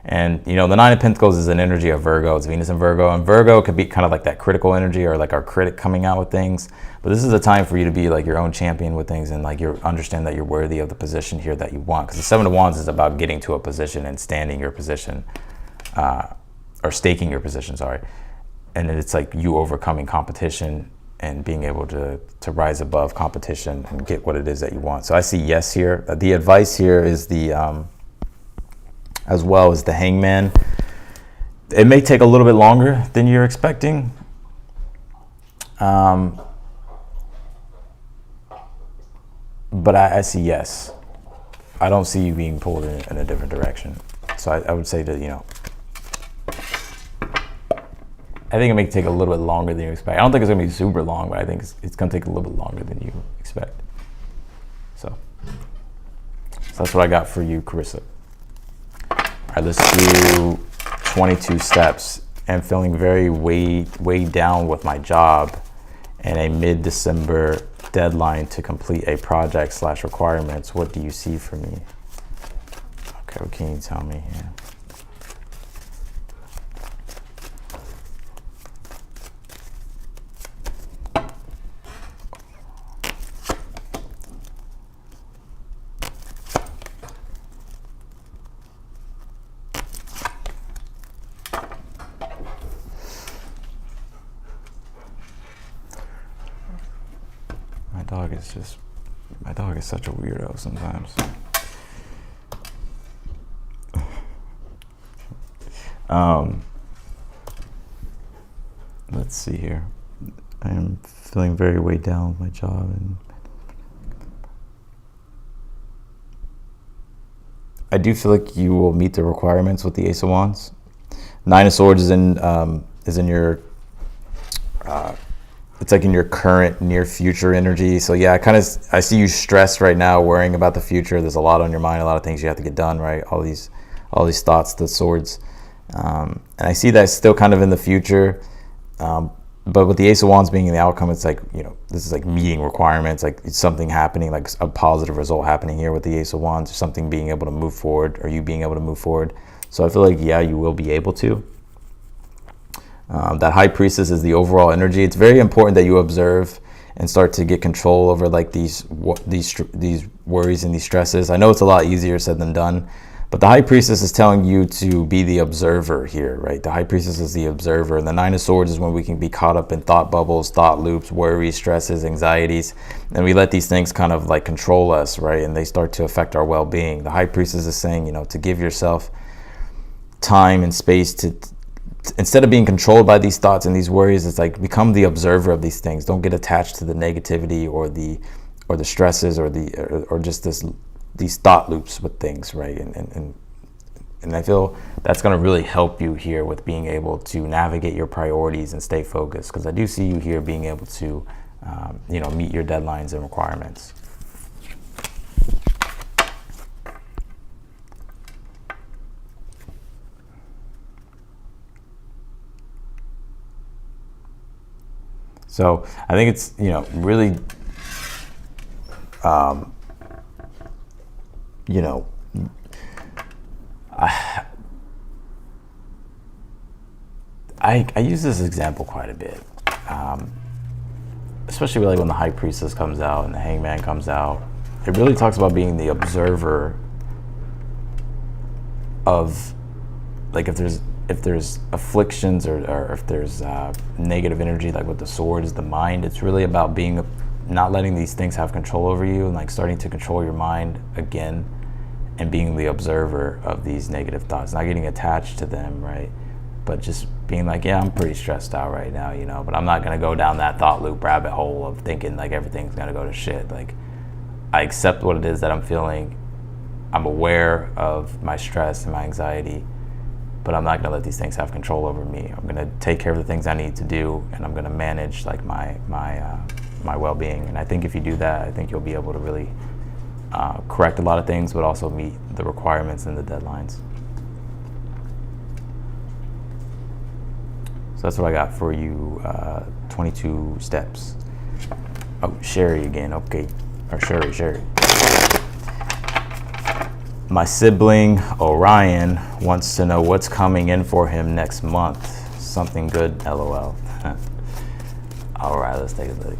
Speaker 1: And, you know, the Nine of Pentacles is an energy of Virgo. It's Venus in Virgo. And Virgo could be kind of like that critical energy or like our critic coming out with things. But this is a time for you to be like your own champion with things and like you understand that you're worthy of the position here that you want. Because the Seven of Wands is about getting to a position and standing your position, or staking your position, sorry. And it's like you overcoming competition and being able to rise above competition and get what it is that you want. So I see yes here. The advice here is as well as the Hangman. It may take a little bit longer than you're expecting. But I see yes. I don't see you being pulled in a different direction. So I would say that, you know, I think it may take a little bit longer than you expect. I don't think it's going to be super long, but I think it's going to take a little bit longer than you expect. So that's what I got for you, Carissa. All right, let's do 22 steps. I'm feeling very weighed down with my job and a mid-December deadline to complete a project / requirements. What do you see for me? Okay, what can you tell me here? My dog is such a weirdo sometimes. Let's see here. I am feeling very weighed down with my job, and I do feel like you will meet the requirements with the Ace of Wands. Nine of Swords is in your it's like in your current near future energy. So yeah, I see you stressed right now, worrying about the future. There's a lot on your mind, a lot of things you have to get done, right? All these thoughts, the swords. And I see that still kind of in the future. But with the Ace of Wands being in the outcome, it's like, you know, this is like meeting requirements, like it's something happening, like a positive result happening here with the Ace of Wands, or something being able to move forward, or you being able to move forward. So I feel like, yeah, you will be able to. That High Priestess is the overall energy. It's very important that you observe and start to get control over like these worries and these stresses. I know it's a lot easier said than done, But the High Priestess is telling you to be the observer here, right? The High Priestess is the observer. And the Nine of Swords is when we can be caught up in thought bubbles, thought loops, worries, stresses, anxieties. And we let these things kind of like control us, right? And they start to affect our well-being. The High Priestess is saying, you know, to give yourself time and space to instead of being controlled by these thoughts and these worries, it's like become the observer of these things. Don't get attached to the negativity or the stresses or just these thought loops with things, right? And I feel that's going to really help you here with being able to navigate your priorities and stay focused, because I do see you here being able to you know, meet your deadlines and requirements. So I think it's, you know, really you know, I use this example quite a bit, especially really when the High Priestess comes out and the Hangman comes out. It really talks about being the observer of, like, if there's afflictions or if there's negative energy, like with the swords, the mind. It's really about not letting these things have control over you, and like starting to control your mind again, and being the observer of these negative thoughts, not getting attached to them, right? But just being like, yeah, I'm pretty stressed out right now, you know, but I'm not going to go down that thought loop rabbit hole of thinking like everything's going to go to shit. Like, I accept what it is that I'm feeling. I'm aware of my stress and my anxiety, but I'm not going to let these things have control over me. I'm going to take care of the things I need to do, and I'm going to manage like my well-being. And I think if you do that, I think you'll be able to really correct a lot of things, but also meet the requirements and the deadlines. So that's what I got for you. 22 steps. Oh, Sherry again. Okay. Or Sherry. My sibling Orion wants to know what's coming in for him next month. Something good, LOL. All right, let's take a look.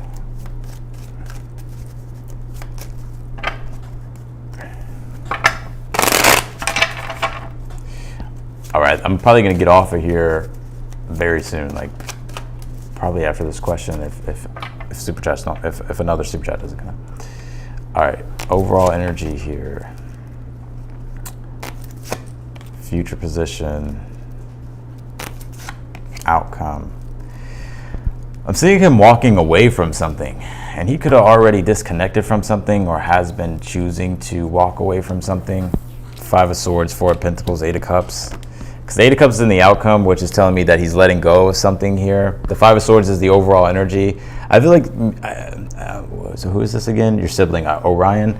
Speaker 1: All right, I'm probably gonna get off of here very soon, like probably after this question, if super chat's not, if another super chat doesn't come. All right, overall energy here. Future position, outcome. I'm seeing him walking away from something, and he could have already disconnected from something or has been choosing to walk away from something. 5 of Swords, 4 of Pentacles, 8 of Cups. Because the 8 of Cups is in the outcome, which is telling me that he's letting go of something here. The 5 of Swords is the overall energy. I feel like, so who is this again? Your sibling, Orion.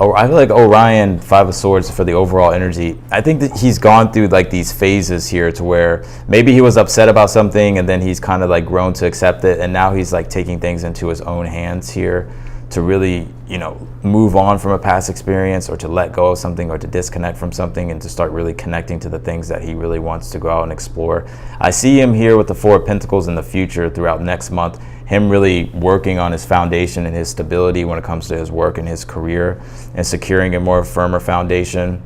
Speaker 1: I feel like Orion, 5 of Swords for the overall energy. I think that he's gone through like these phases here to where maybe he was upset about something and then he's kind of like grown to accept it. And now he's like taking things into his own hands here to really, you know, move on from a past experience, or to let go of something, or to disconnect from something, and to start really connecting to the things that he really wants to go out and explore. I see him here with the 4 of Pentacles in the future throughout next month, him really working on his foundation and his stability when it comes to his work and his career, and securing a more firmer foundation.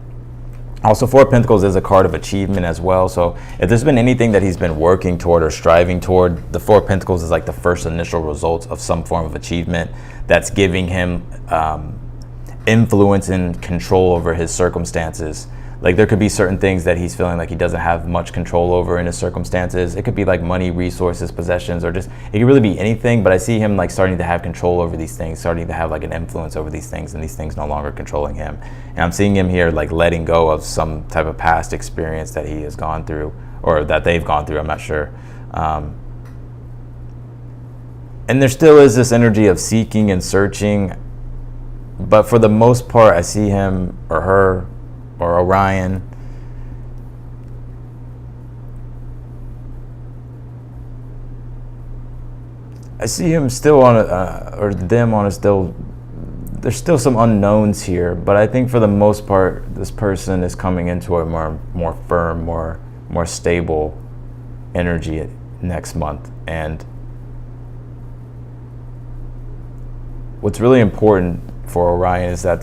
Speaker 1: Also, 4 of Pentacles is a card of achievement as well. So if there's been anything that he's been working toward or striving toward, the 4 of Pentacles is like the first initial results of some form of achievement that's giving him influence and control over his circumstances. Like, there could be certain things that he's feeling like he doesn't have much control over in his circumstances. It could be like money, resources, possessions, or just, it could really be anything. But I see him like starting to have control over these things, starting to have like an influence over these things, and these things no longer controlling him. And I'm seeing him here like letting go of some type of past experience that he has gone through, or that they've gone through, I'm not sure. And there still is this energy of seeking and searching. But for the most part, I see him or her or Orion I see him still on or them on a still, there's still some unknowns here, but I think for the most part this person is coming into a more firm, more stable energy next month. And what's really important for Orion is that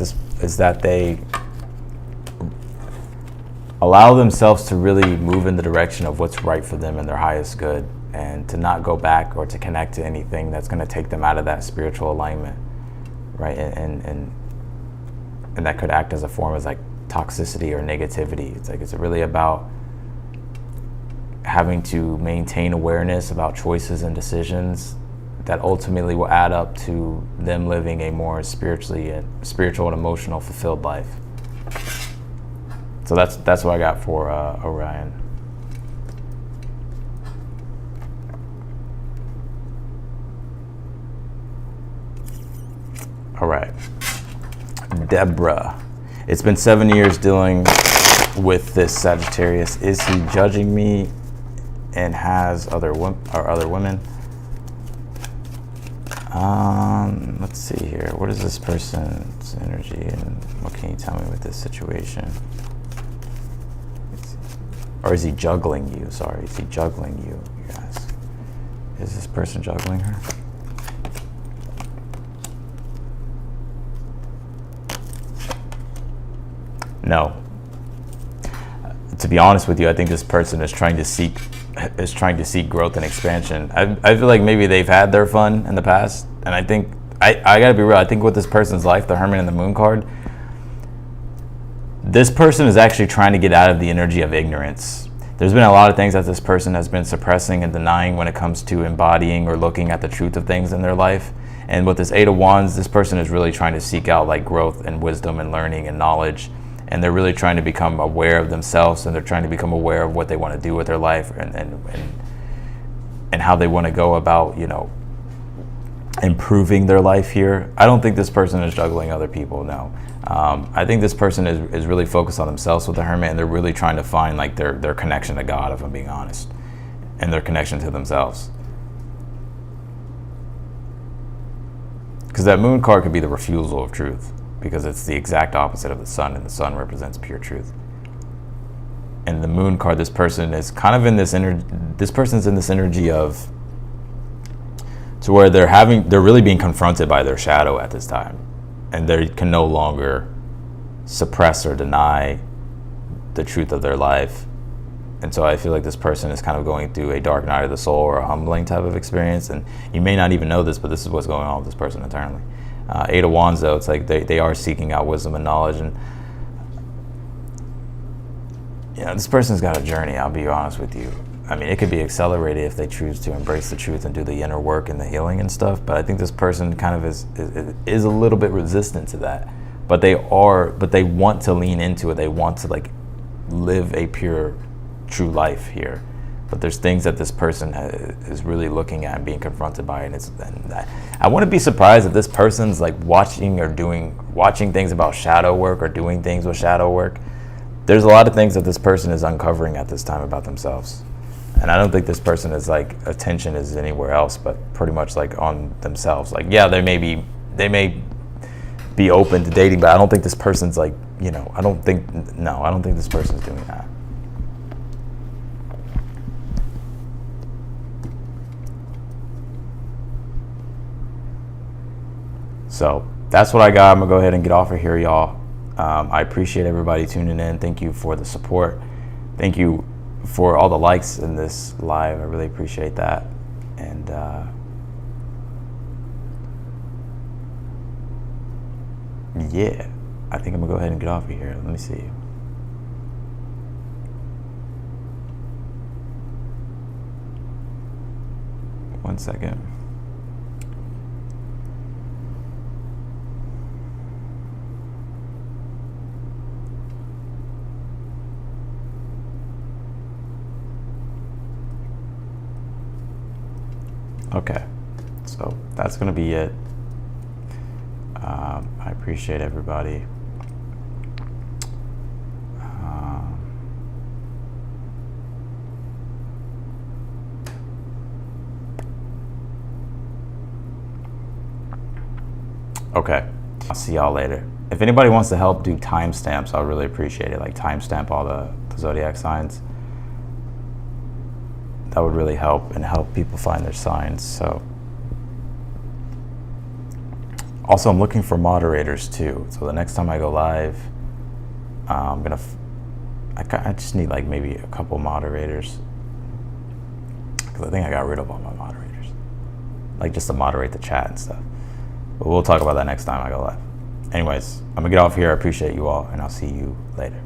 Speaker 1: allow themselves to really move in the direction of what's right for them and their highest good, and to not go back or to connect to anything that's going to take them out of that spiritual alignment, right? And that could act as a form of like toxicity or negativity. It's like, it's really about having to maintain awareness about choices and decisions that ultimately will add up to them living a more spiritual and emotional fulfilled life. So that's what I got for Orion. All right, Deborah. It's been 7 years dealing with this Sagittarius. Is he judging me and has other women? Let's see here. What is this person's energy and what can you tell me with this situation? Or is he juggling you? Sorry, is he juggling you guys? Is this person juggling her? No. To be honest with you, I think this person is trying to seek growth and expansion. I feel like maybe they've had their fun in the past, and I think I gotta be real. I think with this person's life, the Hermit and the Moon card, this person is actually trying to get out of the energy of ignorance. There's been a lot of things that this person has been suppressing and denying when it comes to embodying or looking at the truth of things in their life. And with this Eight of Wands, this person is really trying to seek out like growth and wisdom and learning and knowledge. And they're really trying to become aware of themselves, and they're trying to become aware of what they want to do with their life and how they want to go about, you know, improving their life here. I don't think this person is juggling other people, no. I think this person is really focused on themselves with the Hermit, and they're really trying to find like their connection to God, if I'm being honest, and their connection to themselves. Because that Moon card could be the refusal of truth, because it's the exact opposite of the Sun, and the Sun represents pure truth. And the Moon card, this person is kind of in this energy. This person's in this energy of, to where they're really being confronted by their shadow at this time, and they can no longer suppress or deny the truth of their life. And so I feel like this person is kind of going through a dark night of the soul or a humbling type of experience. And you may not even know this, but this is what's going on with this person internally. Eight of Wands, though, it's like they are seeking out wisdom and knowledge. And you know, this person's got a journey, I'll be honest with you. I mean, it could be accelerated if they choose to embrace the truth and do the inner work and the healing and stuff. But I think this person kind of is a little bit resistant to that. But they want to lean into it. They want to like live a pure, true life here. But there's things that this person is really looking at and being confronted by, and I wouldn't be surprised if this person's like watching things about shadow work or doing things with shadow work. There's a lot of things that this person is uncovering at this time about themselves, and I don't think this person is like attention is anywhere else, but pretty much like on themselves. Like, yeah, they may be open to dating, but I don't think this person's like, you know, I don't think this person's doing that. So that's what I got. I'm gonna go ahead and get off of here, y'all. I appreciate everybody tuning in. Thank you for the support. Thank you for all the likes in this live. I really appreciate that. And yeah, I think I'm gonna go ahead and get off of here. Let me see. One second. Okay, so that's going to be it. I appreciate everybody. Okay, I'll see y'all later. If anybody wants to help do timestamps, I'll really appreciate it. Like timestamp all the zodiac signs. That would really help and help people find their signs. So, also I'm looking for moderators too. So the next time I go live, I'm gonna I just need like maybe a couple moderators, because I think I got rid of all my moderators, like just to moderate the chat and stuff. But we'll talk about that next time I go live. Anyways, I'm gonna get off here. I appreciate you all, and I'll see you later.